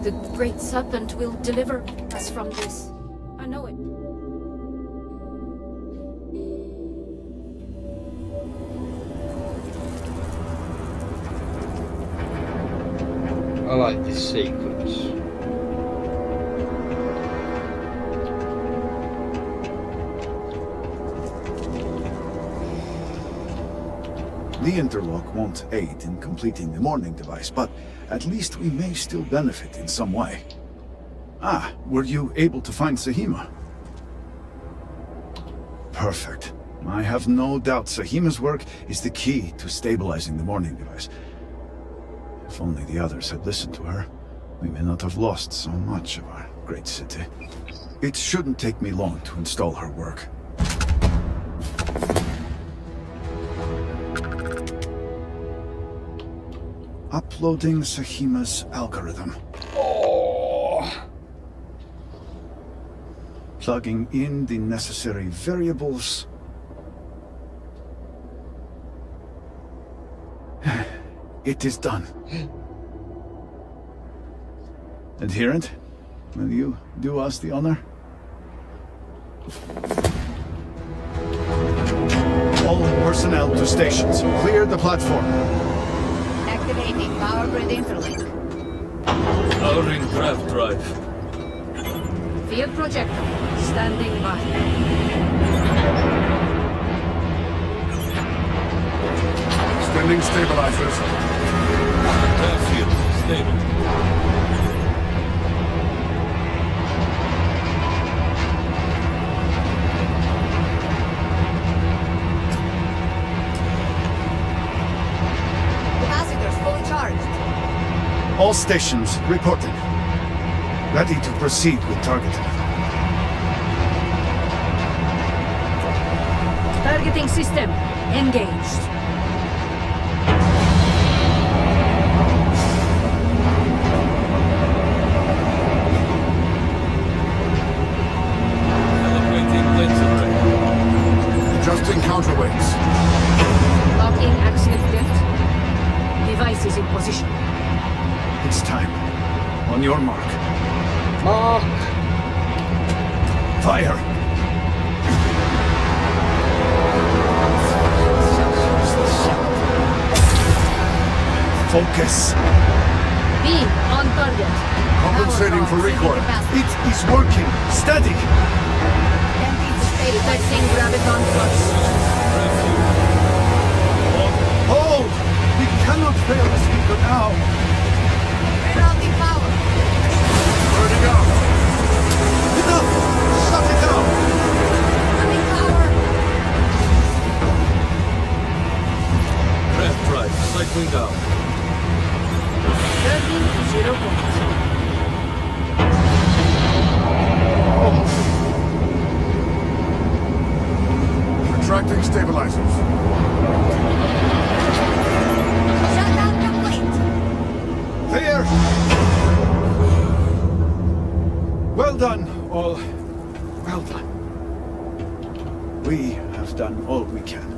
The Great Serpent will deliver us from this. I know it. I like this sequence. The interlock won't aid in completing the morning device, but at least we may still benefit in some way. Ah, were you able to find Sahima? Perfect. I have no doubt Sahima's work is the key to stabilizing the morning device. If only the others had listened to her, we may not have lost so much of our great city. It shouldn't take me long to install her work. Uploading Sahima's algorithm. Oh. Plugging in the necessary variables. It is done. Adherent, will you do us the honor? All personnel to stations. Clear the platform. Activating power grid interlink. Powering draft drive. Field projector. Standing by. Extending stabilizers. Starfield, stable. Capacitors fully charged. All stations reporting. Ready to proceed with targeting. Targeting system engaged. Adjusting counterweights. Locking axial drift. Device is in position. It's time. On your mark. Mark! Fire! Focus. Beam on target. Compensating for recoil. It is working. Steady. Detecting graviton flux. Hold! We cannot fail the speaker now. Rerouting power. Burning out. Enough! Shut it down! Running power. Draft drive, cycling down. 30 point. Retracting stabilizers. Shutdown complete. Clear! Well done, all. Well done. We have done all we can.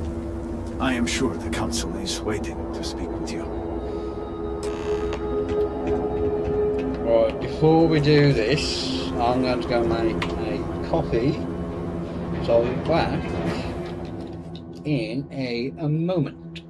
I am sure the Council is waiting to speak with you. Right, before we do this, I'm going to go make a copy. So I'll be back in a moment.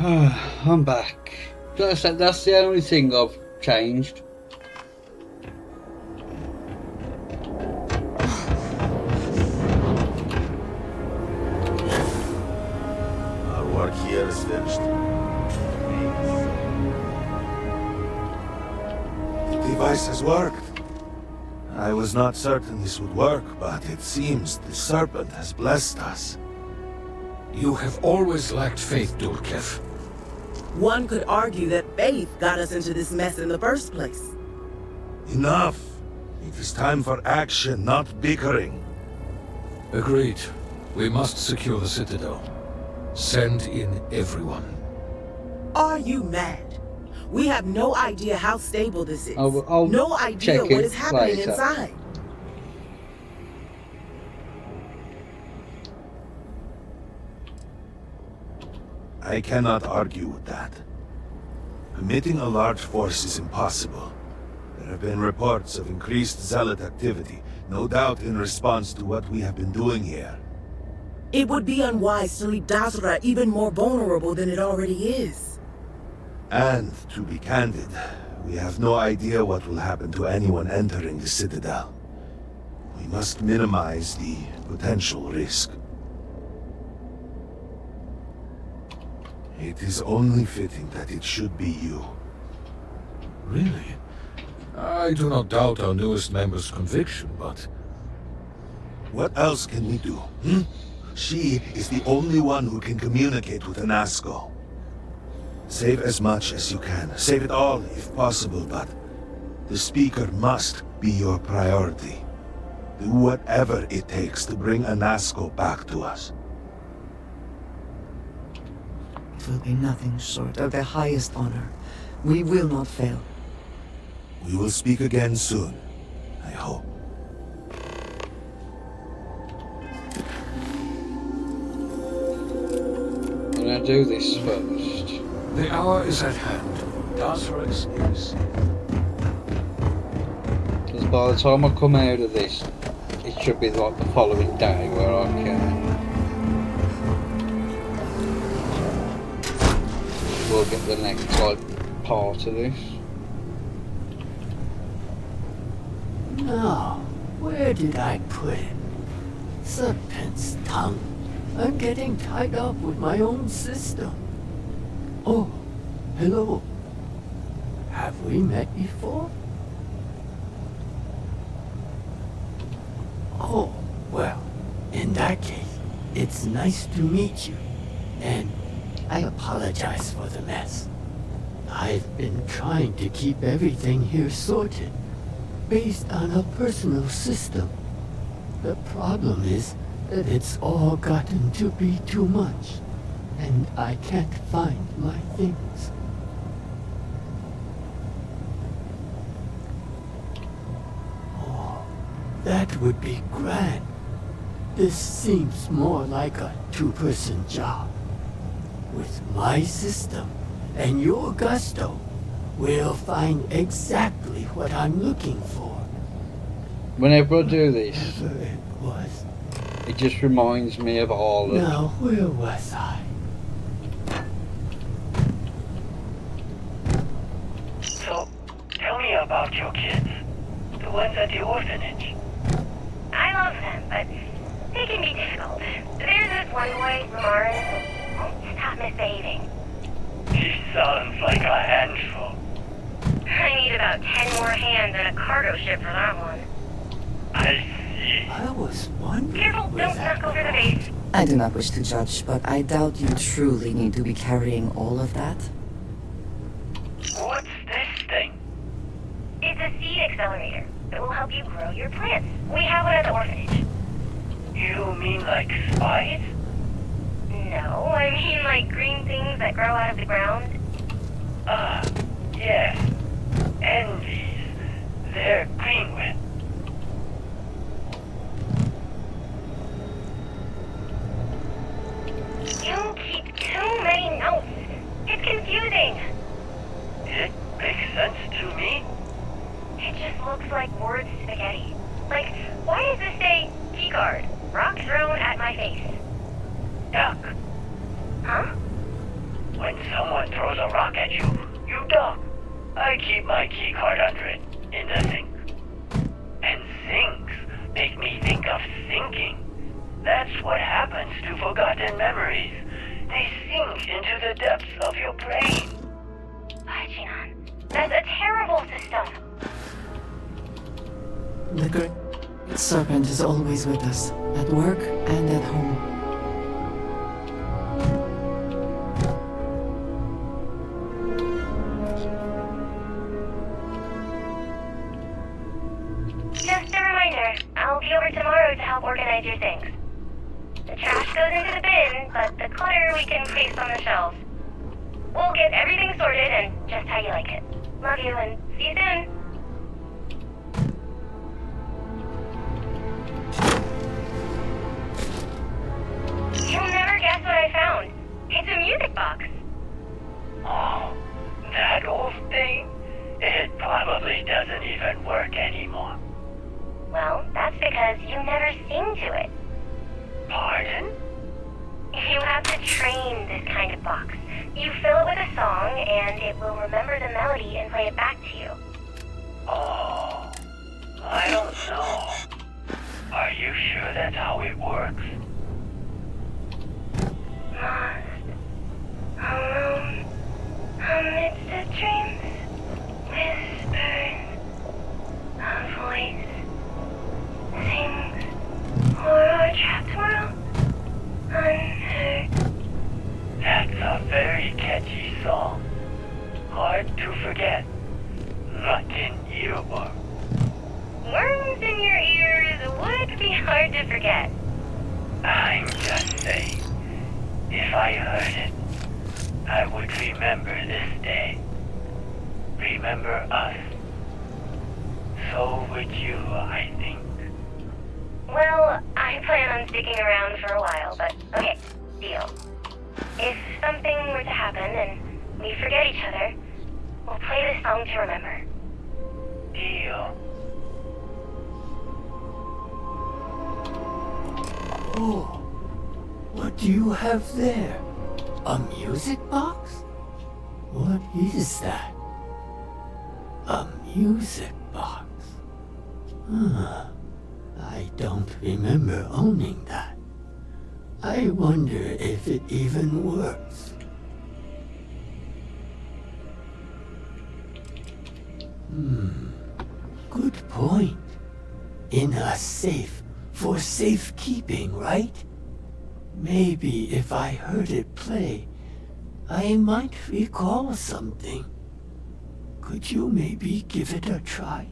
I'm back. That's the only thing I've changed. Our work here is finished. The device has worked. I was not certain this would work, but it seems the Serpent has blessed us. You have always lacked faith, Dulkef. One could argue that faith got us into this mess in the first place. Enough! It is time for action, not bickering. Agreed. We must secure the Citadel. Send in everyone. Are you mad? We have no idea how stable this is. I'll no idea check what it is happening later. inside. I cannot argue with that. Committing a large force is impossible. There have been reports of increased Zealot activity, no doubt in response to what we have been doing here. It would be unwise to leave Dasra even more vulnerable than it already is. And, to be candid, we have no idea what will happen to anyone entering the Citadel. We must minimize the potential risk. It is only fitting that it should be you. Really? I do not doubt our newest member's conviction, but... What else can we do, She is the only one who can communicate with Anasco. Save as much as you can. Save it all, if possible, but... the Speaker must be your priority. Do whatever it takes to bring Anasco back to us. It will be nothing short of the highest honor. We will not fail. We will speak again soon, I hope. I'm gonna do this first. The hour is at hand. Dasra is news. Because by the time I come out of this, it should be like the following day where I can. We'll get the next part of this. Now, where did I put it? Serpent's tongue. I'm getting tied up with my own system. Oh, hello. Have we met before? Oh, well, in that case, it's nice to meet you. And I apologize for the mess. I've been trying to keep everything here sorted, based on a personal system. The problem is that it's all gotten to be too much, and I can't find my things. Oh, that would be grand. This seems more like a two-person job. With my system and your gusto, we'll find exactly what I'm looking for. Whenever I do this, Whatever it was. it just reminds me of all of Now, where was I? So, tell me about your kids. The ones at the orphanage. I love them, but they can be difficult. There's this one boy, Lawrence, won't stop misbehaving. He sounds like a handful. I need about 10 more hands and a cargo ship for that one. I see. I was wondering. Careful, don't knock over the base. I do not wish to judge, but I doubt you truly need to be carrying all of that. What's this thing? It's a seed accelerator. It will help you grow your plants. We have one at the orphanage. You mean like spies? No, I mean like green things that grow out of the ground. Ah, yes. Envies. They're green with. You keep too many notes. It's confusing. It makes sense to me. It just looks like word spaghetti. Like, why does this say keycard? Rock thrown at my face. Yuck. Huh? When someone throws a rock at you, you duck. I keep my keycard under it, in the sink. And sinks make me think of sinking. That's what happens to forgotten memories. They sink into the depths of your brain. Pachinon, that's a terrible system. The Great Serpent is always with us, at work and at home. Just a reminder, I'll be over tomorrow to help organize your things. The trash goes into the bin, but the clutter we can paste on the shelves. We'll get everything sorted and just how you like it. Love you and see you soon. You'll never guess what I found. It's a music box. Oh, that old thing? It probably doesn't even work anymore. Well, that's because you never sing to it. Pardon? You have to train this kind of box. You fill it with a song, and it will remember the melody and play it back to you. Oh, I don't know. Are you sure that's how it works? Lost, alone, amidst the dreams, whispers, a voice sings o'er our trapped world, unheard. That's a very catchy song. Hard to forget. Not in earworm. Worms in your ears would be hard to forget. I'm just saying, if I heard it, I would remember this day. Remember us. So would you, I think. Well, I plan on sticking around for a while, but okay, deal. If something were to happen and we forget each other, we'll play this song to remember. Deal. Oh, what do you have there? A music box? What is that? A music box? Huh. I don't remember owning that. I wonder if it even works. Good point. In a safe, for safekeeping, right? Maybe if I heard it play, I might recall something. Could you maybe give it a try?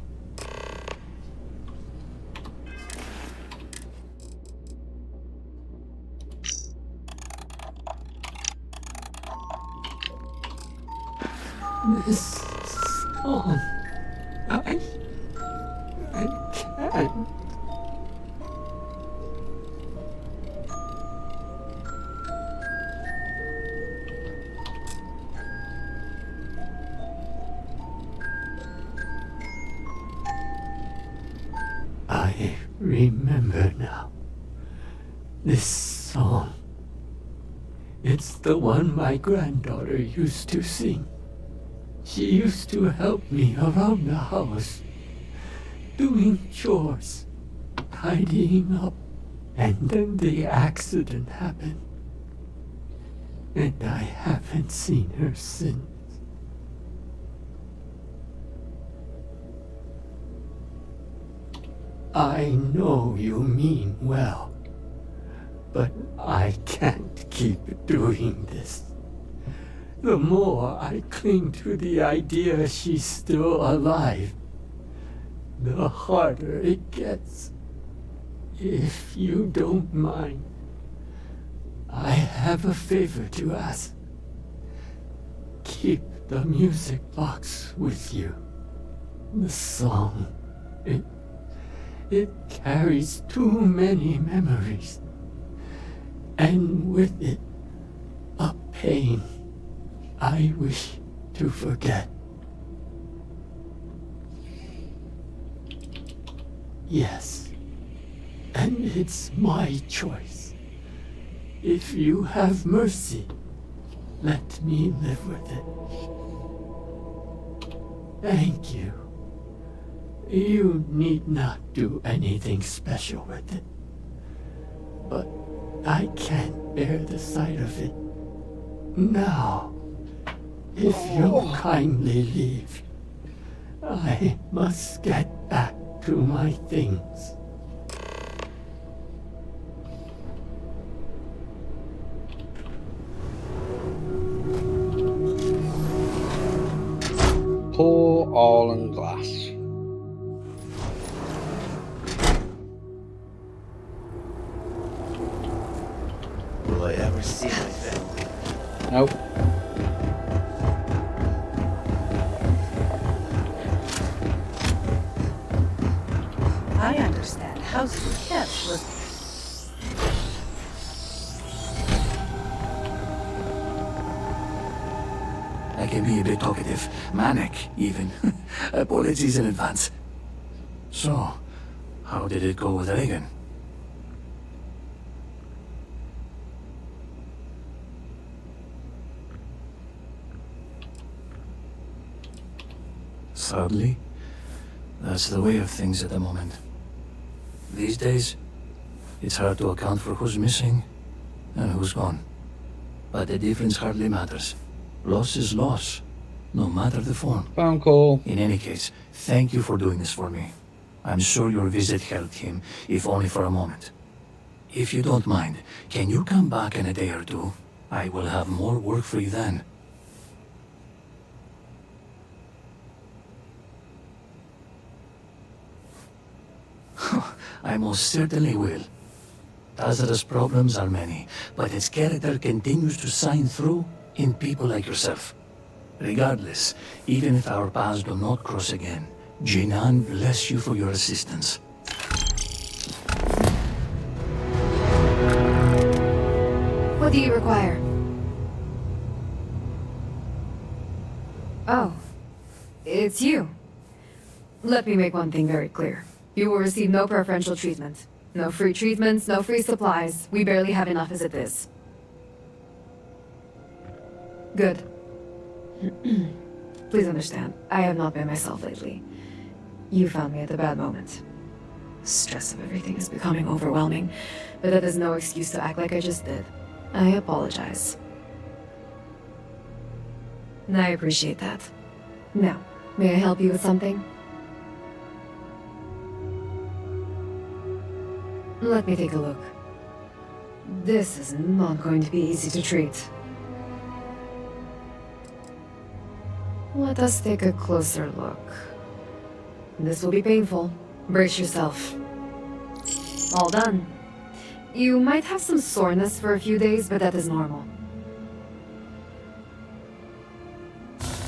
This song, I can't. I remember now. This song. It's the one my granddaughter used to sing. She used to help me around the house, doing chores, tidying up, and then the accident happened. And I haven't seen her since. I know you mean well, but I can't keep doing this. The more I cling to the idea she's still alive, the harder it gets. If you don't mind, I have a favor to ask. Keep the music box with you. The song, it carries too many memories. And with it, a pain I wish to forget. Yes, and it's my choice. If you have mercy, let me live with it. Thank you. You need not do anything special with it. But I can't bear the sight of it. Now, if you'll kindly leave, I must get back to my things. Pour all in glass. Will I ever see my family? Nope. I understand. House you kept was... I can be a bit talkative, manic even. Apologies in advance. So, how did it go with Reagan? Sadly, that's the way of things at the moment. These days, it's hard to account for who's missing and who's gone. But the difference hardly matters. Loss is loss, no matter the form. Phone call. In any case, thank you for doing this for me. I'm sure your visit helped him, if only for a moment. If you don't mind, can you come back in a day or two? I will have more work for you then. I most certainly will. Tazara's problems are many, but its character continues to shine through in people like yourself. Regardless, even if our paths do not cross again, Jinan bless you for your assistance. What do you require? Oh, it's you. Let me make one thing very clear. You will receive no preferential treatment. No free treatments, no free supplies. We barely have enough as it is. Good. Please understand, I have not been myself lately. You found me at a bad moment. Stress of everything is becoming overwhelming, but that is no excuse to act like I just did. I apologize. I appreciate that. Now, may I help you with something? Let me take a look. This is not going to be easy to treat. Let us take a closer look. This will be painful. Brace yourself. All done. You might have some soreness for a few days, but that is normal.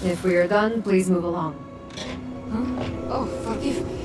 If we are done, please move along. Huh? Oh, forgive me.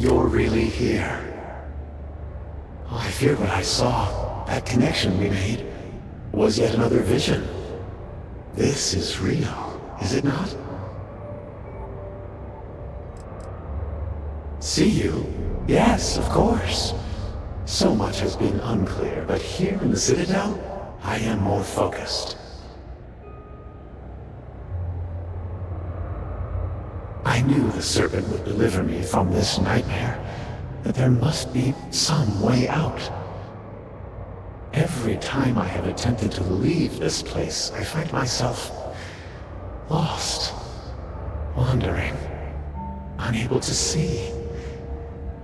You're really here. Oh, I feared what I saw. That connection we made was yet another vision. This is real, is it not? See you? Yes, of course. So much has been unclear, but here in the Citadel, I am more focused. I knew the Serpent would deliver me from this nightmare, that there must be some way out. Every time I have attempted to leave this place, I find myself lost, wandering, unable to see.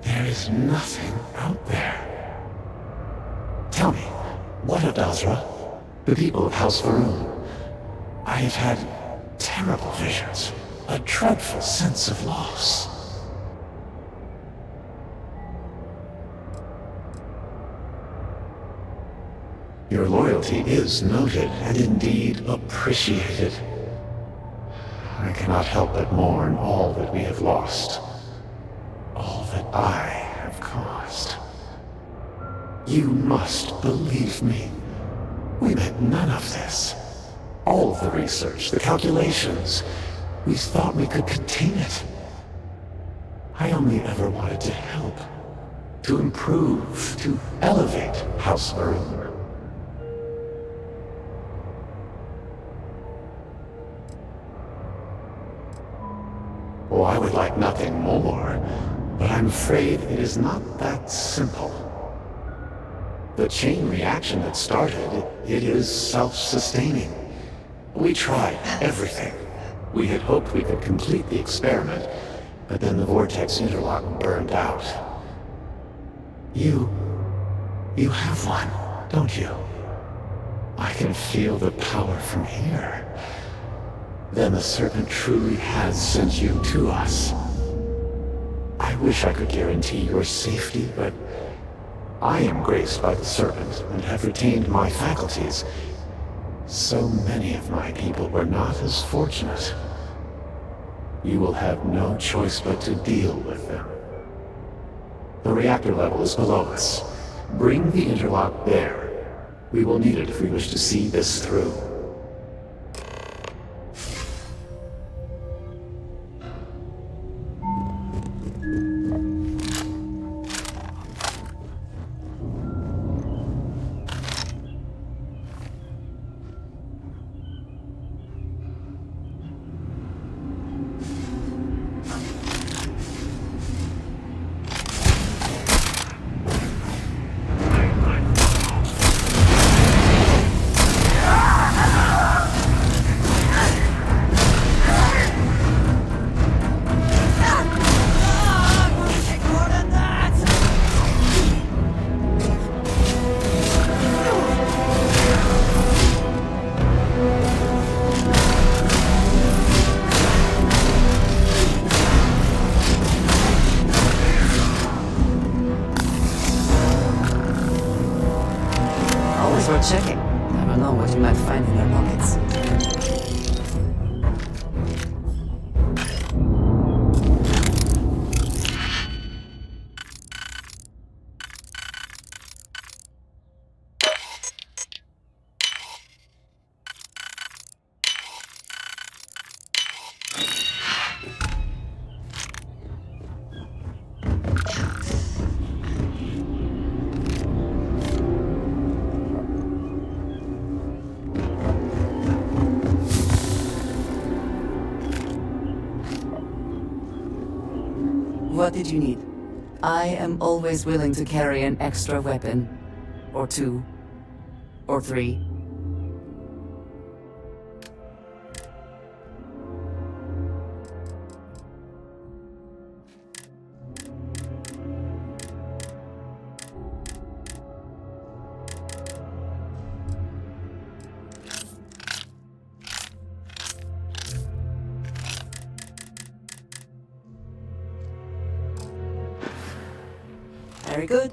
There is nothing out there. Tell me, what of Dazra? The people of House Varun? I have had terrible visions, a dreadful sense of loss. Your loyalty is noted and indeed appreciated. I cannot help but mourn all that we have lost, all that I have caused. You must believe me. We meant none of this. All of the research, the calculations, we thought we could contain it. I only ever wanted to help, to improve, to elevate House Varun. Oh, I would like nothing more, but I'm afraid it is not that simple. The chain reaction that started, it is self-sustaining. We tried everything. We had hoped we could complete the experiment, but then the vortex interlock burned out. You have one, don't you? I can feel the power from here. Then the Serpent truly has sent you to us. I wish I could guarantee your safety, but I am graced by the Serpent and have retained my faculties. So many of my people were not as fortunate. You will have no choice but to deal with them. The reactor level is below us. Bring the interlock there. We will need it if we wish to see this through. Worth checking. Never know what you might find in your pockets. What did you need? I am always willing to carry an extra weapon. Or two. Or three. Very good.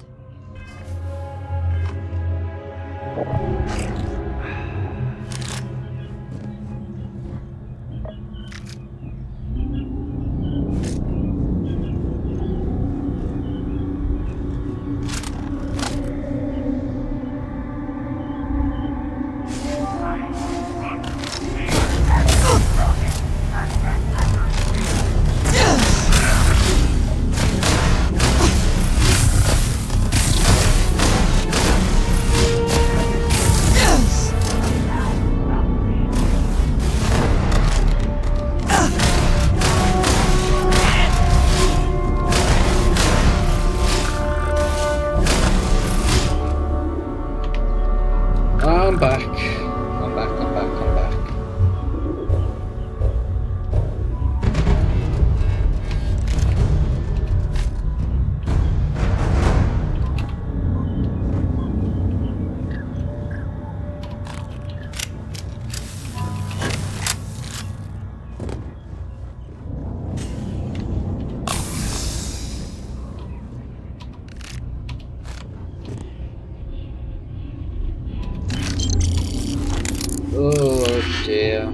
dear.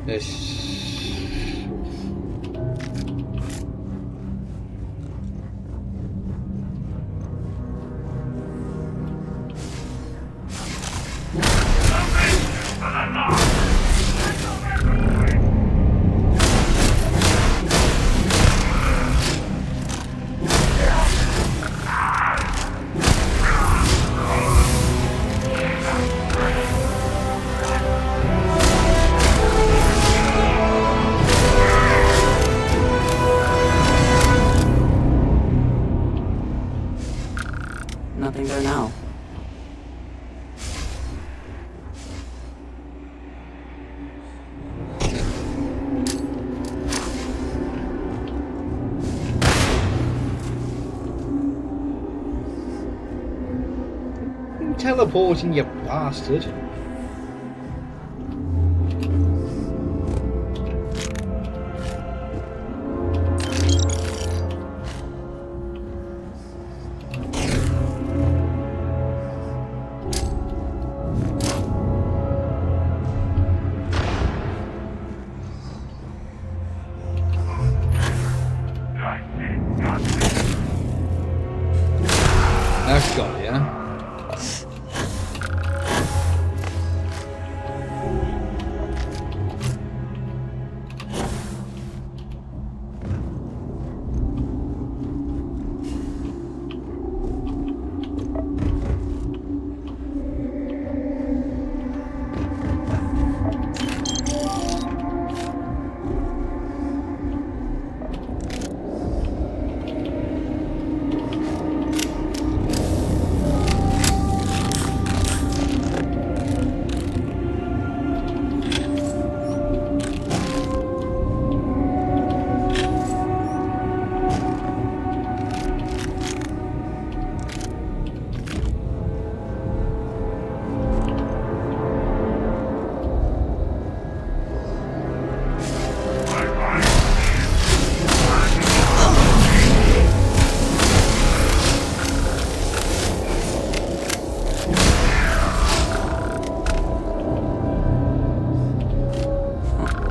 This. Nothing there now. You teleporting, you bastard. That's got ya.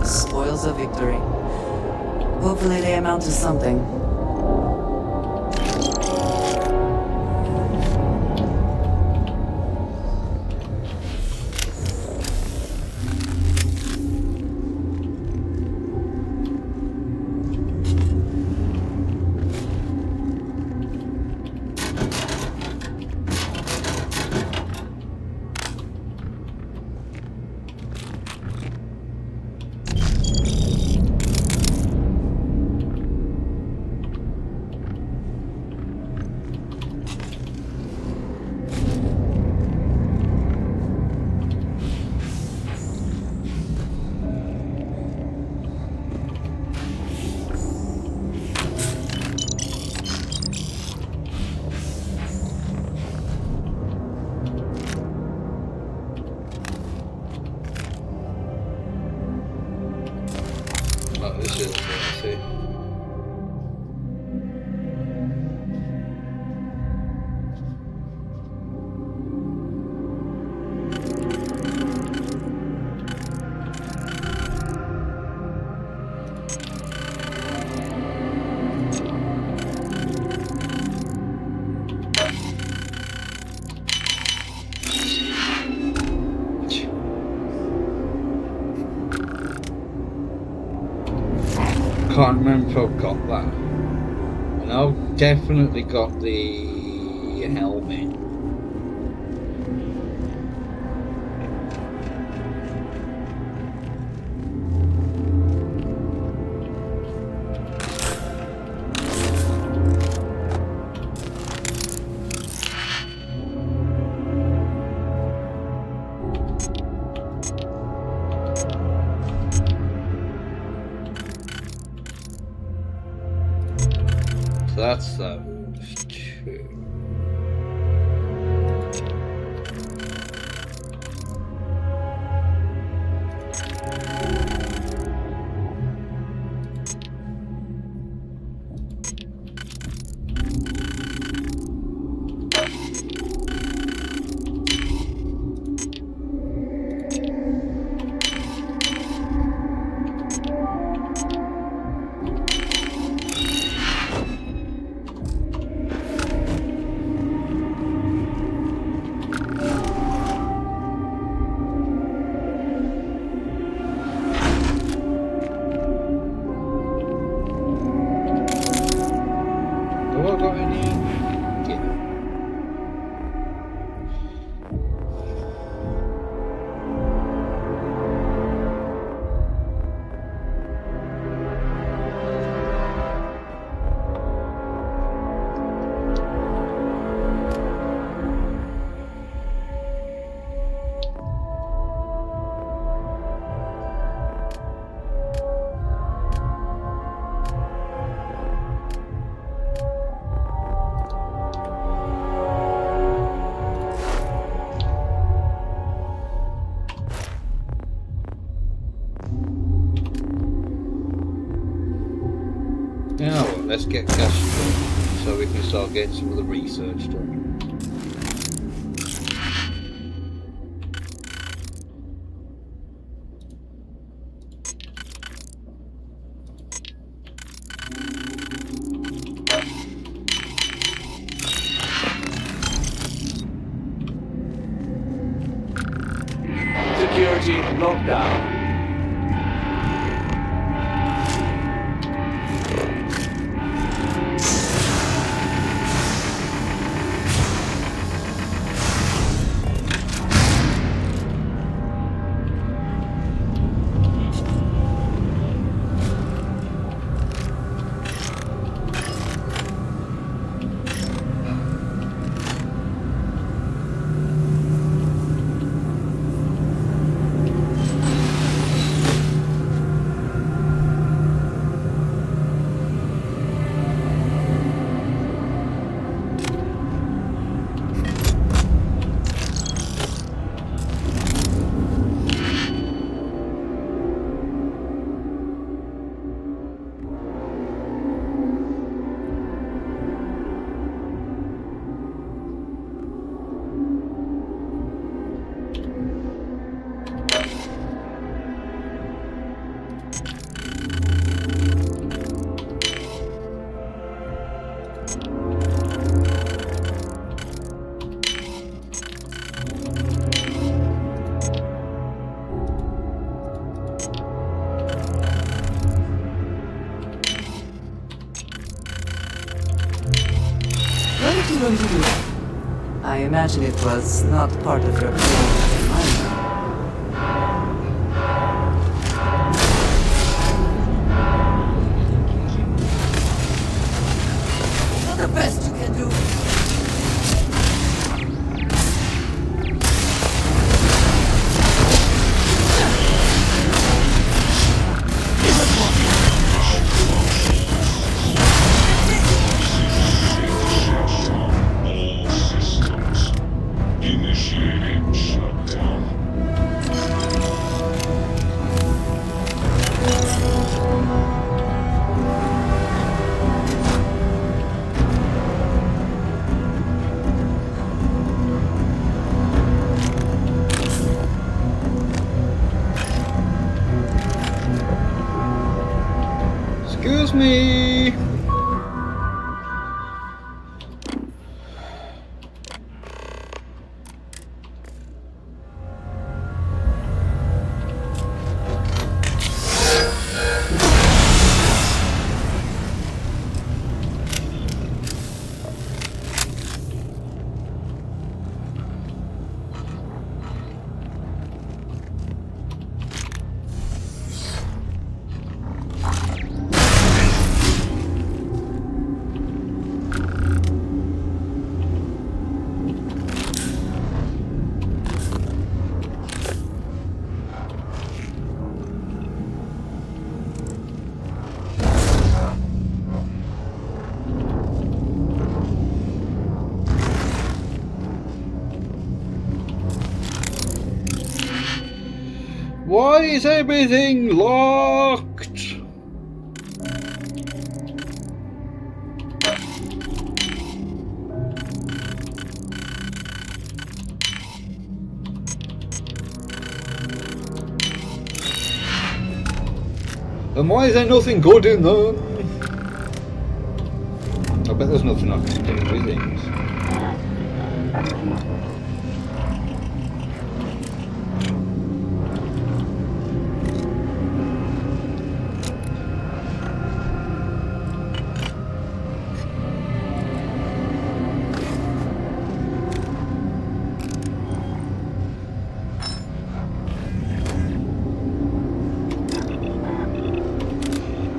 Spoils of victory. Hopefully they amount to something. Oh, this is let's see. Can't remember if I've got that. And I've definitely got the helmet. So that's those two. Now let's get cash so we can start getting some of the research done. Security lockdown. I imagine it was not part of your plan. The best you can do. Excuse me. Why is everything locked? And why is there nothing good in them? I bet there's nothing I can do with things.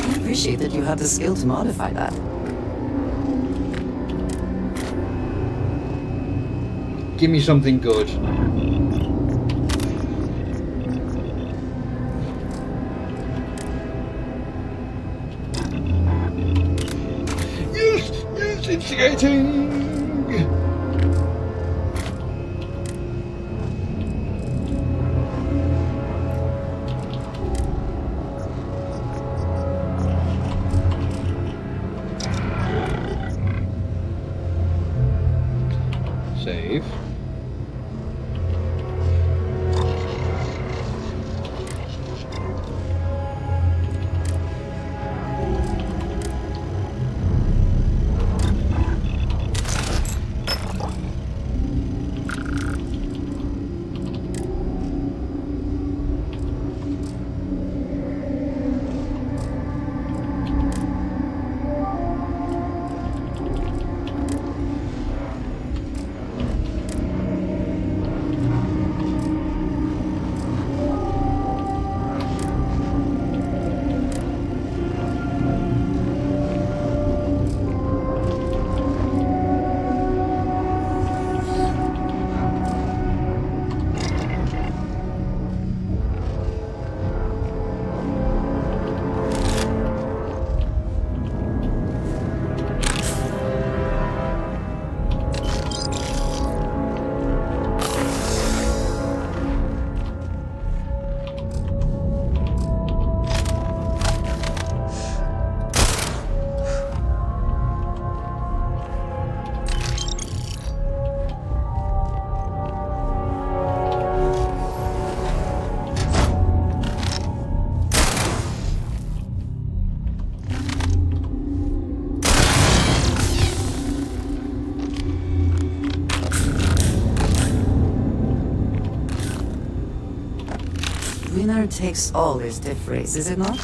I appreciate that you have the skill to modify that. Give me something good. Yes! Yes! Instigating! Save. Winner takes all is the phrase, is it not?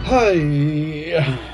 Hi.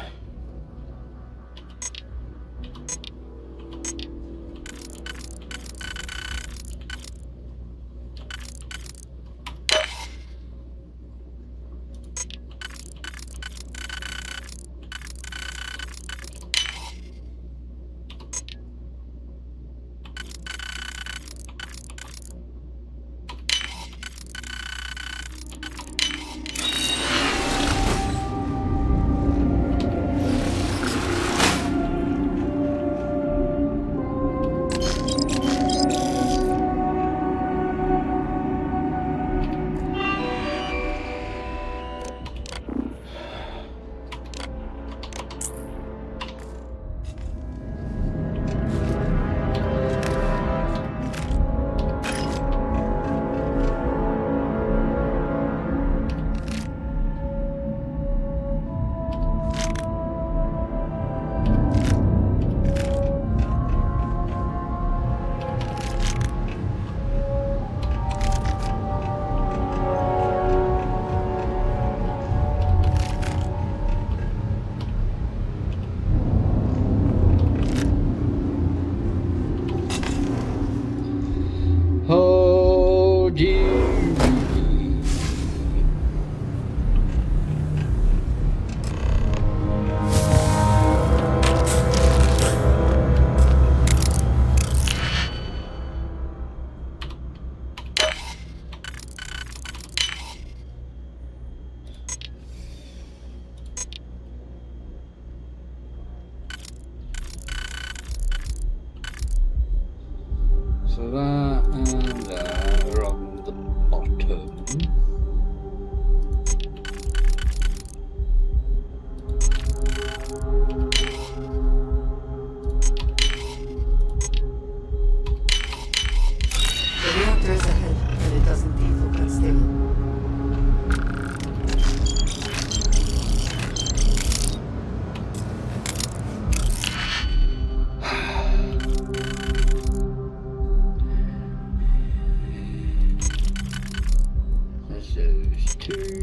So that and are on the bottom. The reactor is ahead, and it does indeed look unstable. Those two.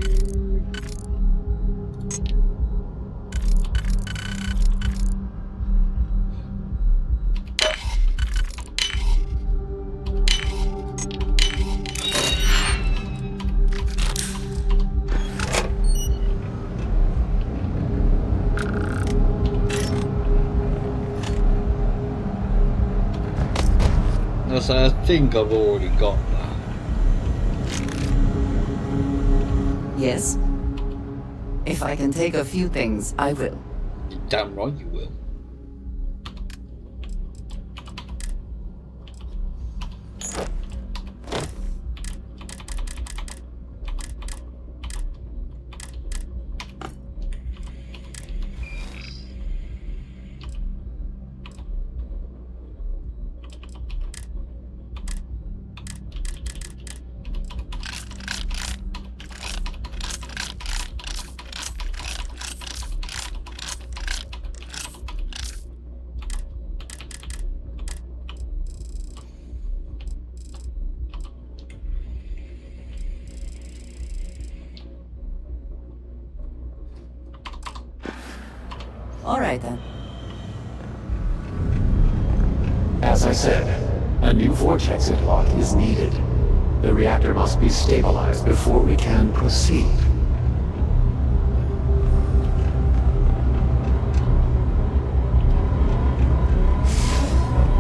So I think I've already got that. Yes? If I can take a few things, I will. Damn right you will. All right then. As I said, a new vortex lock is needed. The reactor must be stabilized before we can proceed.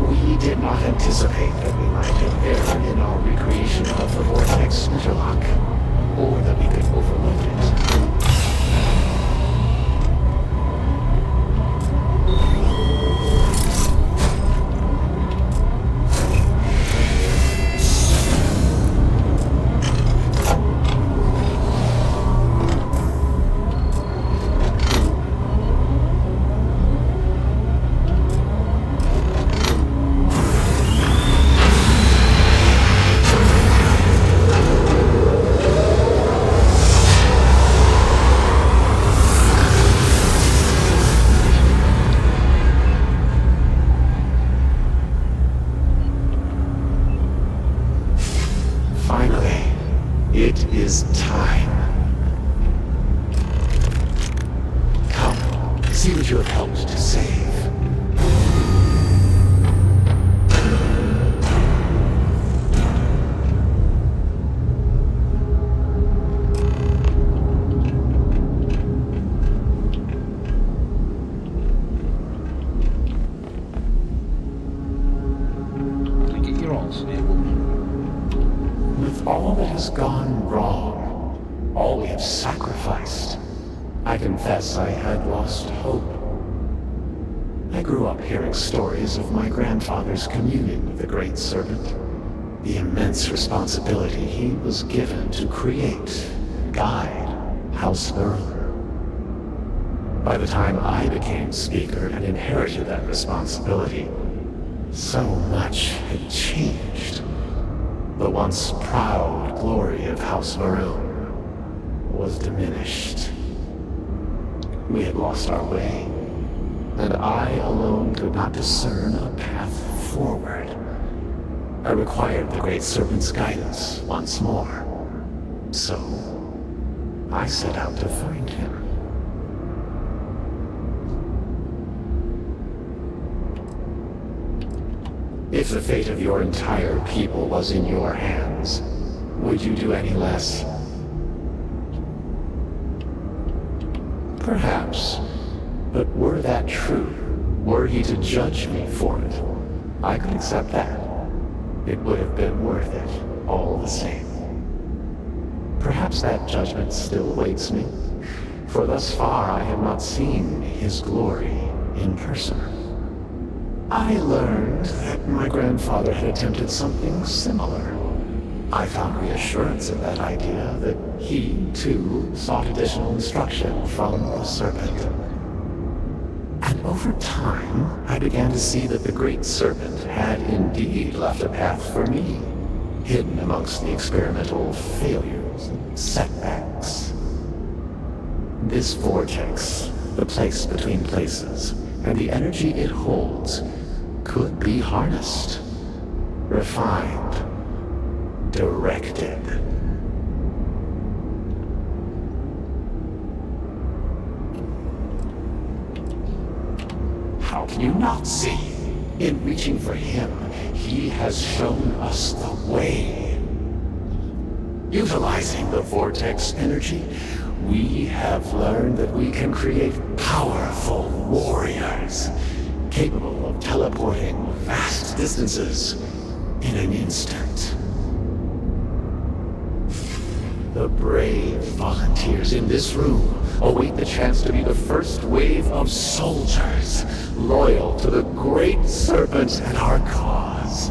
We did not anticipate that we might have erred in our recreation of the vortex interlock, or that we could overlook it. I had lost hope. I grew up hearing stories of my grandfather's communion with the Great Serpent, the immense responsibility he was given to create, guide House Varun. By the time I became Speaker and inherited that responsibility, so much had changed. The once proud glory of House Varun was diminished. We had lost our way, and I alone could not discern a path forward. I required the Great Serpent's guidance once more. So, I set out to find him. If the fate of your entire people was in your hands, would you do any less? Perhaps. But were that true, were he to judge me for it, I could accept that. It would have been worth it, all the same. Perhaps that judgment still awaits me, for thus far I have not seen his glory in person. I learned that my grandfather had attempted something similar. I found reassurance in that idea that he, too, sought additional instruction from the Serpent. And over time, I began to see that the Great Serpent had indeed left a path for me, hidden amongst the experimental failures and setbacks. This vortex, the place between places, and the energy it holds, could be harnessed, refined, directed. How can you not see? In reaching for him, he has shown us the way. Utilizing the vortex energy, we have learned that we can create powerful warriors, capable of teleporting vast distances in an instant. The brave volunteers in this room await the chance to be the first wave of soldiers loyal to the Great Serpent and our cause.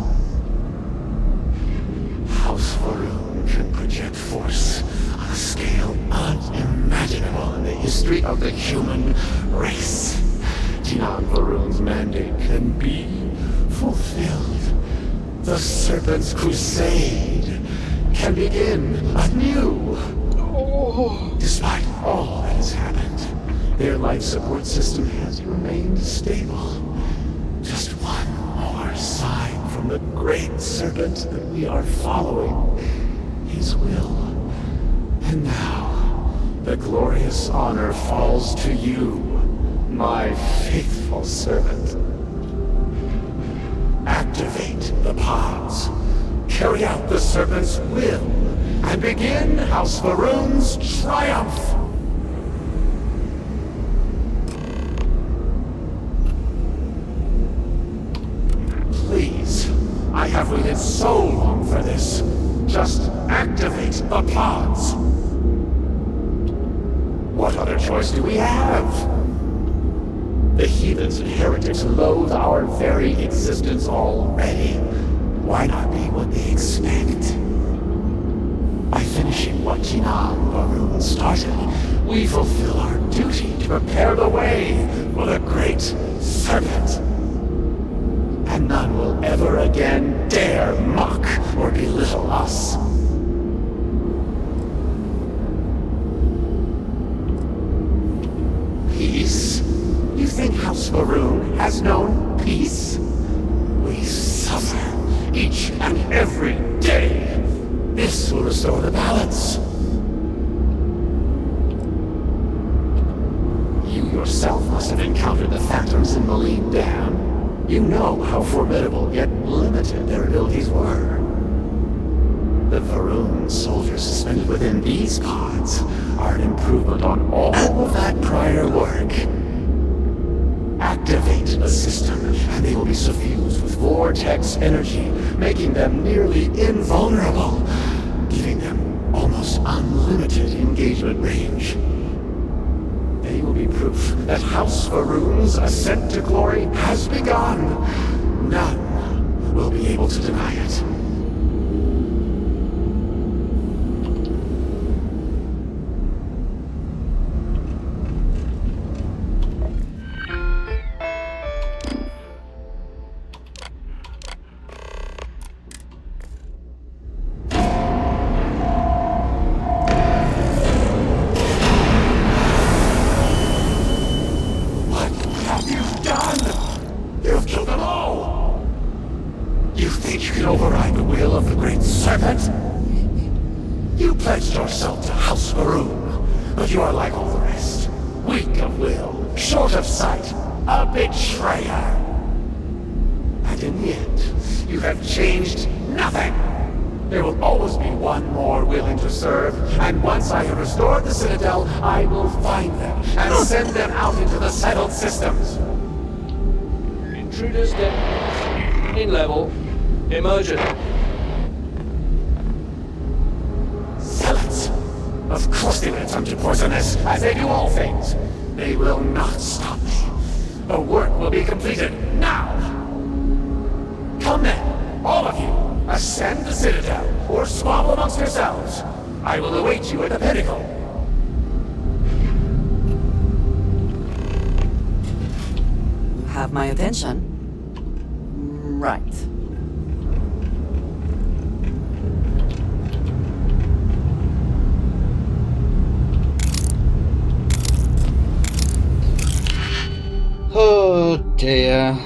House Varun can project force on a scale unimaginable in the history of the human race. Jinan Varun's mandate can be fulfilled. The Serpent's crusade can begin anew. Despite all that has happened, their life support system has remained stable. Just one more sign from the Great Serpent that we are following his will. And now, the glorious honor falls to you, my faithful servant. Activate the pods. Carry out the Serpent's will, and begin House Varun's triumph! Please, I have waited so long for this. Just activate the pods. What other choice do we have? The heathens and heretics loathe our very existence already. Why not be what they expect? By finishing what Jinan Varun started, we fulfill our duty to prepare the way for the Great Serpent. And none will ever again dare mock or belittle us. Peace? You think House Varun has known peace? We suffer each and every day. This will restore the balance. You yourself must have encountered the Phantoms in Malign Dam. You know how formidable yet limited their abilities were. The Varun soldiers suspended within these pods are an improvement on all of that prior work. Activate the system, and they will be suffused with vortex energy, making them nearly invulnerable, giving them almost unlimited engagement range. They will be proof that House Varun's ascent to glory has begun. None will be able to deny it. I will find them and send them out into the settled systems. Intruders dead. In level. Emergent. Zealots! Of course they will attempt to poison us, as they do all things. They will not stop me. The work will be completed now! Come then, all of you, ascend the Citadel, or squabble amongst yourselves. I will await you at the pinnacle. You have my attention. Right. Oh dear.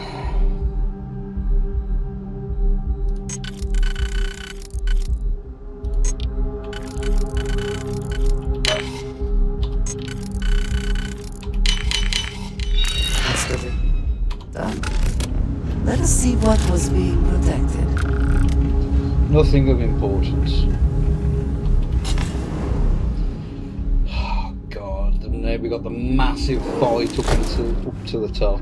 Done. Let us see what was being protected. Nothing of importance. Oh god, and there we got the massive fight up to the top.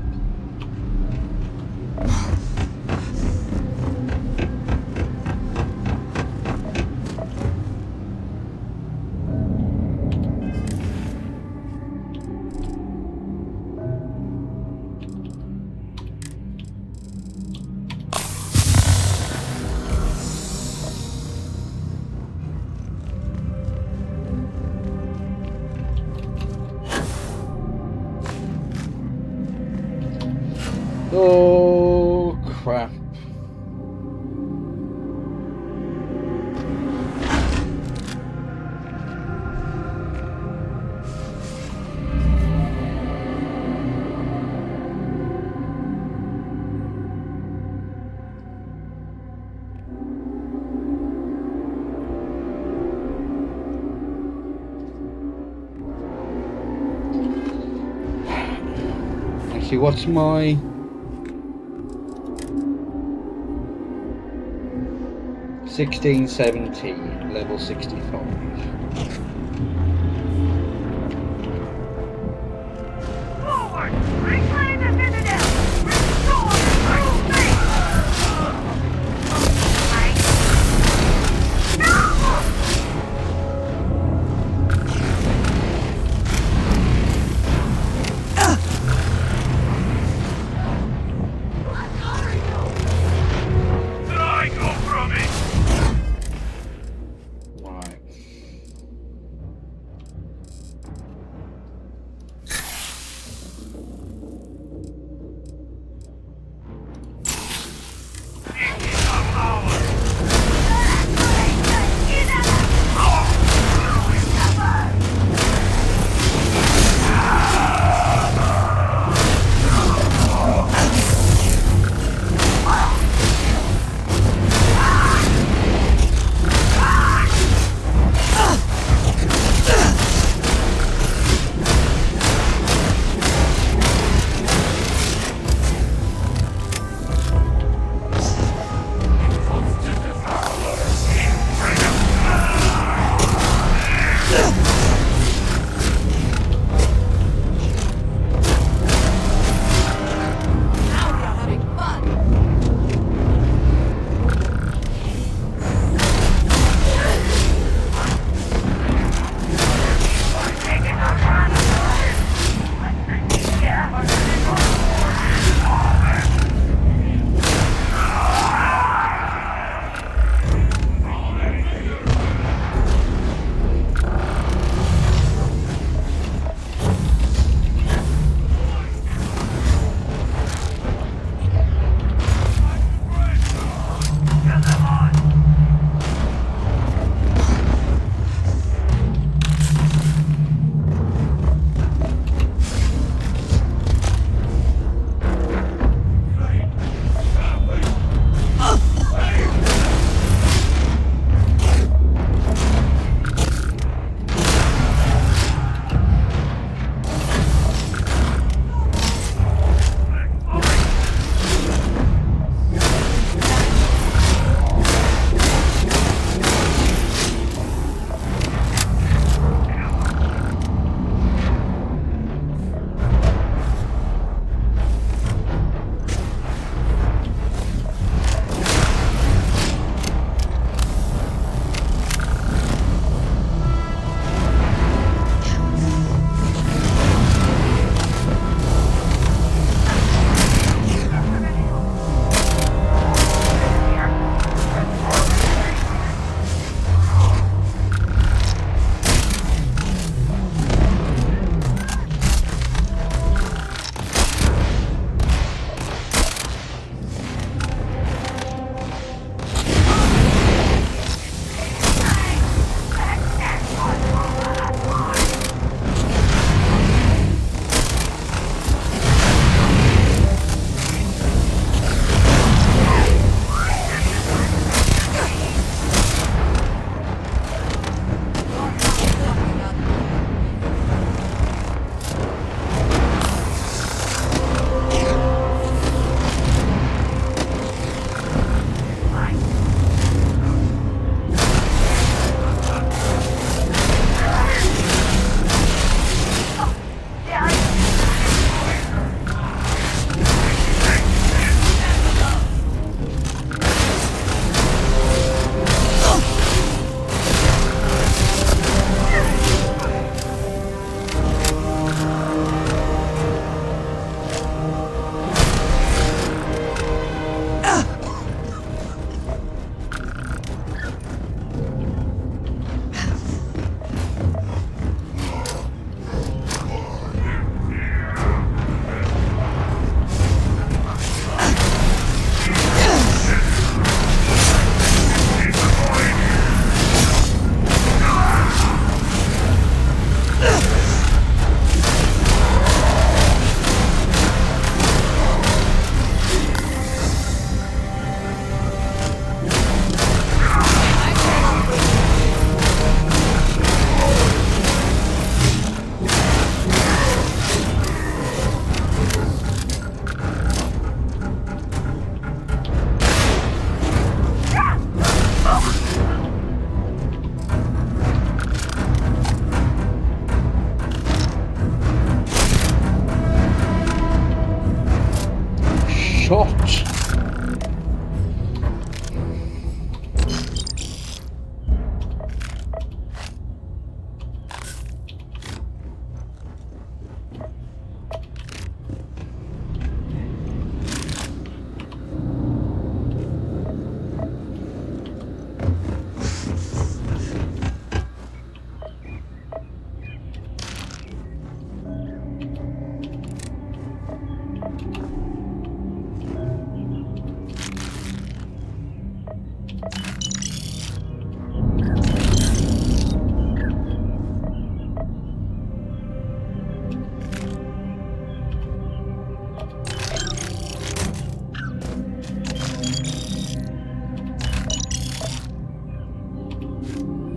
Oh crap. Actually, what's my 1617, level 65. shot.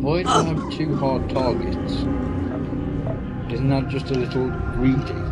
Why do I have 2 hard targets? Isn't that just a little greedy?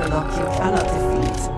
Look, you cannot defeat.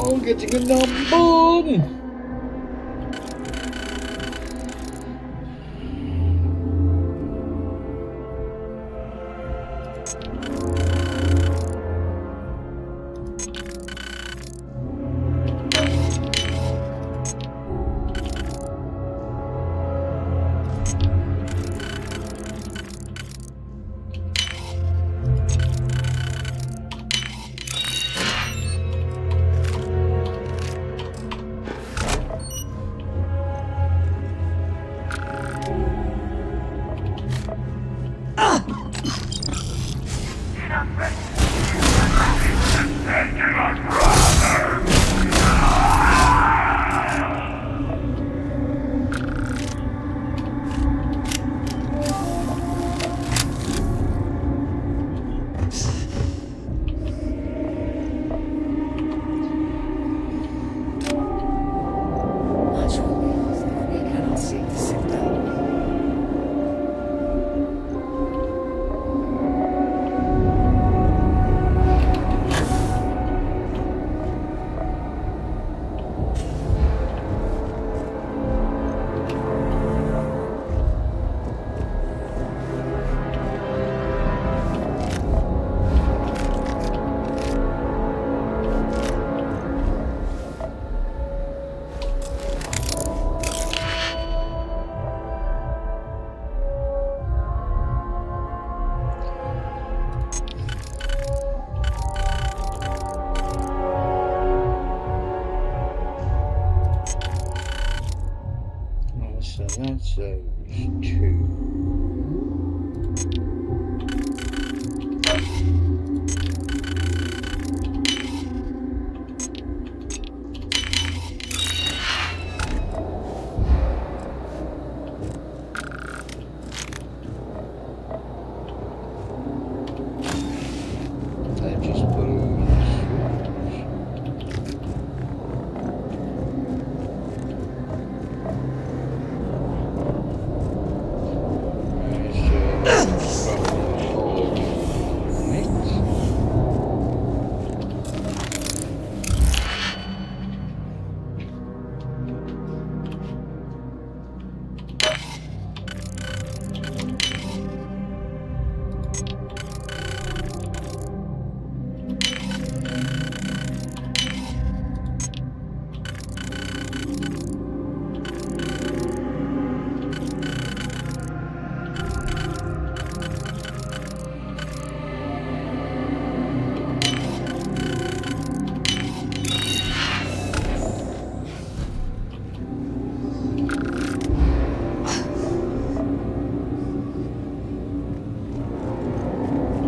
Oh, getting a number! So that's those two. They just put all in the switch.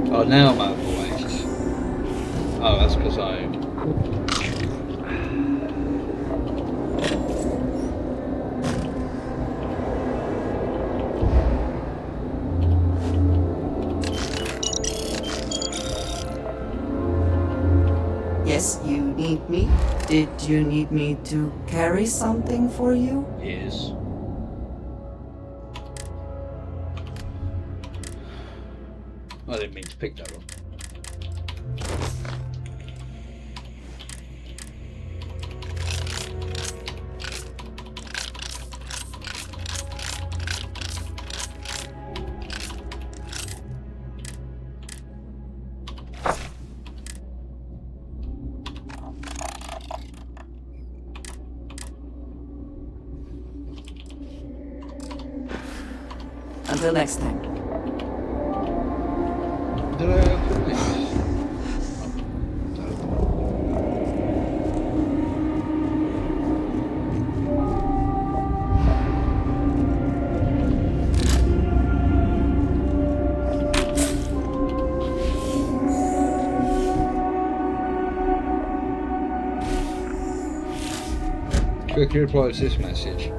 Oh, now I'm out of waste. Oh, that's because I... Yes, you need me? Did you need me to carry something for you? Yes. I didn't mean to pick that up. Until next time. Did I open this? Quickly reply to this message.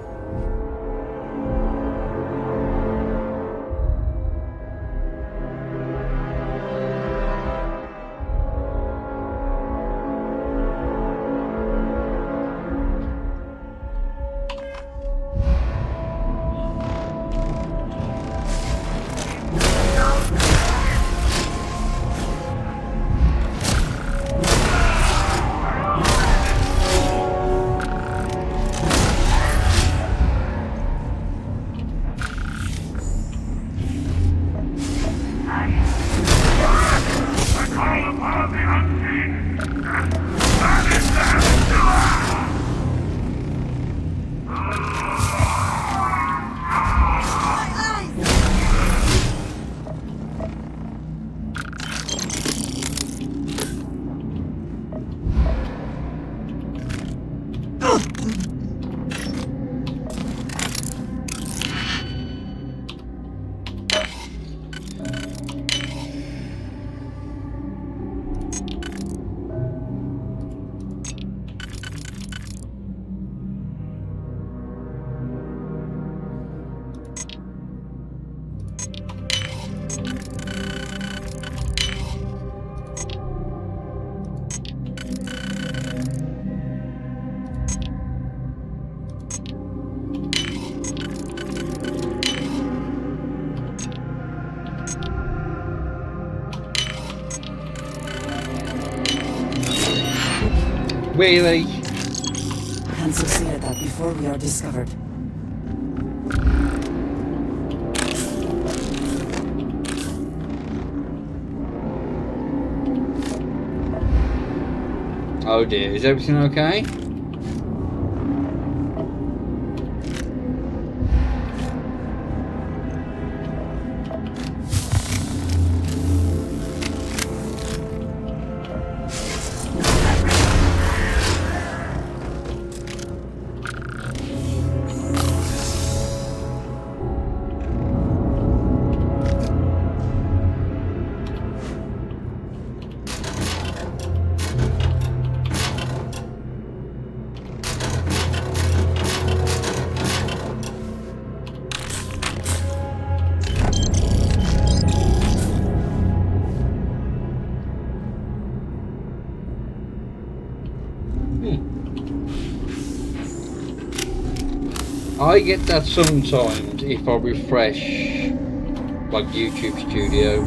Really? Can't succeed at that before we are discovered. Oh dear, is everything okay? I get that sometimes if I refresh like YouTube Studio.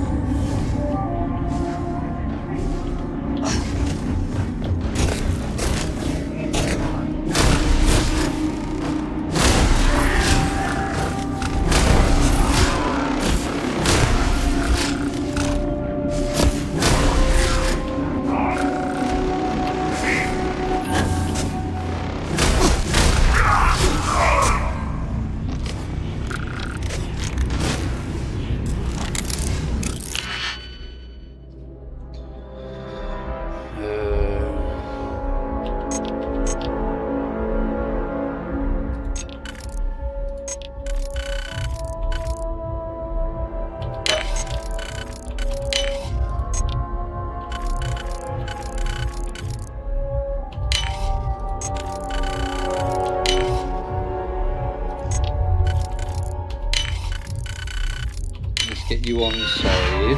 Get you on the side.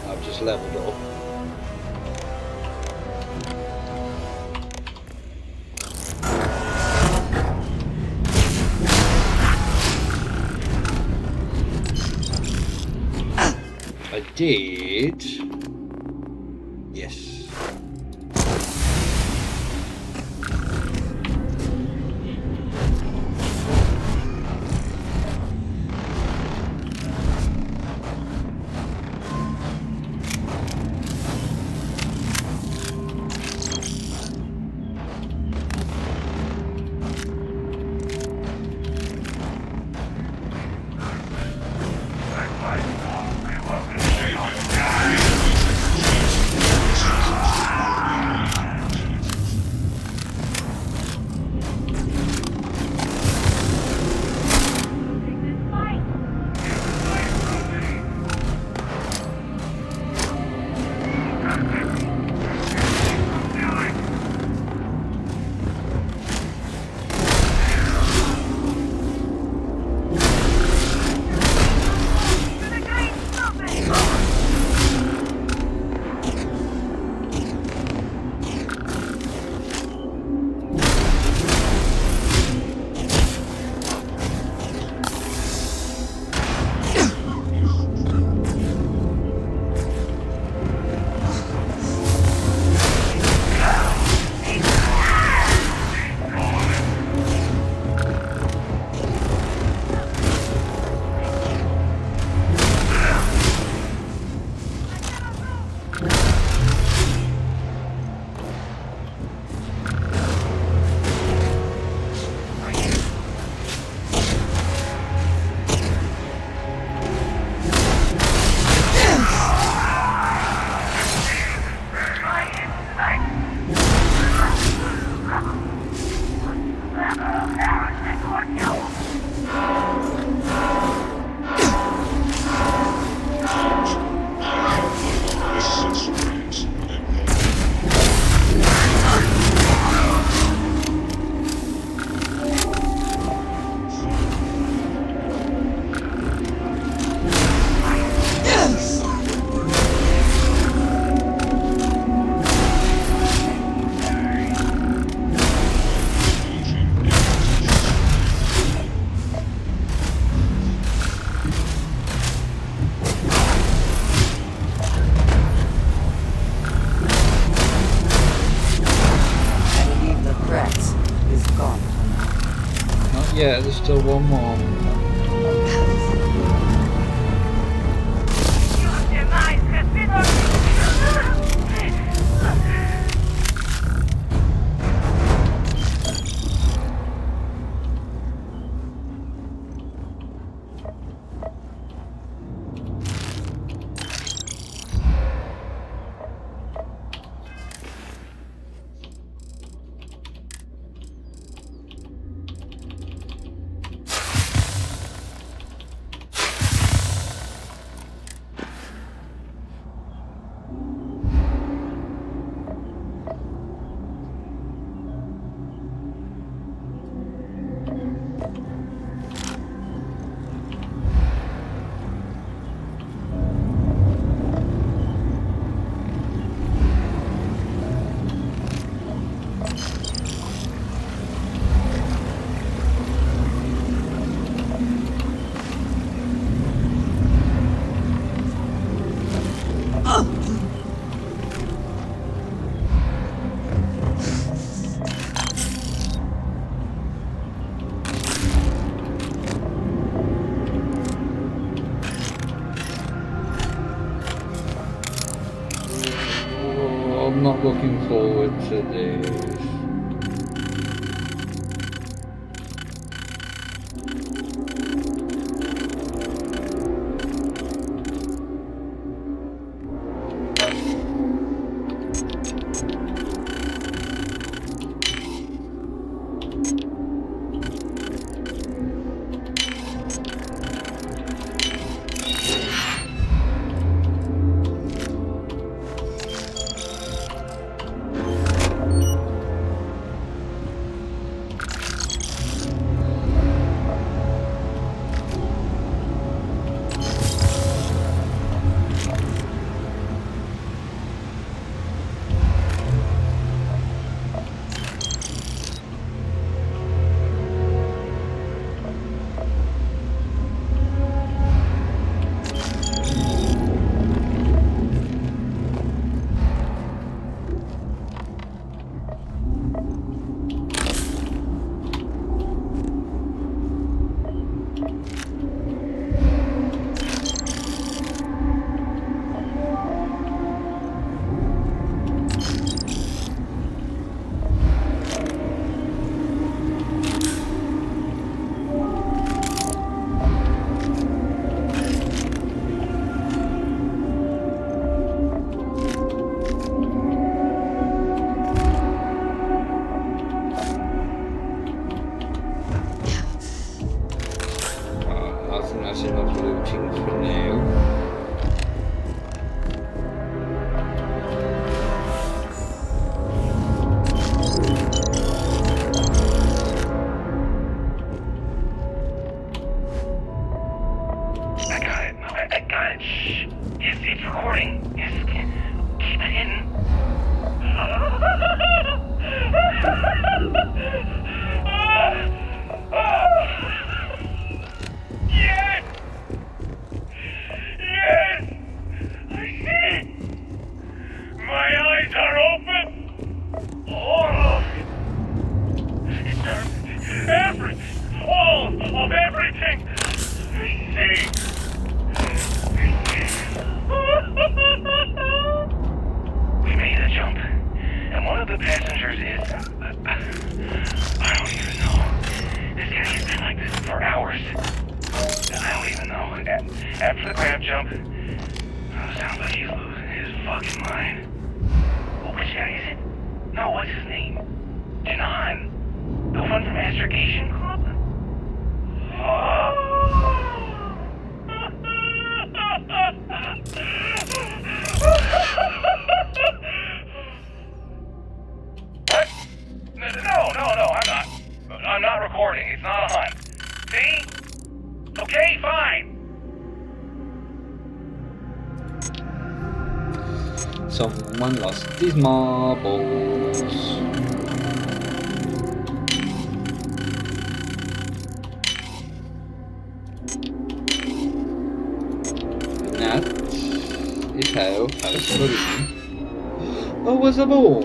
I've just leveled up. I did. Yes. Yeah, there's still one more. looking forward to this. Someone lost his marbles. That is how I was born.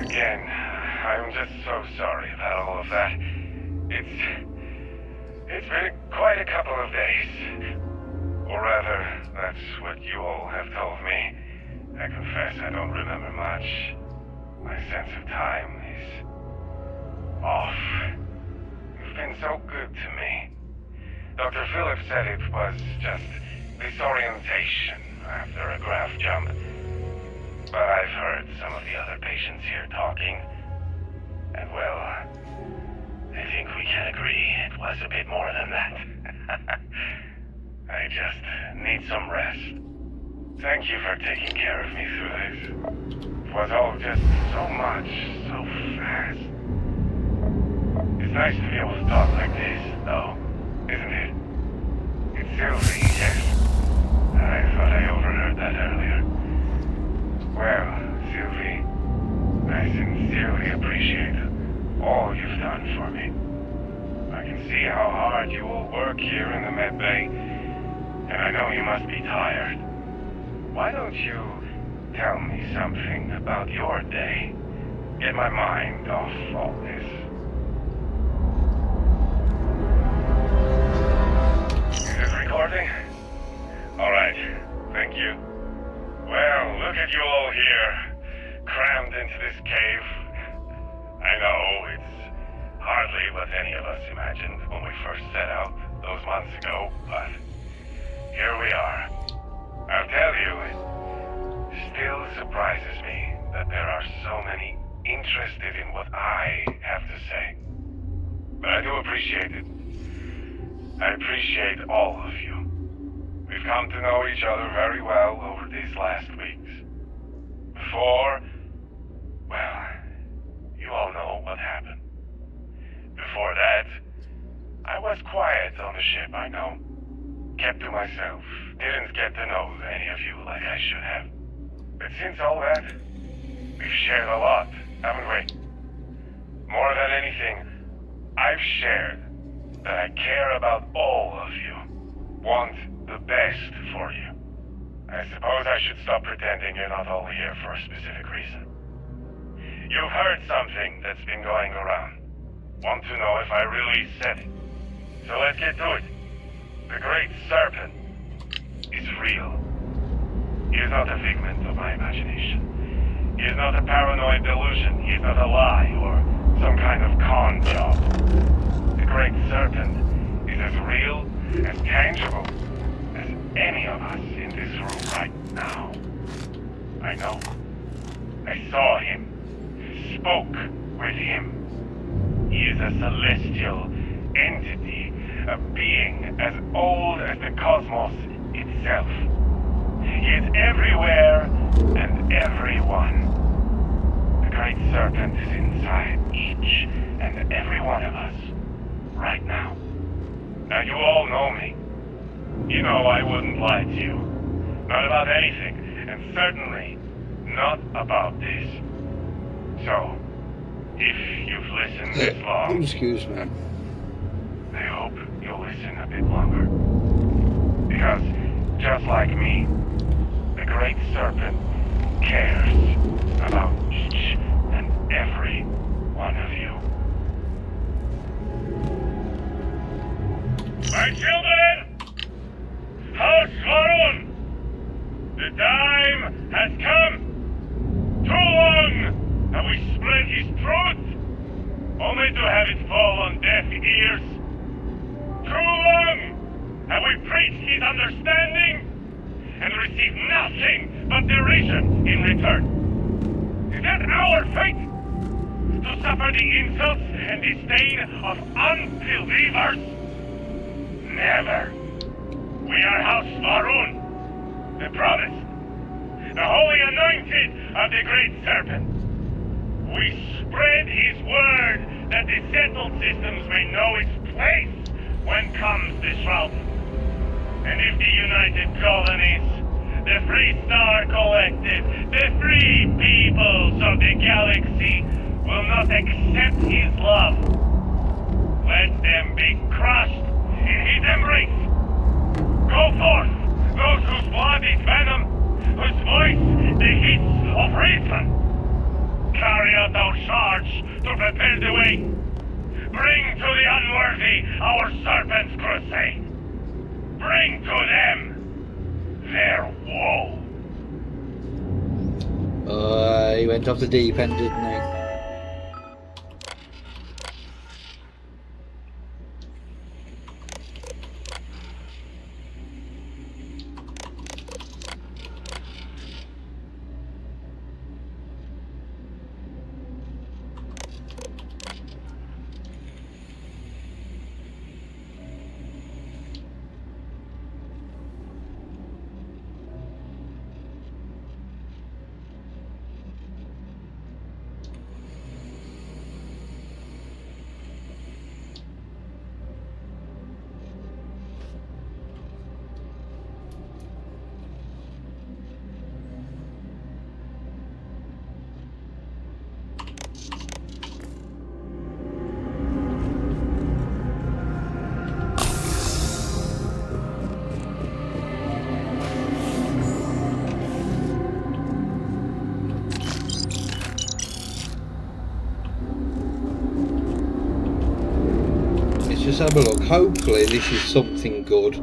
Again, I'm just so sorry about all of that. It's been quite a couple of days. Or rather, that's what you all have told me. I confess I don't remember much. My sense of time is off. You've been so good to me. Dr. Phillips said it was just disorientation after a graph jump. But I've heard some of the other patients here talking. And well, I think we can agree it was a bit more than that. I just need some rest. Thank you for taking care of me through this. It was all just so much, so fast. It's nice to be able to talk like this, though, isn't it? It's Sylvie, yes. I thought I overheard that earlier. Well, Sylvie, I sincerely appreciate all you've done for me. I can see how hard you all work here in the med bay, and I know you must be tired. Why don't you tell me something about your day? Get my mind off all this. recording? Alright, thank you. Well, look at you all here, crammed into this cave. I know, it's hardly what any of us imagined when we first set out those months ago, but here we are. I'll tell you, it still surprises me that there are so many interested in what I have to say. But I do appreciate it. I appreciate all of you. We've come to know each other very well over these last weeks. Before, well, you all know what happened. Before that, I was quiet on the ship, I know. Kept to myself. Didn't get to know any of you like I should have. But since all that, we've shared a lot, haven't we? More than anything, I've shared that I care about all of you. Want the best for you. I suppose I should stop pretending you're not all here for a specific reason. You've heard something that's been going around. Want to know if I really said it. So let's get to it. The Great Serpent is real. He is not a figment of my imagination. He is not a paranoid delusion. He is not a lie or some kind of con job. The Great Serpent is as real, as tangible, as any of us in this room right now. I know. I saw him. Spoke with him. He is a celestial entity, a being as old as the cosmos itself. He is everywhere and everyone. The Great Serpent is inside each and every one of us, right now. Now you all know me. You know I wouldn't lie to you. Not about anything, and certainly not about this. So, if you've listened this long... Excuse me. I hope you'll listen a bit longer. Because, just like me, the Great Serpent cares about each and every one of you. My children! House Varun! The time has come! Too long have we spread his truth, only to have it fall on deaf ears. Too long have we preached his understanding and received nothing but derision in return. Is that our fate? To suffer the insults and disdain of unbelievers? Never. We are House Varun, the promised, the holy anointed of the Great Serpent. We spread his word that the settled systems may know its place when comes disruption. And if the United Colonies, the Free Star Collective, the free peoples of the galaxy will not accept his love, let them be crushed in his embrace. Go forth, those whose blood is venom, whose voice the hits of reason. Carry out our charge to prepare the way. Bring to the unworthy our serpent's crusade. Bring to them their woe. He went off the deep end, didn't he? Just have a look. Hopefully this is something good.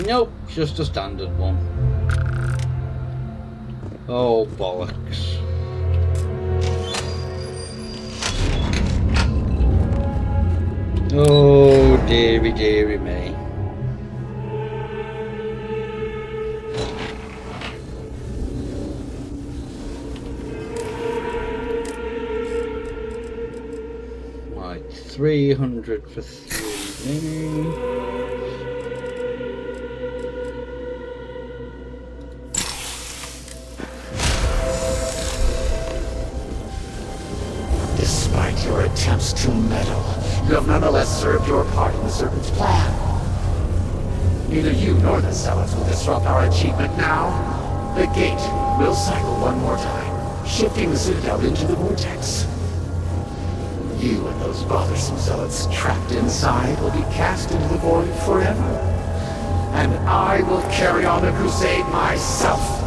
Nope, just a standard one. Oh, bollocks. Oh, dearie, dearie me. Right, 300 for 3. Despite your attempts to meddle, you have nonetheless served your part in the Serpent's plan. Neither you nor the Zealots will disrupt our achievement now. The gate will cycle one more time, shifting the Citadel into the vortex. You and those bothersome Zealots trapped inside will be cast into the void forever. And I will carry on the crusade myself.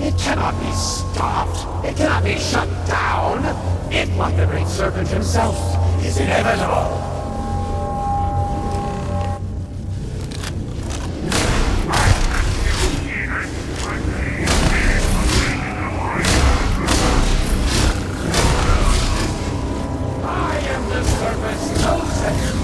It cannot be stopped. It cannot be shut down. It, like the great serpent himself, is inevitable. I am the serpent's chosen.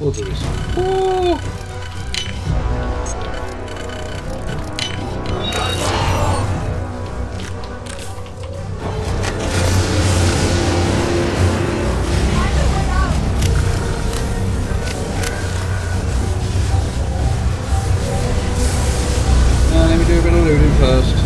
We'll do this. Ooh. Let me do a bit of looting first.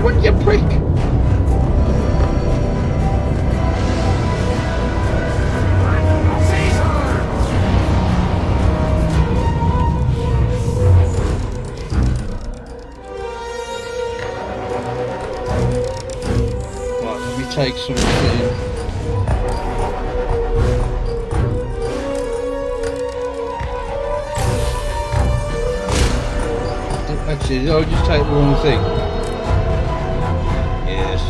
Run, you prick! Right, let me take something. Actually, I'll just take the wrong thing. Yes.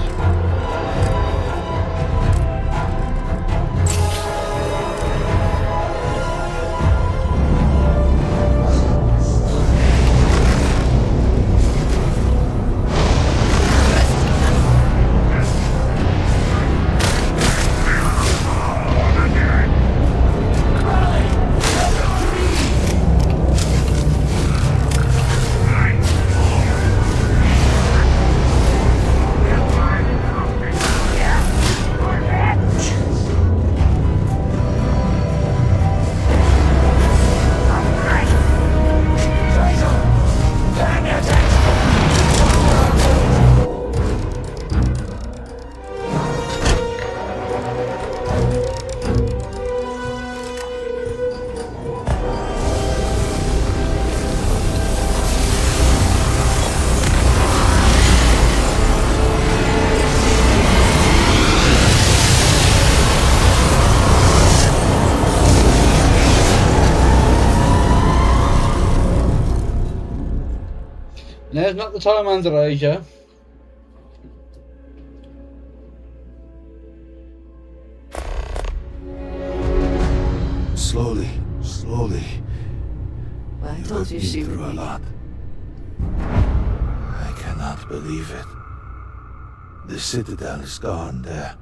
Now's not the time, Androsia. Slowly, slowly. Well, I told you she would through a be. lot. I cannot believe it. The Citadel is gone there.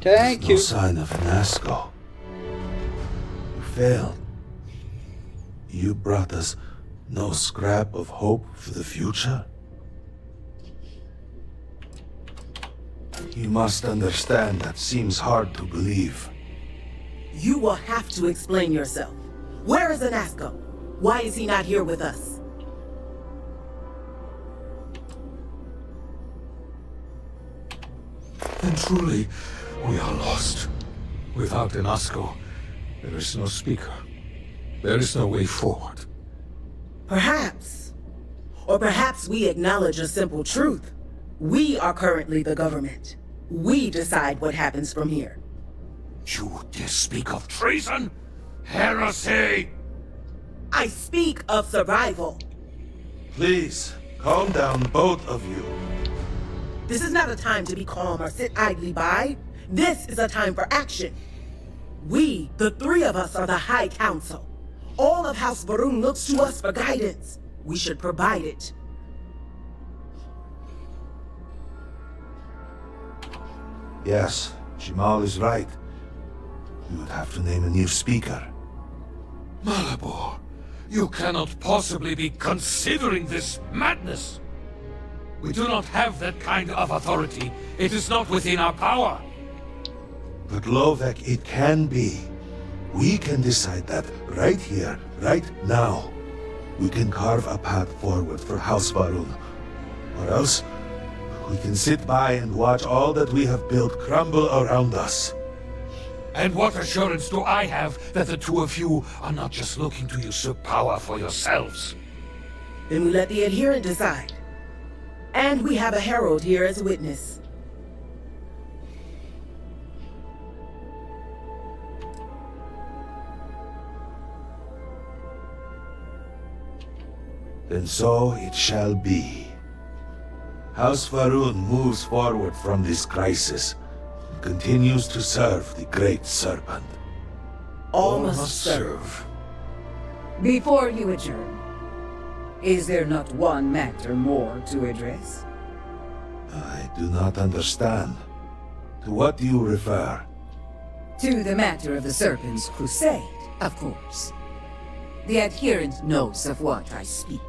Thank you. No sign of an Asco. You failed. You brought us no scrap of hope for the future? You must understand that seems hard to believe. You will have to explain yourself. Where is Anasco? Why is he not here with us? Then truly, we are lost. Without an Asco, there is no speaker. There is no way forward. Perhaps. Or perhaps we acknowledge a simple truth. We are currently the government. We decide what happens from here. You dare speak of treason? Heresy! I speak of survival. Please, calm down, both of you. This is not a time to be calm or sit idly by. This is a time for action. We, the three of us, are the High Council. All of House Varun looks to us for guidance. We should provide it. Yes, Jamal is right. We would have to name a new speaker. Motherboard, you cannot possibly be considering this madness. We do not have that kind of authority. It is not within our power. But Lovek, it can be. We can decide that right here, right now. We can carve a path forward for House Varun. Or else, we can sit by and watch all that we have built crumble around us. And what assurance do I have that the two of you are not just looking to usurp power for yourselves? Then we let the adherent decide. And we have a herald here as a witness. Then so it shall be. House Varun moves forward from this crisis and continues to serve the Great Serpent. All must serve. Before you adjourn, is there not one matter more to address? I do not understand. To what do you refer? To the matter of the Serpent's crusade, of course. The adherent knows of what I speak.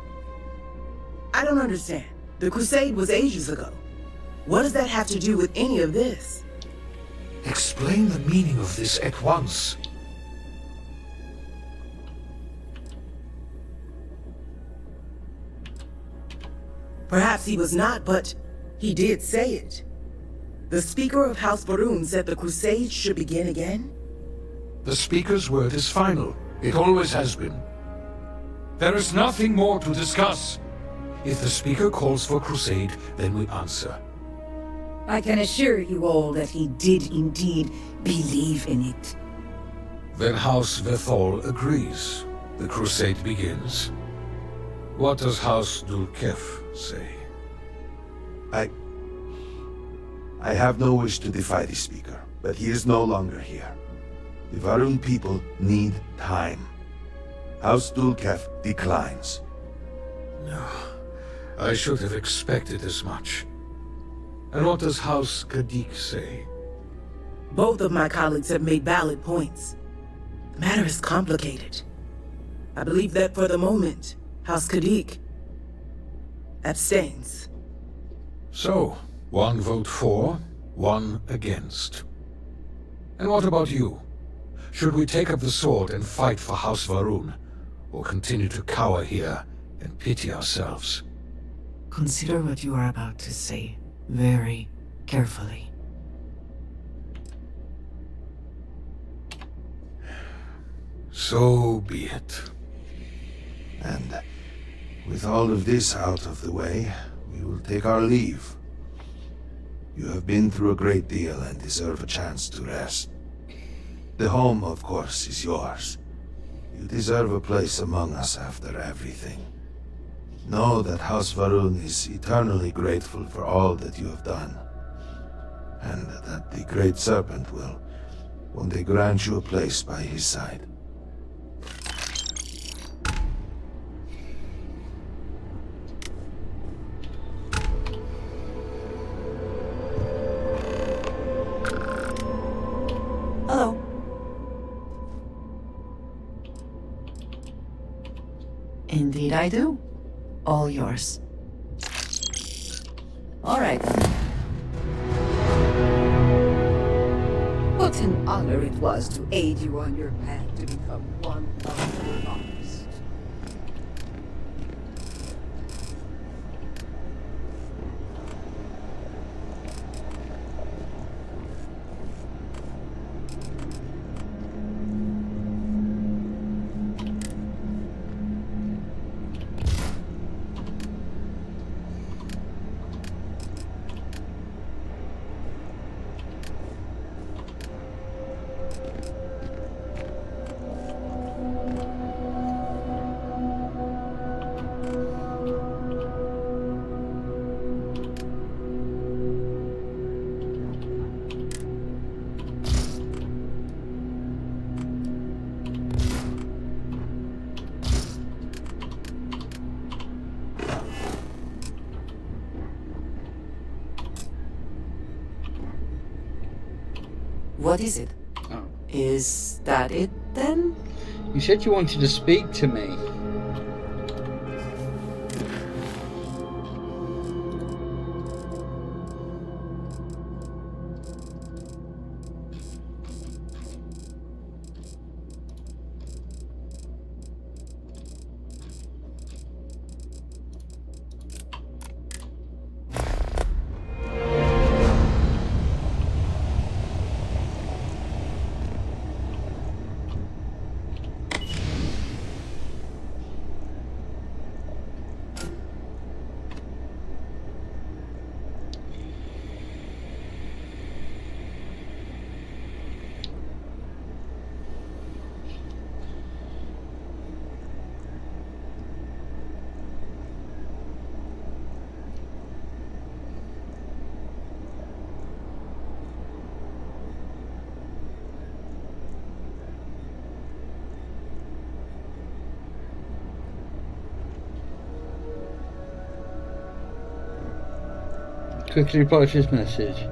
I don't understand. The crusade was ages ago. What does that have to do with any of this? Explain the meaning of this at once. Perhaps he was not, but he did say it. The Speaker of House Varun said the crusade should begin again? The Speaker's word is final. It always has been. There is nothing more to discuss. If the Speaker calls for crusade, then we answer. I can assure you all that he did indeed believe in it. Then House Vethol agrees. The crusade begins. What does House Dulkef say? I have no wish to defy the Speaker, but he is no longer here. The Varun people need time. House Dulkef declines. No, I should have expected as much. And what does House Kadik say? Both of my colleagues have made valid points. The matter is complicated. I believe that for the moment, House Kadik abstains. So, one vote for, one against. And what about you? Should we take up the sword and fight for House Varun, or continue to cower here and pity ourselves? Consider what you are about to say very carefully. So be it. And with all of this out of the way, we will take our leave. You have been through a great deal and deserve a chance to rest. The home, of course, is yours. You deserve a place among us after everything. Know that House Varun is eternally grateful for all that you have done, and that the Great Serpent will one day grant you a place by his side. Hello. Indeed I do. All yours. All right then. What an honor it was to aid you on your path to become one of the lost. What is it? Oh. Is that it then? You said you wanted to speak to me. quickly reply to his message.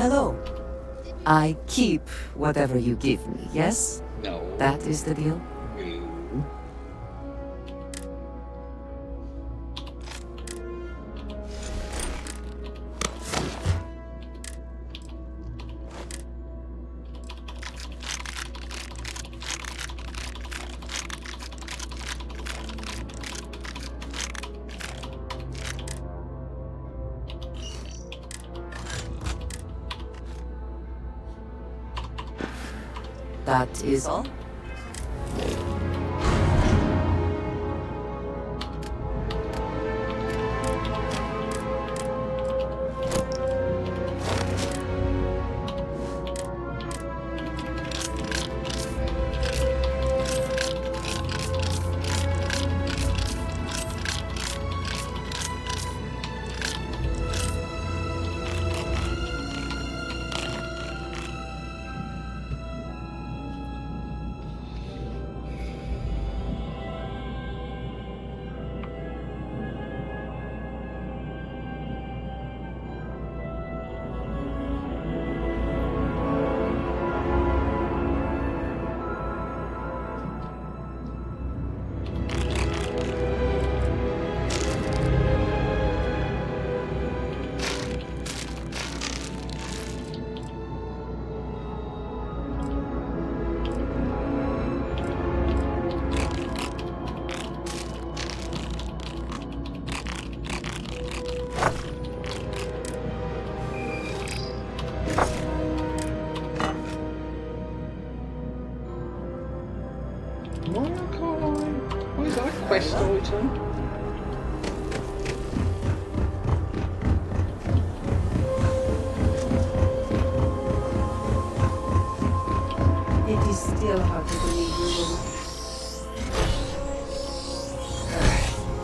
Hello. I keep whatever you give me, yes? No. That is the deal? That is all? What is that a quest item? It is still hard to believe we will.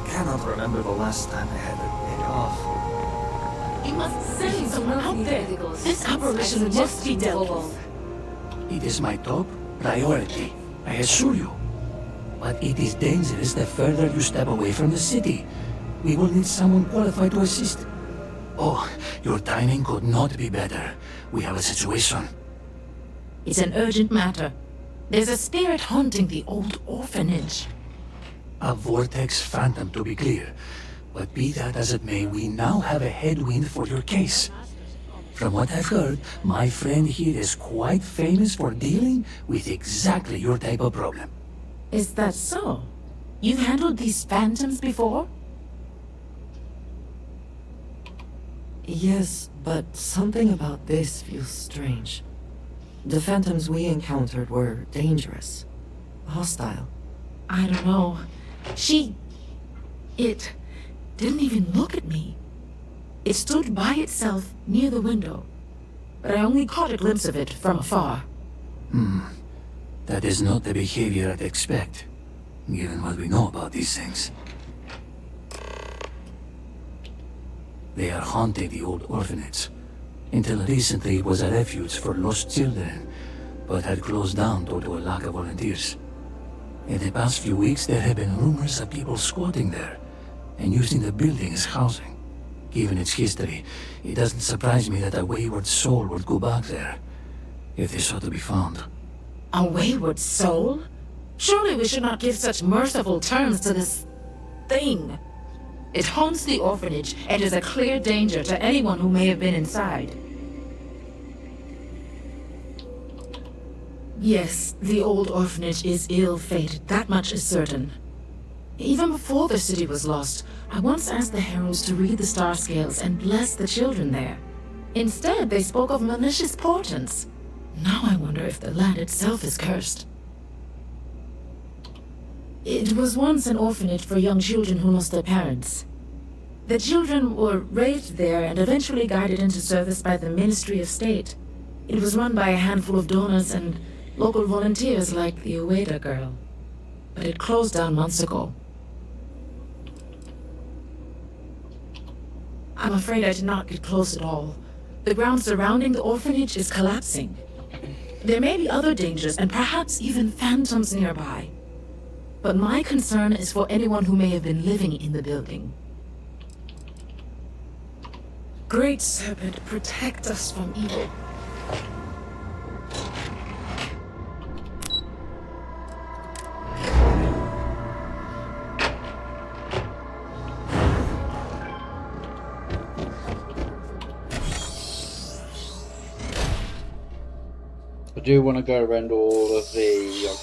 Cannot remember the last time I had a day off. We must send someone out there. This apparition must be dealt with. It is my top priority, I assure you. But it is dangerous the further you step away from the city. We will need someone qualified to assist. Oh, your timing could not be better. We have a situation. It's an urgent matter. There's a spirit haunting the old orphanage. A vortex phantom, to be clear. But be that as it may, we now have a headwind for your case. From what I've heard, my friend here is quite famous for dealing with exactly your type of problem. Is that so? You've handled these phantoms before? Yes, but something about this feels strange. The phantoms we encountered were dangerous, hostile. I don't know. It didn't even look at me. It stood by itself near the window, but I only caught a glimpse of it from afar. That is not the behavior I'd expect, given what we know about these things. They are haunting the old orphanage. Until recently it was a refuge for lost children, but had closed down due to a lack of volunteers. In the past few weeks there have been rumors of people squatting there, and using the building as housing. Given its history, it doesn't surprise me that a wayward soul would go back there, if they sought to be found. A wayward soul? Surely we should not give such merciful terms to this thing. It haunts the orphanage and is a clear danger to anyone who may have been inside. Yes, the old orphanage is ill-fated, that much is certain. Even before the city was lost, I once asked the heralds to read the star scales and bless the children there. Instead, they spoke of malicious portents. Now I wonder if the land itself is cursed. It was once an orphanage for young children who lost their parents. The children were raised there and eventually guided into service by the Ministry of State. It was run by a handful of donors and local volunteers like the Ueda girl. But it closed down months ago. I'm afraid I did not get close at all. The ground surrounding the orphanage is collapsing. There may be other dangers and perhaps even phantoms nearby. But my concern is for anyone who may have been living in the building. Great Serpent, protect us from evil. I do want to go around all of the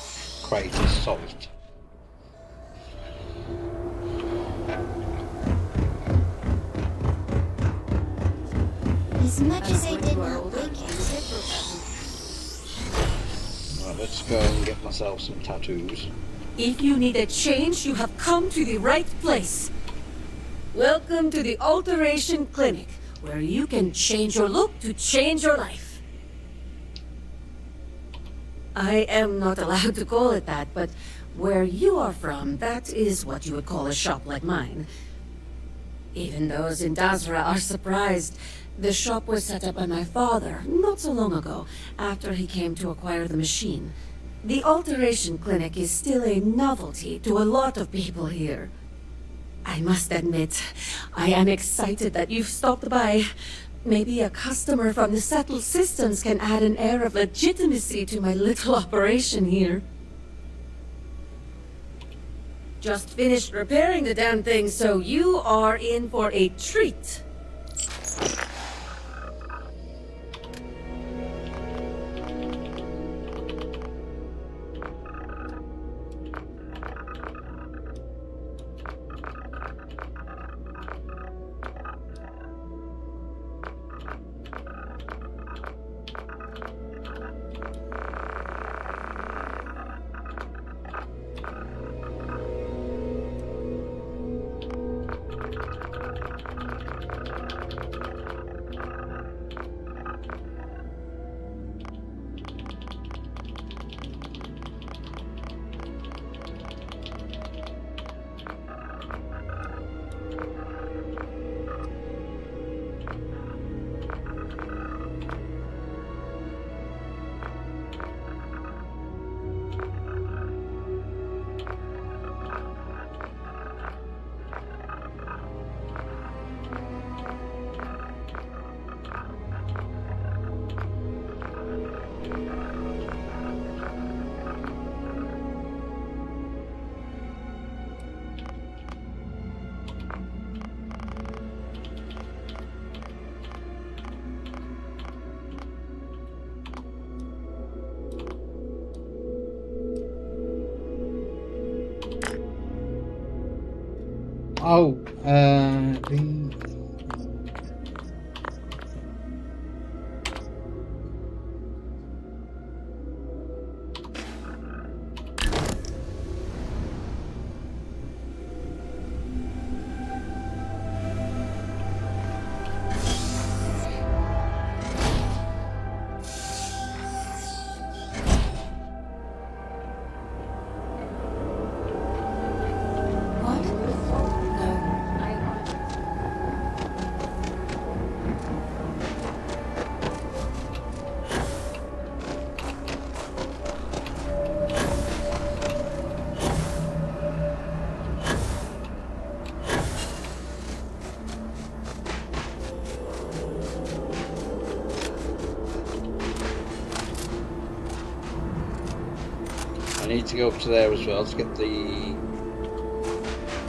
craters salt. As much as I did not like it. Right, let's go and get myself some tattoos. If you need a change, you have come to the right place. Welcome to the Alteration Clinic, where you can change your look to change your life. I am not allowed to call it that, but where you are from, that is what you would call a shop like mine. Even those in Dazra are surprised. The shop was set up by my father not so long ago, after he came to acquire the machine. The Alteration Clinic is still a novelty to a lot of people here. I must admit, I am excited that you've stopped by. Maybe a customer from the settled systems can add an air of legitimacy to my little operation here. Just finished repairing the damn thing, so you are in for a treat. Oh, I need to go up to there as well to get the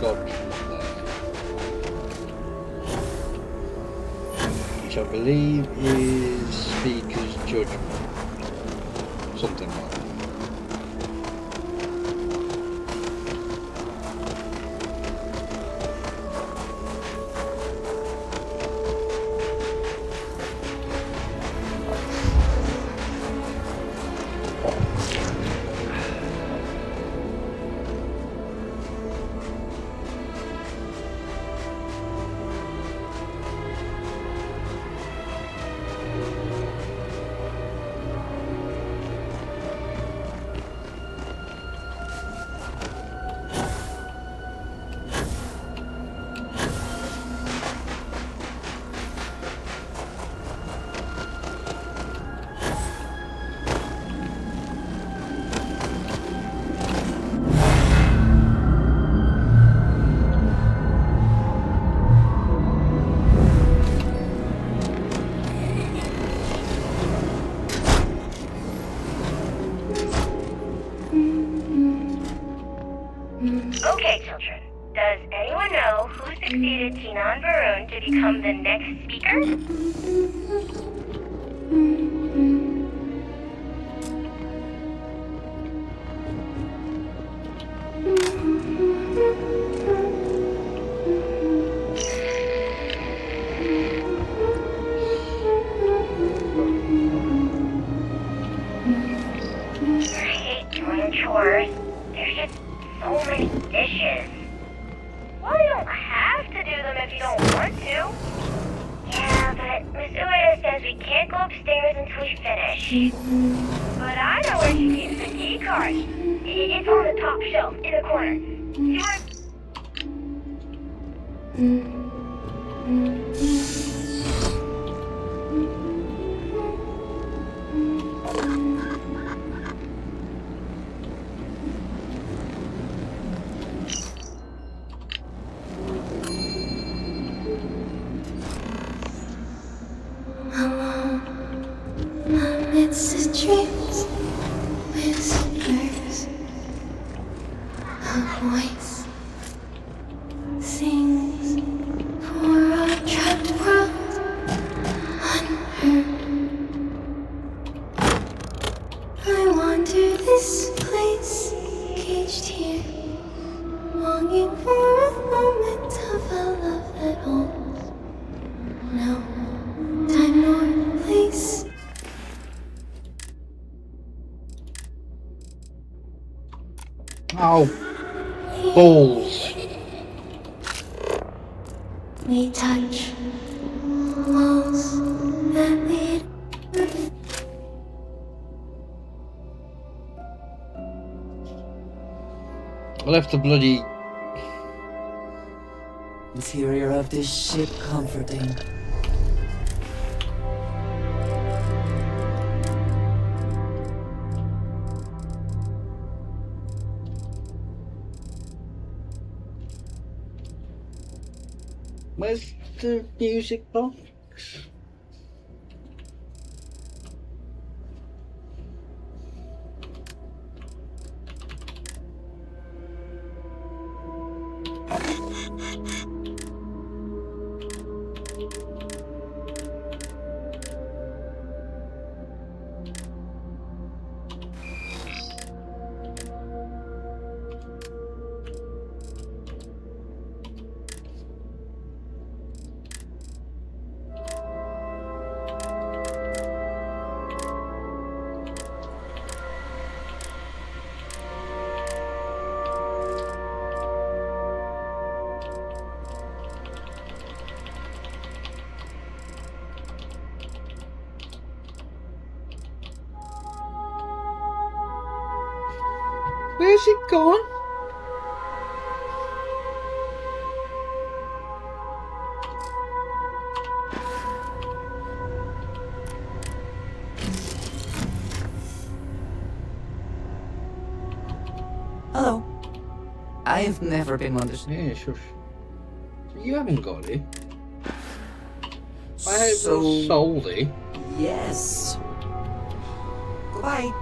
god from there, which I believe is Speaker's Judgment, something like that. succeeded Tinan Varun to become the next speaker? I hate doing chores. There's just so many dishes. Well, you don't have to do them if you don't want to. Yeah, but Miss Ueda says we can't go upstairs until we finish. But I know where she keeps the key card. It's on the top shelf in the corner. See where? It's the dreams, whispers, a voice sings for our trapped world unheard. I wander this place, caged here, longing for a moment of a love that holds no time nor place. Oh, balls. We touch walls that lead. I left the bloody Interior of this ship comforting. Where's the music box? Where's it gone? Hello. I've never been one to... Yeah, sure. You haven't got it. I have So- sold it. Yes. Goodbye.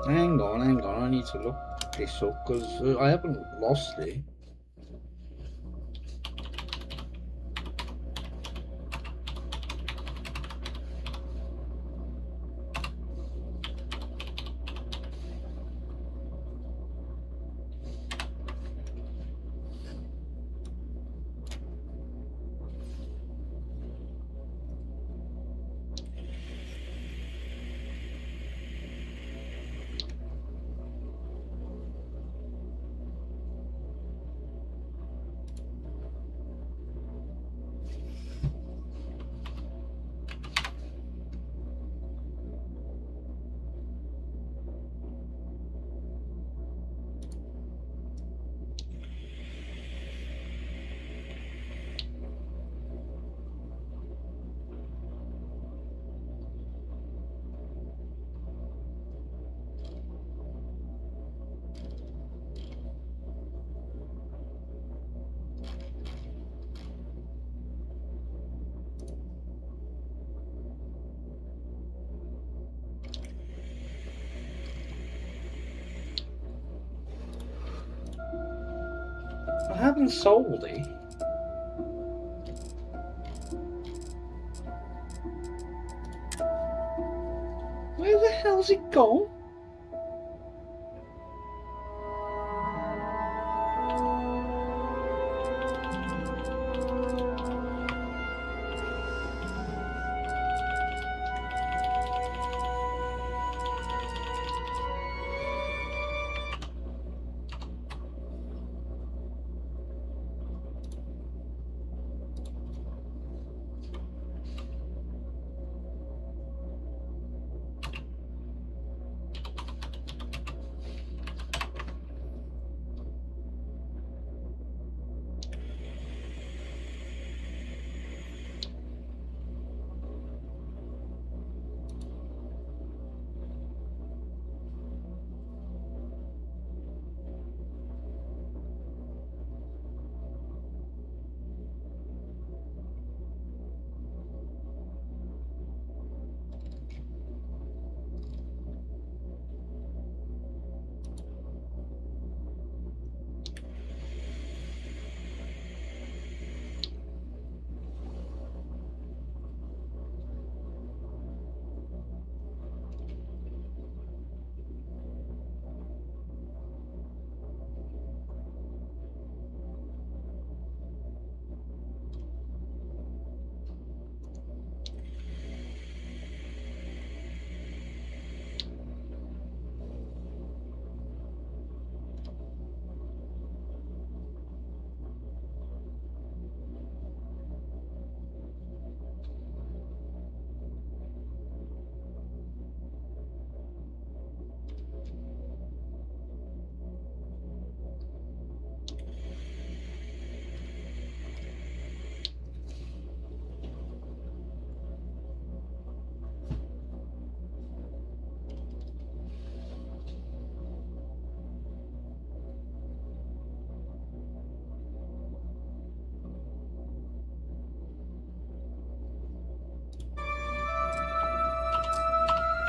Hang on. I need to look this up because I haven't lost it. haven't sold it. Where the hell's it gone?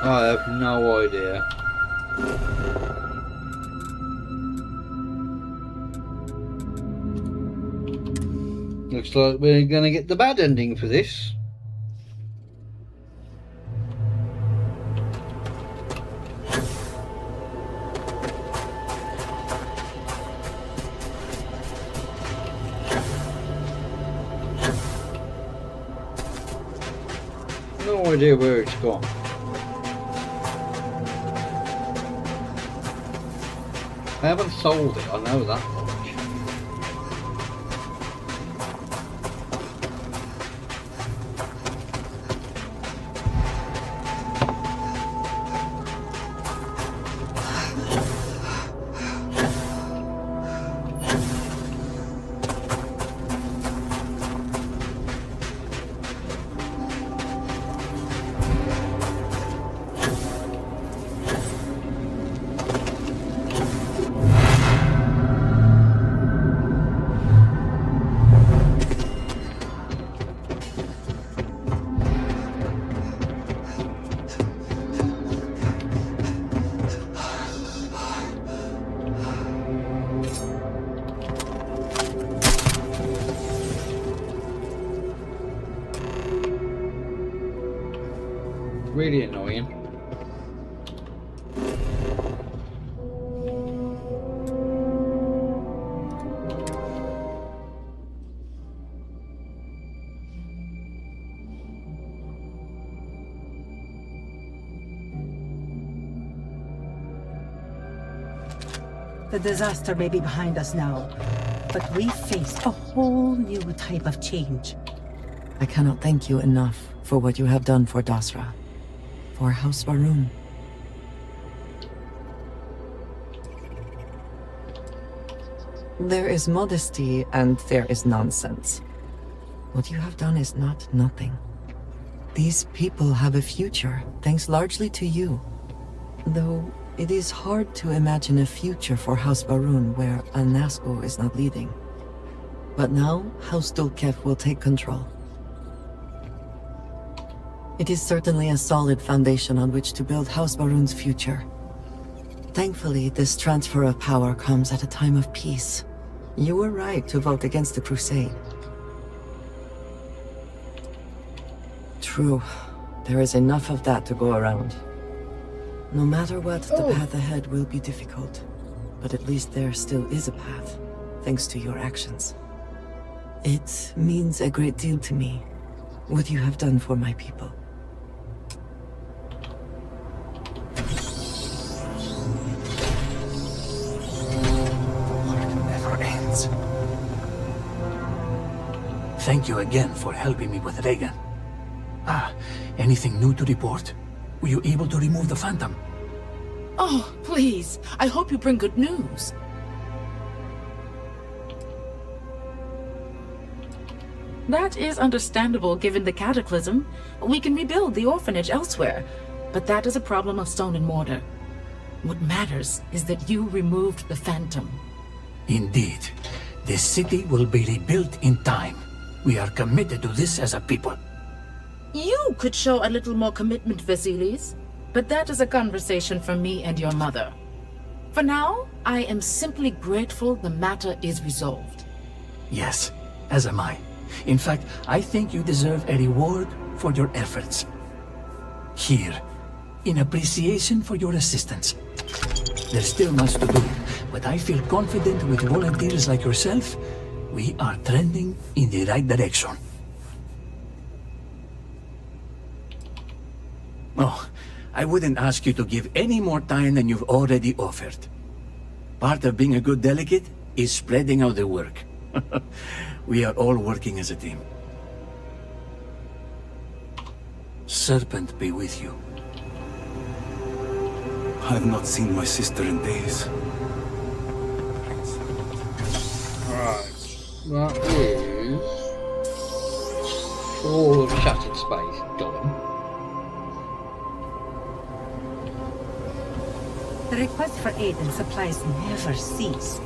I have no idea. Looks like we're going to get the bad ending for this. No idea where it's gone. I haven't sold it, I know that much. Really annoying. The disaster may be behind us now, but we face a whole new type of change. I cannot thank you enough for what you have done for Dasra, for House Varun. There is modesty and there is nonsense. What you have done is not nothing. These people have a future, thanks largely to you. Though it is hard to imagine a future for House Varun where Al-Nazgûl is not leading. But now, House Dulkef will take control. It is certainly a solid foundation on which to build House Varun's future. Thankfully, this transfer of power comes at a time of peace. You were right to vote against the crusade. True. There is enough of that to go around. No matter what, the path ahead will be difficult. But at least there still is a path, thanks to your actions. It means a great deal to me, what you have done for my people. Thank you again for helping me with Reagan. Anything new to report? Were you able to remove the Phantom? Oh, please. I hope you bring good news. That is understandable given the cataclysm. We can rebuild the orphanage elsewhere, but that is a problem of stone and mortar. What matters is that you removed the Phantom. Indeed. The city will be rebuilt in time. We are committed to this as a people. You could show a little more commitment, Vasilis, but that is a conversation for me and your mother. For now, I am simply grateful the matter is resolved. Yes, as am I. In fact, I think you deserve a reward for your efforts. Here, in appreciation for your assistance. There's still much to do, but I feel confident with volunteers like yourself, we are trending in the right direction. Oh, I wouldn't ask you to give any more time than you've already offered. Part of being a good delegate is spreading out the work. We are all working as a team. Serpent be with you. I've not seen my sister in days. Right. That is all of Shattered Space done. The request for aid and supplies never cease.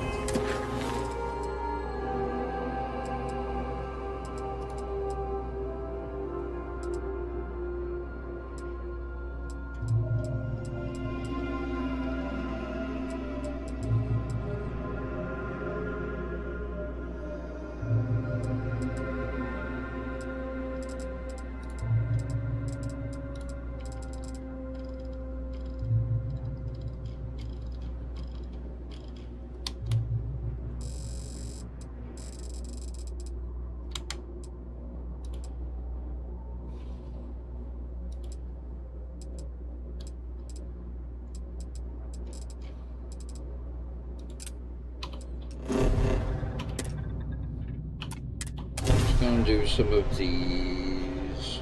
Going to do some of these.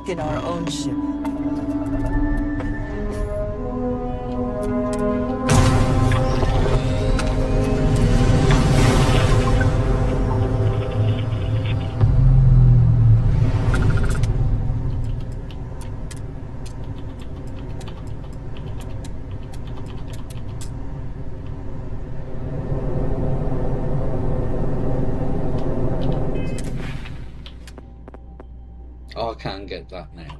In our own ship. I can't get that now.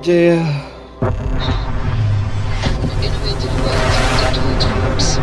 dear. Innovative wealth into its works.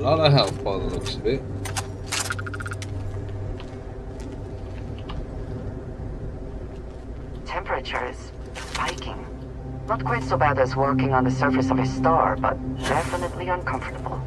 Lot of health by the looks of it. Temperature is spiking. Not quite so bad as walking on the surface of a star, but definitely uncomfortable.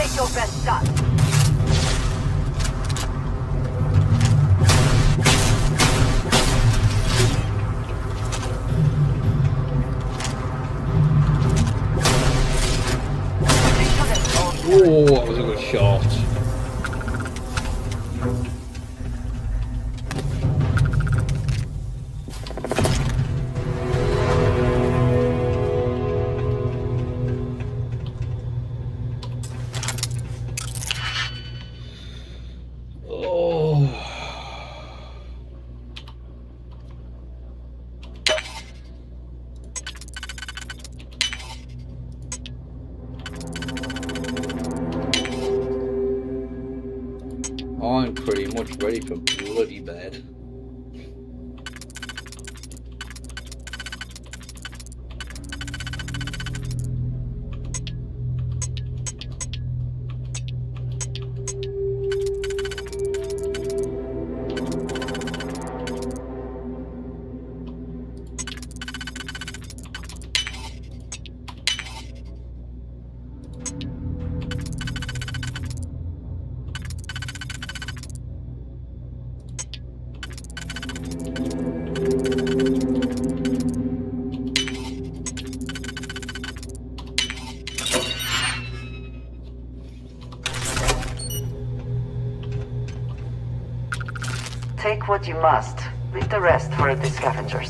Take your best shot. Oh, that was a good shot. I'm pretty much ready for bloody bed. Take what you must. Leave the rest for the scavengers.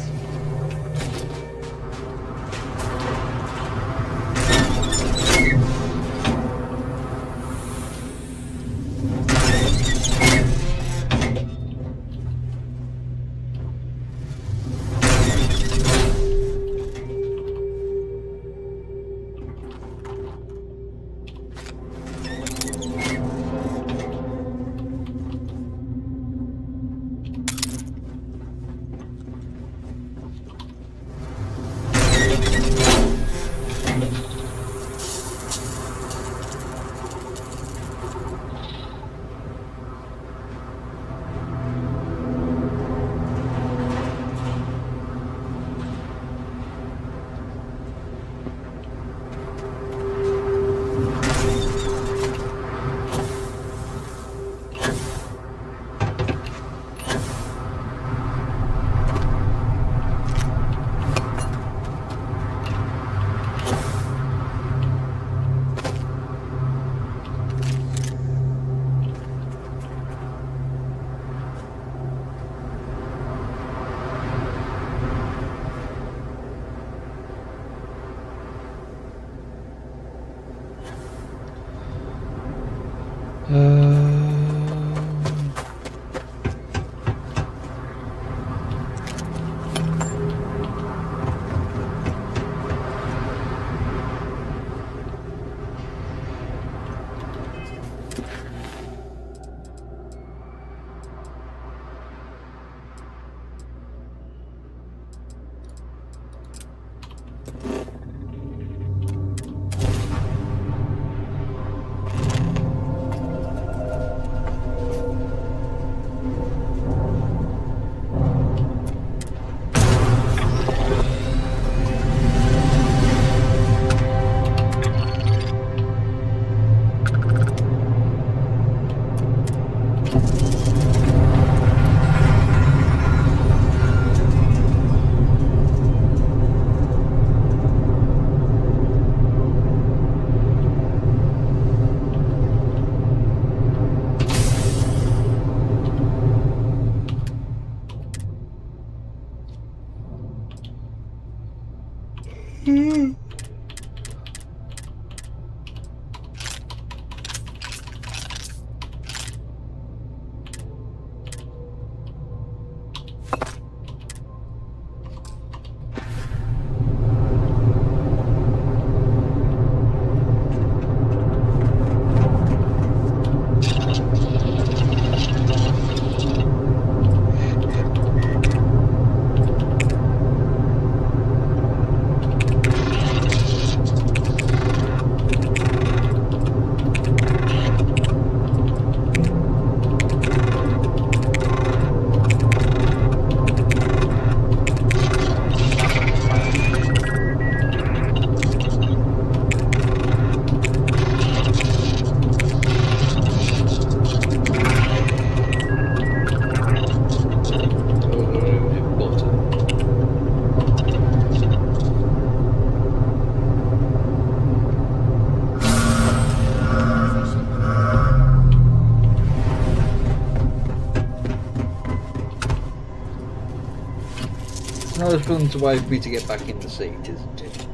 Not as fun to wait for me to get back in the seat, isn't it?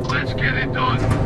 Let's get it done.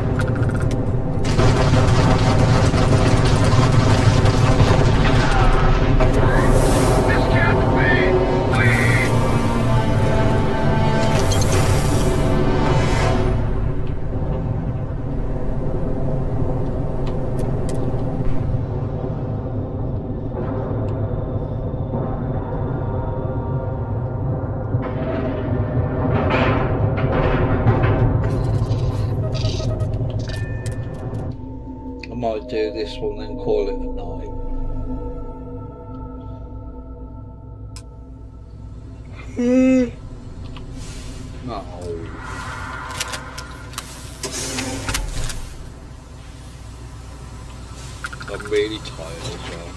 might do this one then call it a night. No. I'm really tired as well.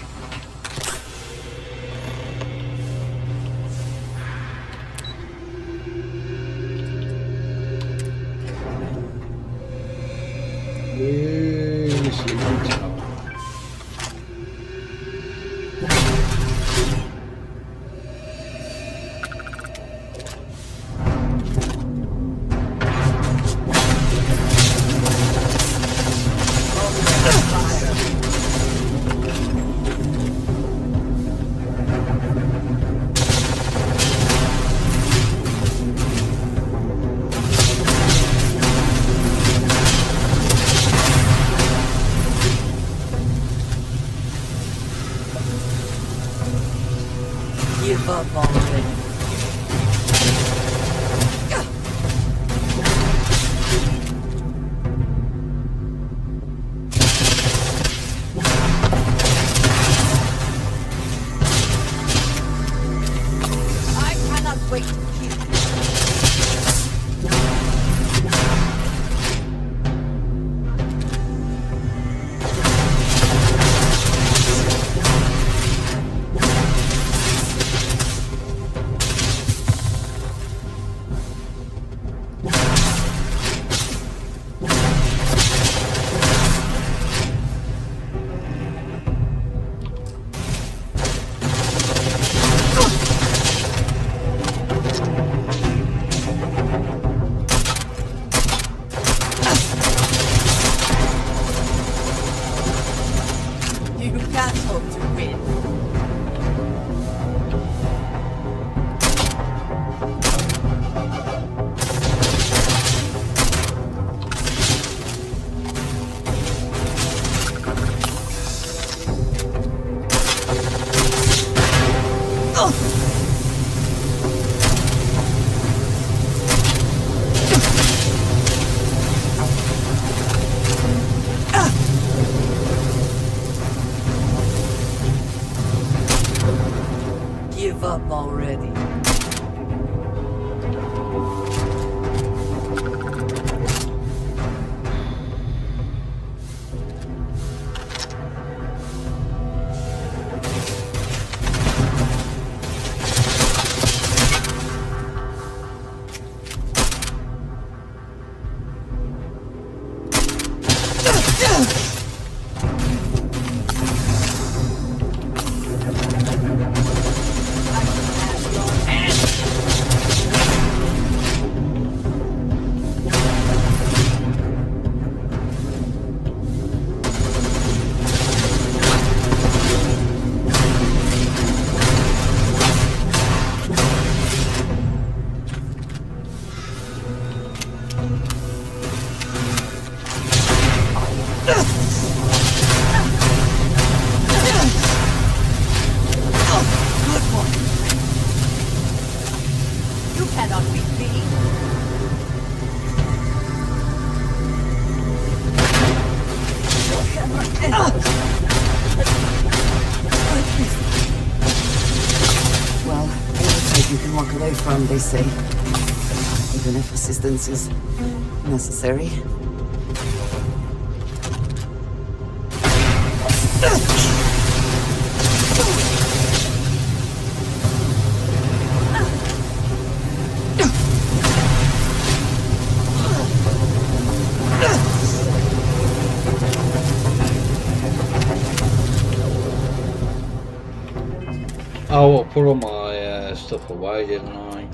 Really sleepy tired. Give up already. I cannot wait to kill you. You can't hope to win. Give up already. You cannot beat me. Well, any type you can walk away from, they say. Even if assistance is necessary. Oh, I put all my stuff away, didn't I?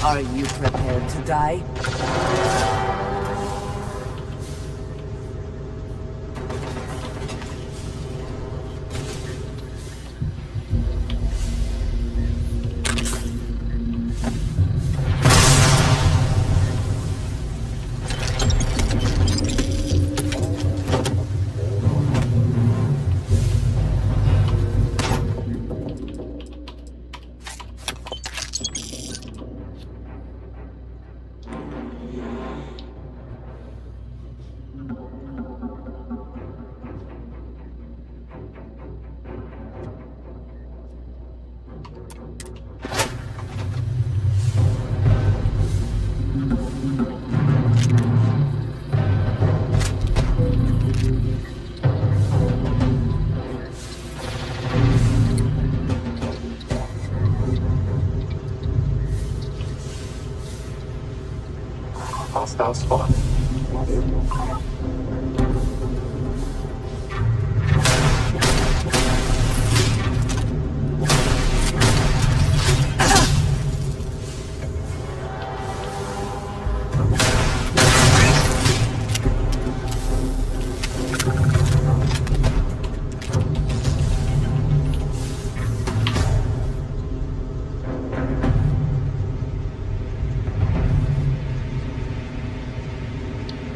Are you prepared to die? Hostile spot.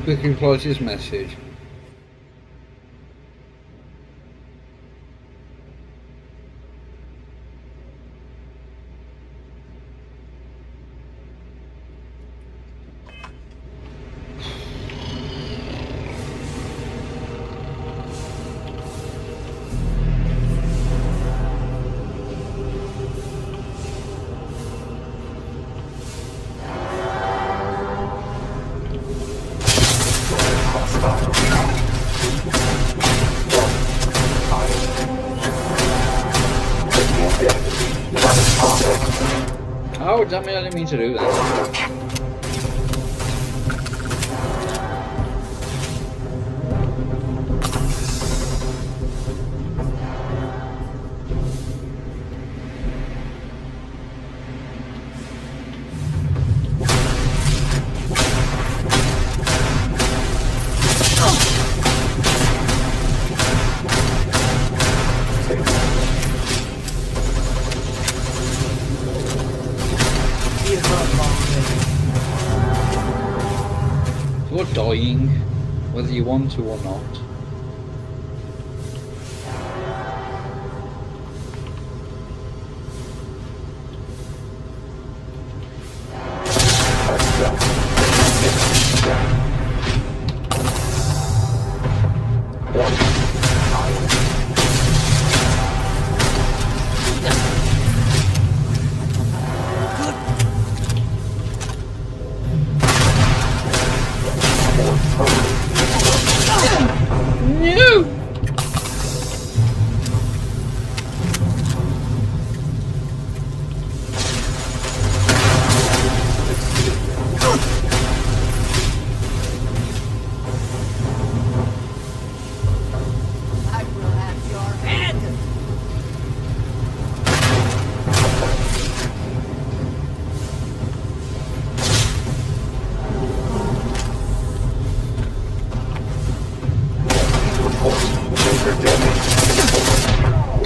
Quick implies his message. Oh, damn it, I didn't mean to do that. You're dying, whether you want to or not.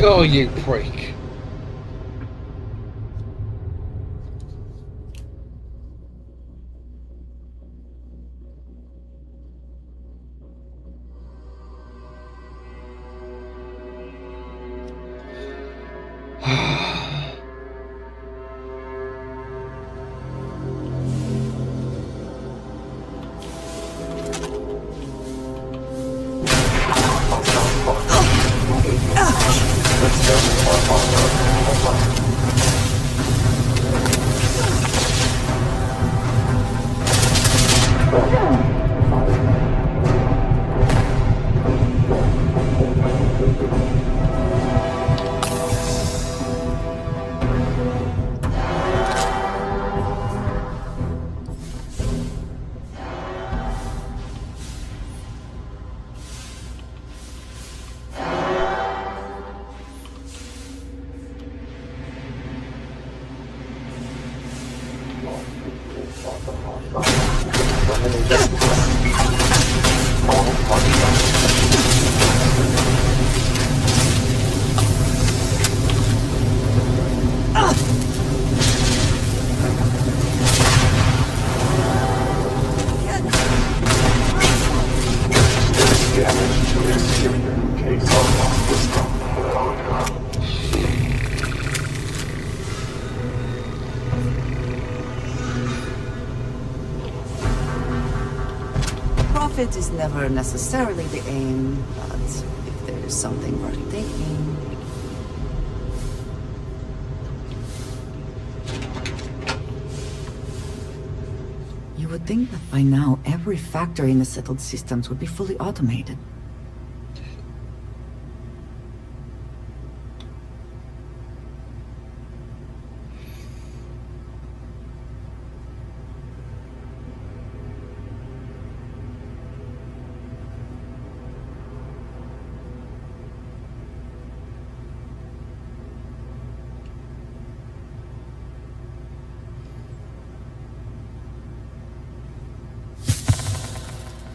Oh, you prick. Profit is never necessarily the aim, but if there is something worth taking... You would think that by now every factory in the settled systems would be fully automated.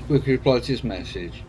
Quick reply to this message.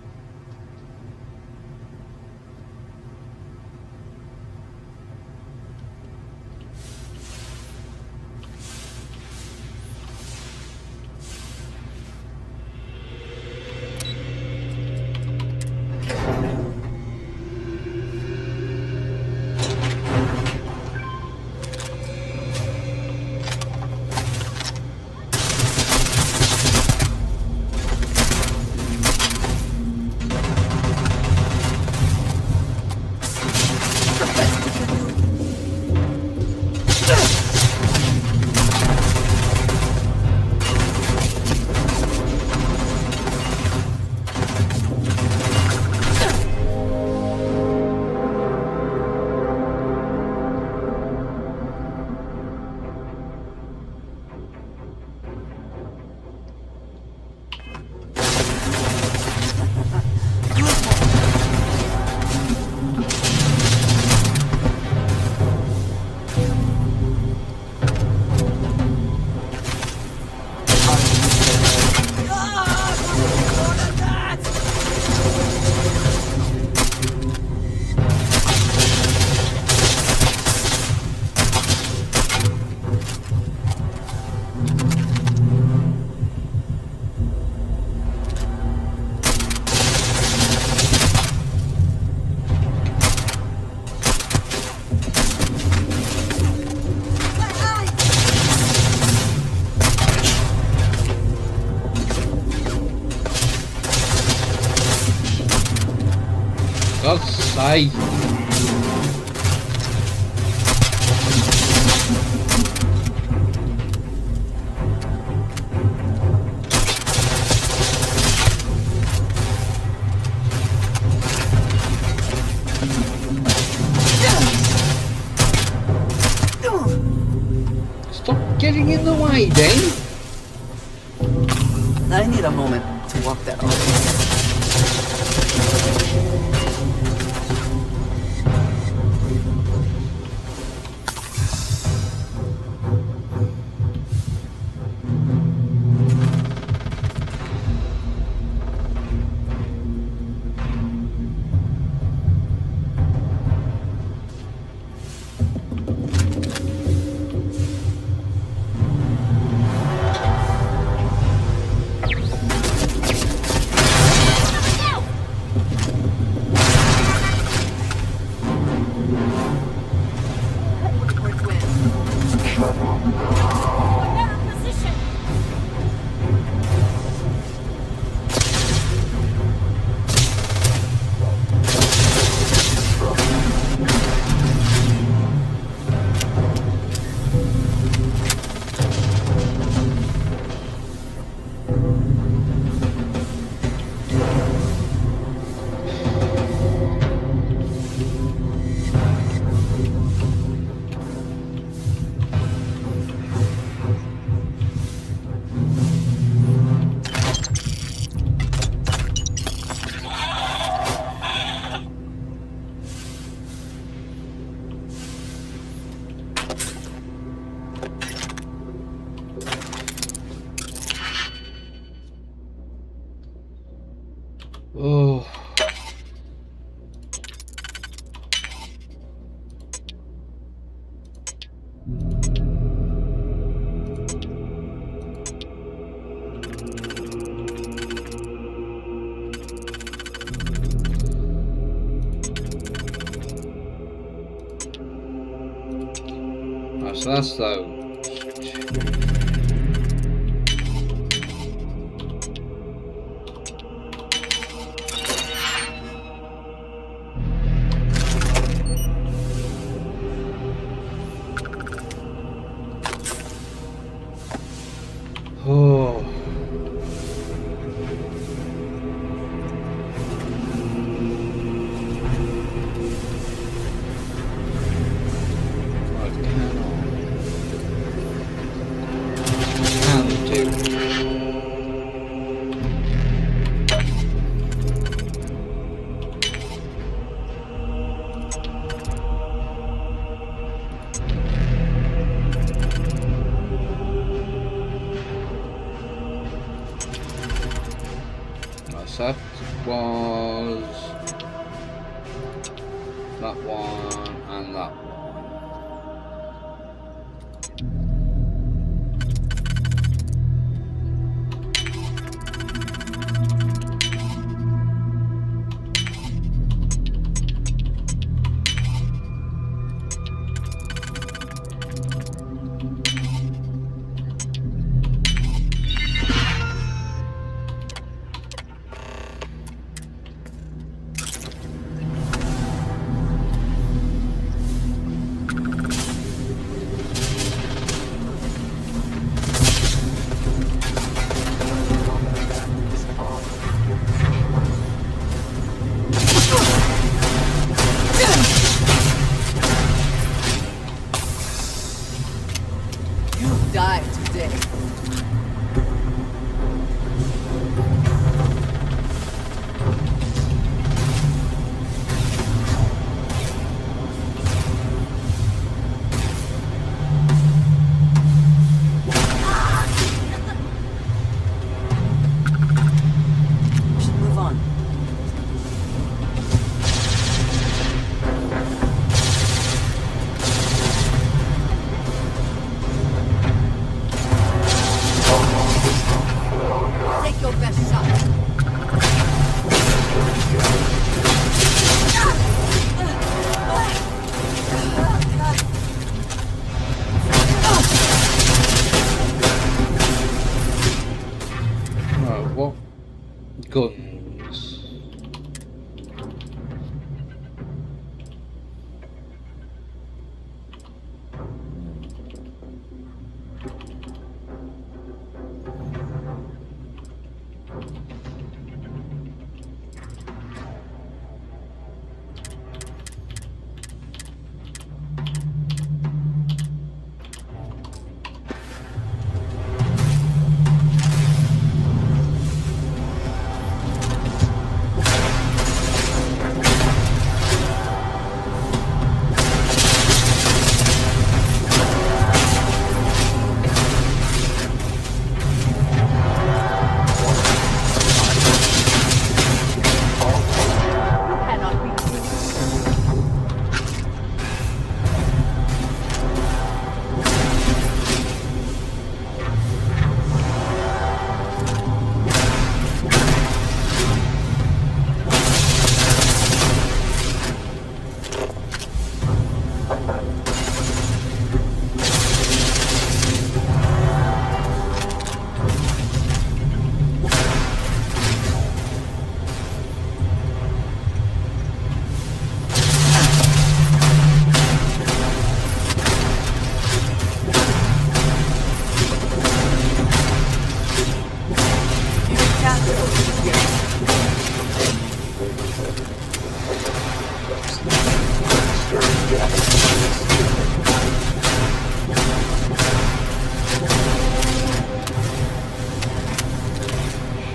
God's sake. Stop getting in the way, then. I need a moment to walk that off. Oh. So that's those. Oh. That was that one and that one. Die today. We should move on. Take your best shot. Right, what guns?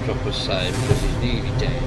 Drop a save because he's nearly dead.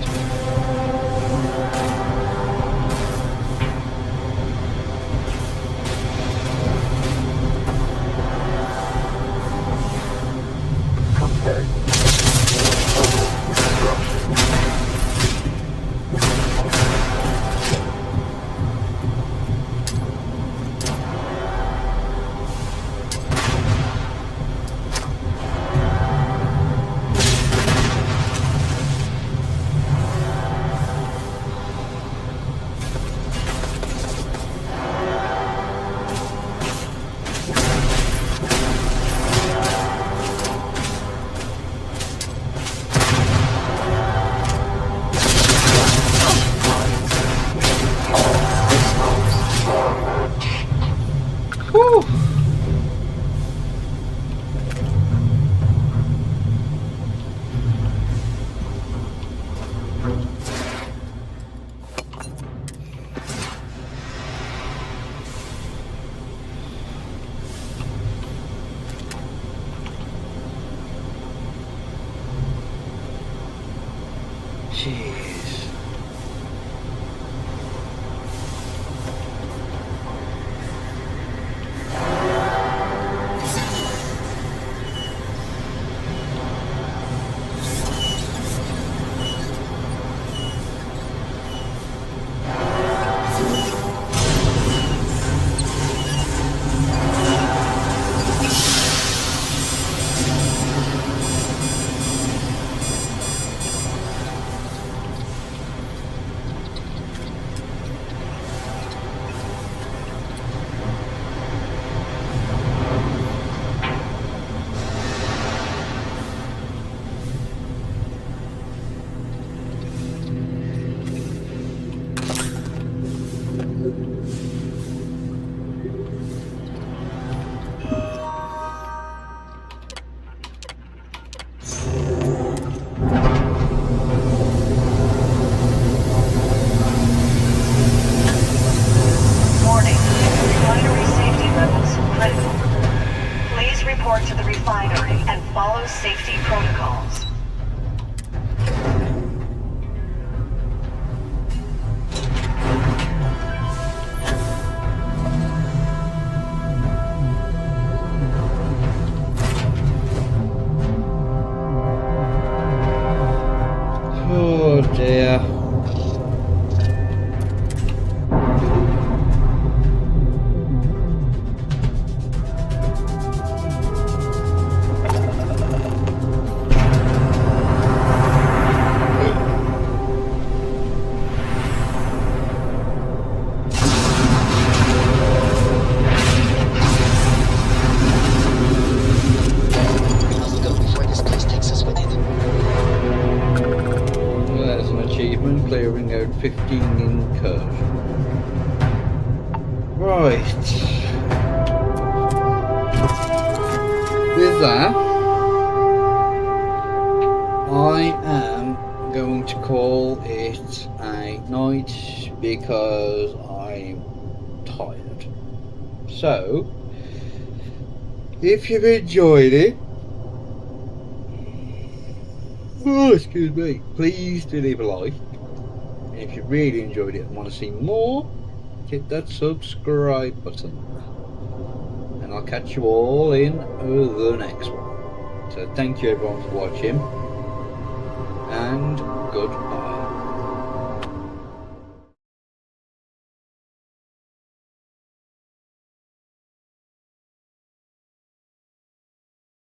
Jeez. Safety protocols. Oh dear. Clearing out 15 incursion. Right. With that, I am going to call it a night because I'm tired. So, if you've enjoyed it, oh, excuse me, please do leave a like. If you really enjoyed it and want to see more, hit that subscribe button. And I'll catch you all in the next one. So thank you everyone for watching.